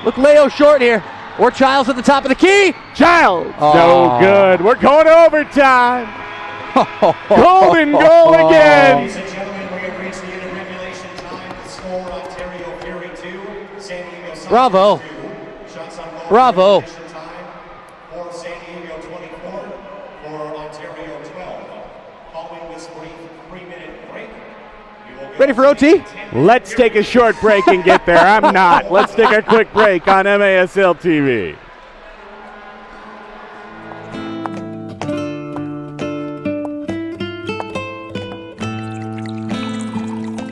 Look Leo short here. Or Childs at the top of the key. Childs. No good. We're going to overtime. Golden goal again. Ladies and gentlemen, we have reached the end of regulation time. The score, Ontario Fury 2, San Diego Sockers Bravo. 2. Shots on goal. Bravo. For San Diego 24, for Ontario 12. Following this brief 3-minute break, we will ready for OT? Let's take a short break and get there. I'm not. Let's take a quick break on MASL TV.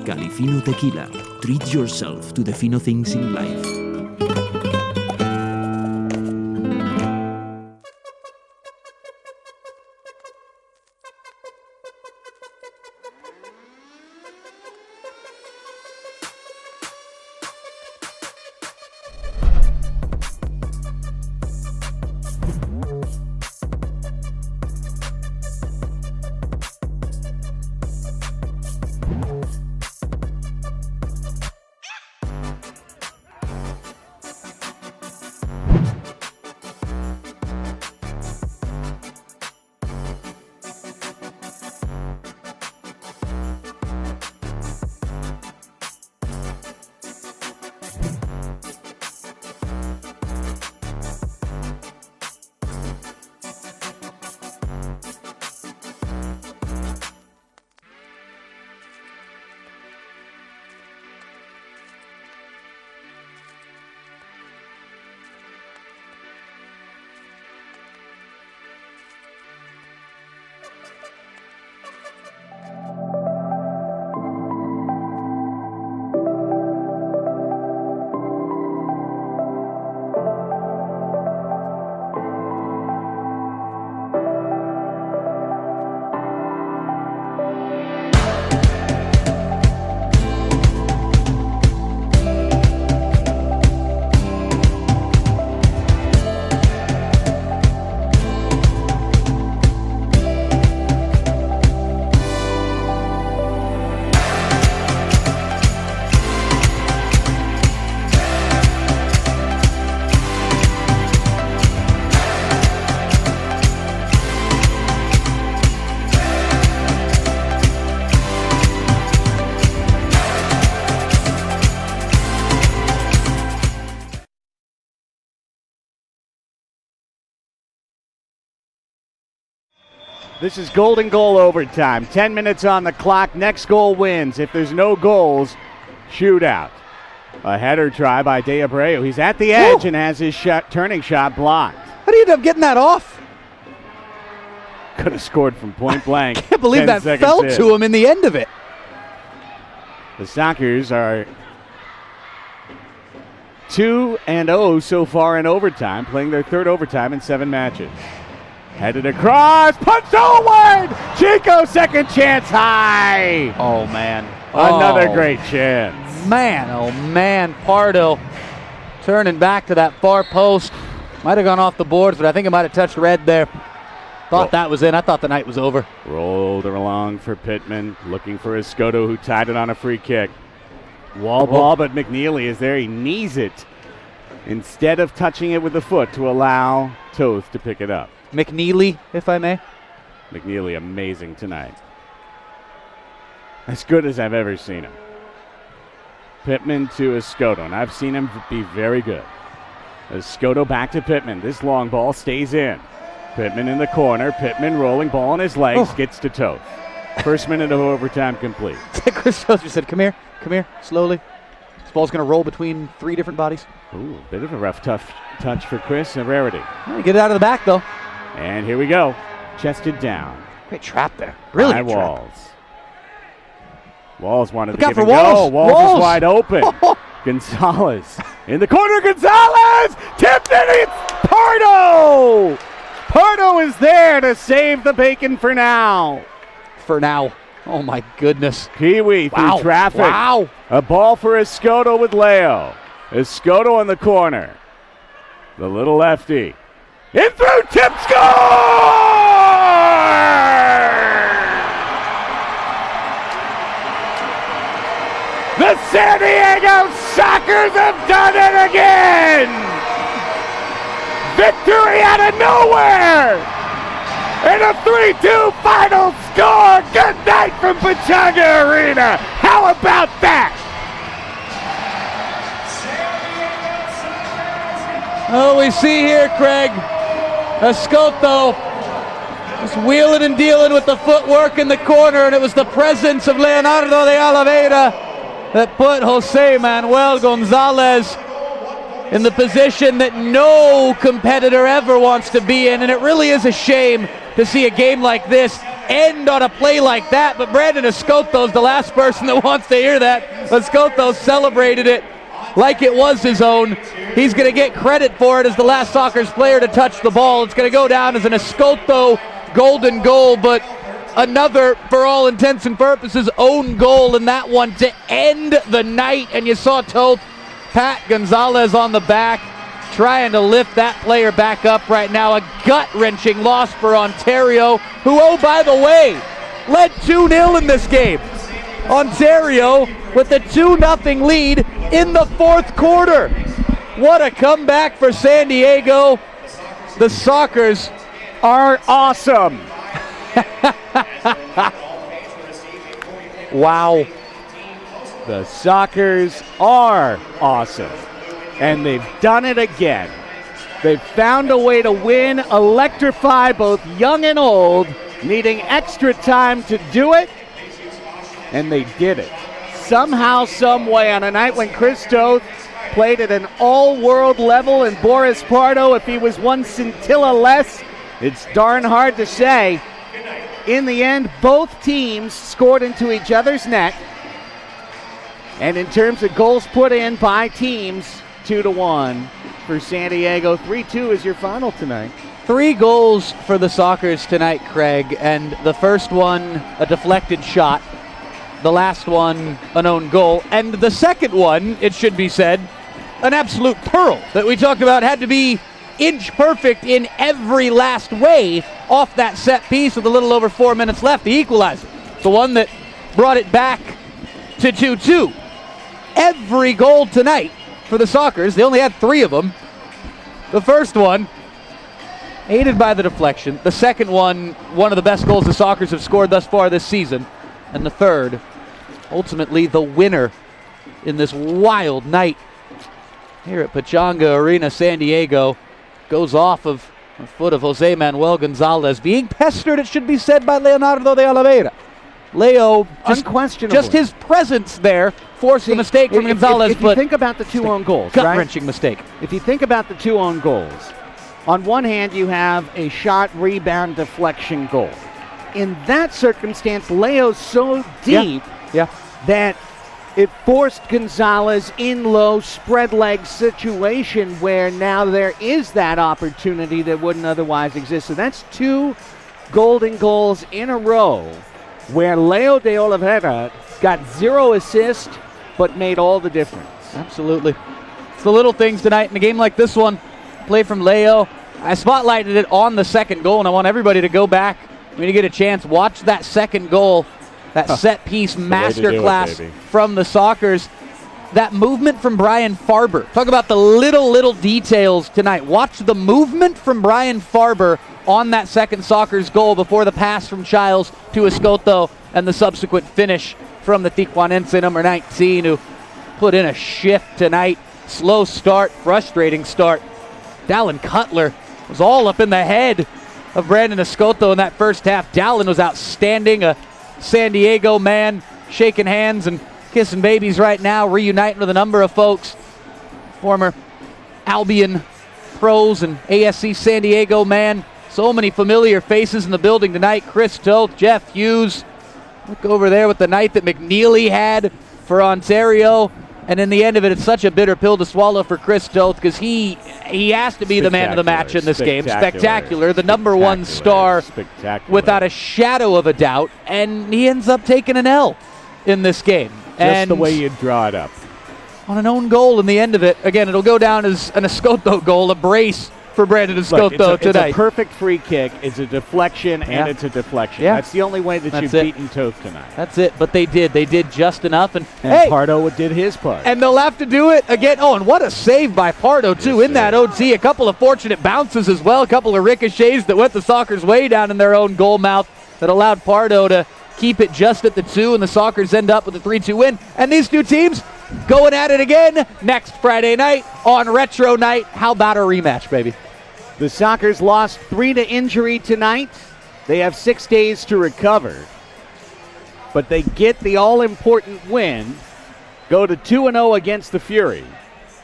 Califino Tequila. Treat yourself to the fino things in life. This is golden goal overtime. 10 minutes on the clock. Next goal wins. If there's no goals, shootout. A header try by De Abreu. He's at the edge and has his turning shot blocked. How do you end up getting that off? Could have scored from point blank. Can't believe that fell to him in the end of it. The Sockers are 2-0 so far in overtime, playing their third overtime in 7 matches. Headed across, punched forward! Chico, second chance high! Oh, man. Another great chance. Man, oh, man. Pardo turning back to that far post. Might have gone off the boards, but I think it might have touched red there. Thought that was in. I thought the night was over. Rolled her along for Pittman, looking for Escoto, who tied it on a free kick. Wall ball, but McNeely is there. He knees it instead of touching it with the foot to allow Toth to pick it up. McNeely, if I may. McNeely, amazing tonight. As good as I've ever seen him. Pittman to Escoto, and I've seen him be very good. Escoto back to Pittman. This long ball stays in. Pittman in the corner. Pittman rolling ball on his legs, gets to Toth. First minute of overtime complete. Chris Tozer said, come here, slowly. This ball's going to roll between 3 different bodies. Ooh, a bit of a rough, tough touch for Chris, a rarity. Get it out of the back, though. And here we go. Chested down. Great trap there. Really High good trap. Walls. Walls wanted Look to out give for it Walls. go. Walls is wide open. Gonzalez in the corner. Gonzalez tipped it. It's Pardo. Pardo is there to save the bacon for now. For now. Oh, my goodness. Pee-wee through traffic. Wow. A ball for Escoto with Leo. Escoto in the corner. The little lefty. In through, tip, score! The San Diego Sockers have done it again! Victory out of nowhere! And a 3-2 final score! Good night from Pechanga Arena! How about that? Oh, we see here, Craig, Escoto was wheeling and dealing with the footwork in the corner, and it was the presence of Leonardo de Oliveira that put Jose Manuel Gonzalez in the position that no competitor ever wants to be in, and it really is a shame to see a game like this end on a play like that, but Brandon Escoto's the last person that wants to hear that. Escoto celebrated it like it was his own. He's going to get credit for it as the last Sockers player to touch the ball. It's going to go down as an Escoto golden goal, but another, for all intents and purposes, own goal in that one to end the night. And you saw Toth pat Gonzalez on the back, trying to lift that player back up right now. A gut-wrenching loss for Ontario, who, oh, by the way, led 2-0 in this game. Ontario with a 2-0 lead in the fourth quarter. What a comeback for San Diego. The Sockers are awesome. Wow. The Sockers are awesome. And they've done it again. They've found a way to win, electrify both young and old, needing extra time to do it. And they did it. Somehow, some way, on a night when Chris Toth played at an all-world level and Boris Pardo, if he was one scintilla less, it's darn hard to say. In the end, both teams scored into each other's net. And in terms of goals put in by teams, 2-1 for San Diego. 3-2 is your final tonight. 3 goals for the Sockers tonight, Craig, and the first one, a deflected shot. The last one, an own goal. And the second one, it should be said, an absolute pearl that we talked about had to be inch perfect in every last way off that set piece with a little over 4 minutes left, the equalizer. The one that brought it back to 2-2. Every goal tonight for the Sockers, they only had 3 of them. The first one, aided by the deflection. The second one of the best goals the Sockers have scored thus far this season. And the third, ultimately the winner in this wild night here at Pechanga Arena. San Diego goes off of The foot of Jose Manuel Gonzalez being pestered, it should be said, by Leonardo de Oliveira. Leo, just his presence there forced the mistake from Gonzalez. If you think about the two own goals, gut-wrenching mistake. If you think about the two own goals, on one hand you have a shot, rebound, deflection goal. In that circumstance, Leo's so deep that it forced Gonzalez in low spread leg situation where now there is that opportunity that wouldn't otherwise exist. So that's two golden goals in a row where Leo de Oliveira got 0 assists but made all the difference. Absolutely. It's the little things tonight in a game like this one. Play from Leo. I spotlighted it on the second goal, and I want everybody to go back when you get a chance. Watch that second goal. That set-piece masterclass from the Sockers. That movement from Brian Farber. Talk about the little details tonight. Watch the movement from Brian Farber on that second Sockers goal before the pass from Childs to Escoto and the subsequent finish from the Tijuanense number 19, who put in a shift tonight. Slow start, frustrating start. Dallin Cutler was all up in the head of Brandon Escoto in that first half. Dallin was outstanding. A San Diego man shaking hands and kissing babies right now, reuniting with a number of folks. Former Albion pros and ASC San Diego man. So many familiar faces in the building tonight. Chris Toth, Jeff Hughes. Look over there with the night that McNeely had for Ontario. And in the end of it, it's such a bitter pill to swallow for Chris Toth because he has to be the man of the match in this game. Spectacular. The number one star without a shadow of a doubt. And he ends up taking an L in this game. Just the way you draw it up. On an own goal in the end of it. Again, it'll go down as an Escoto goal, a brace for Brandon Escoto tonight. It's a perfect free kick. It's a deflection, and it's a deflection. Yeah. That's the only way that you've beaten Toth tonight. That's it. But they did just enough. And hey, Pardo did his part. And they'll have to do it again. Oh, and what a save by Pardo, too, in that OT. A couple of fortunate bounces as well. A couple of ricochets that went the Sockers way down in their own goal mouth that allowed Pardo to keep it just at the 2, and the Sockers end up with a 3-2 win. And these two teams going at it again next Friday night on Retro Night. How about a rematch, baby? The Sockers lost 3 to injury tonight. They have 6 days to recover. But they get the all-important win, go to 2-0 against the Fury,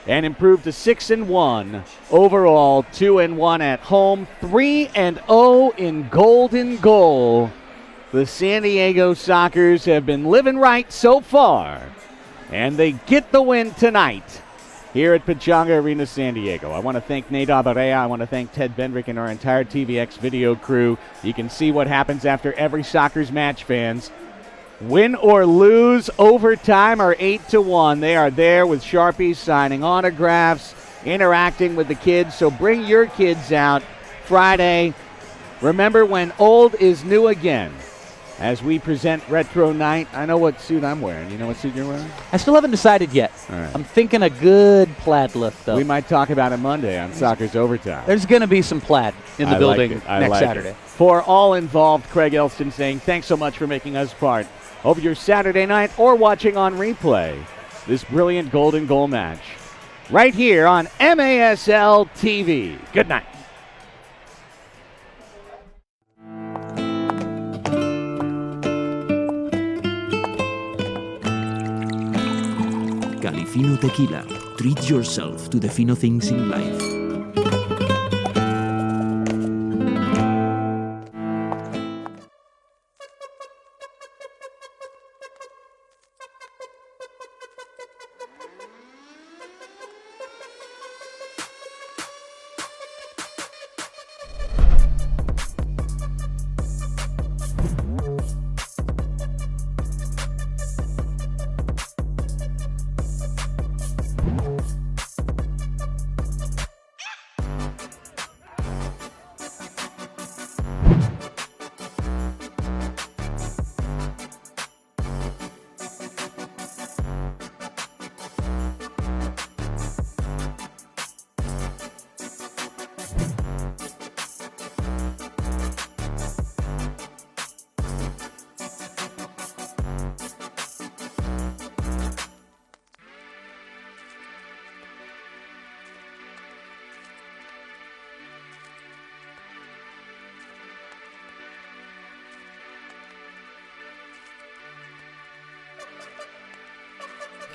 and improve to 6-1 overall, 2-1 at home, 3-0 in Golden Goal. The San Diego Sockers have been living right so far, and they get the win tonight here at Pechanga Arena, San Diego. I want to thank Nate Abarea. I want to thank Ted Bendrick and our entire TVX video crew. You can see what happens after every Sockers match, fans. Win or lose, overtime or 8-1. They are there with Sharpies, signing autographs, interacting with the kids. So bring your kids out Friday. Remember, when old is new again, as we present Retro Night. I know what suit I'm wearing. You know what suit you're wearing? I still haven't decided yet. All right. I'm thinking a good plaid look, though. We might talk about it Monday on Sockers Overtime. There's going to be some plaid in the building next Saturday. It. For all involved, Craig Elston saying thanks so much for making us part of your Saturday night or watching on replay this brilliant Golden Goal match right here on MASL TV. Good night. Califino Tequila. Treat yourself to the fino things in life.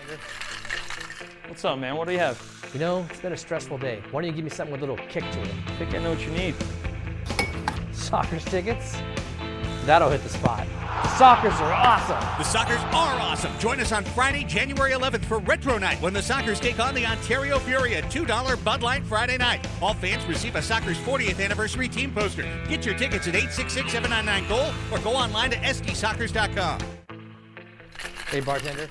bartender. What's up, man? What do you have? You know, it's been a stressful day. Why don't you give me something with a little kick to it? I think I know what you need. Sockers tickets? That'll hit the spot. Sockers are awesome. The Sockers are awesome. Join us on Friday, January 11th for Retro Night when the Sockers take on the Ontario Fury at $2 Bud Light Friday night. All fans receive a Sockers 40th anniversary team poster. Get your tickets at 866-799-GOAL or go online to sdsockers.com. Hey, bartender.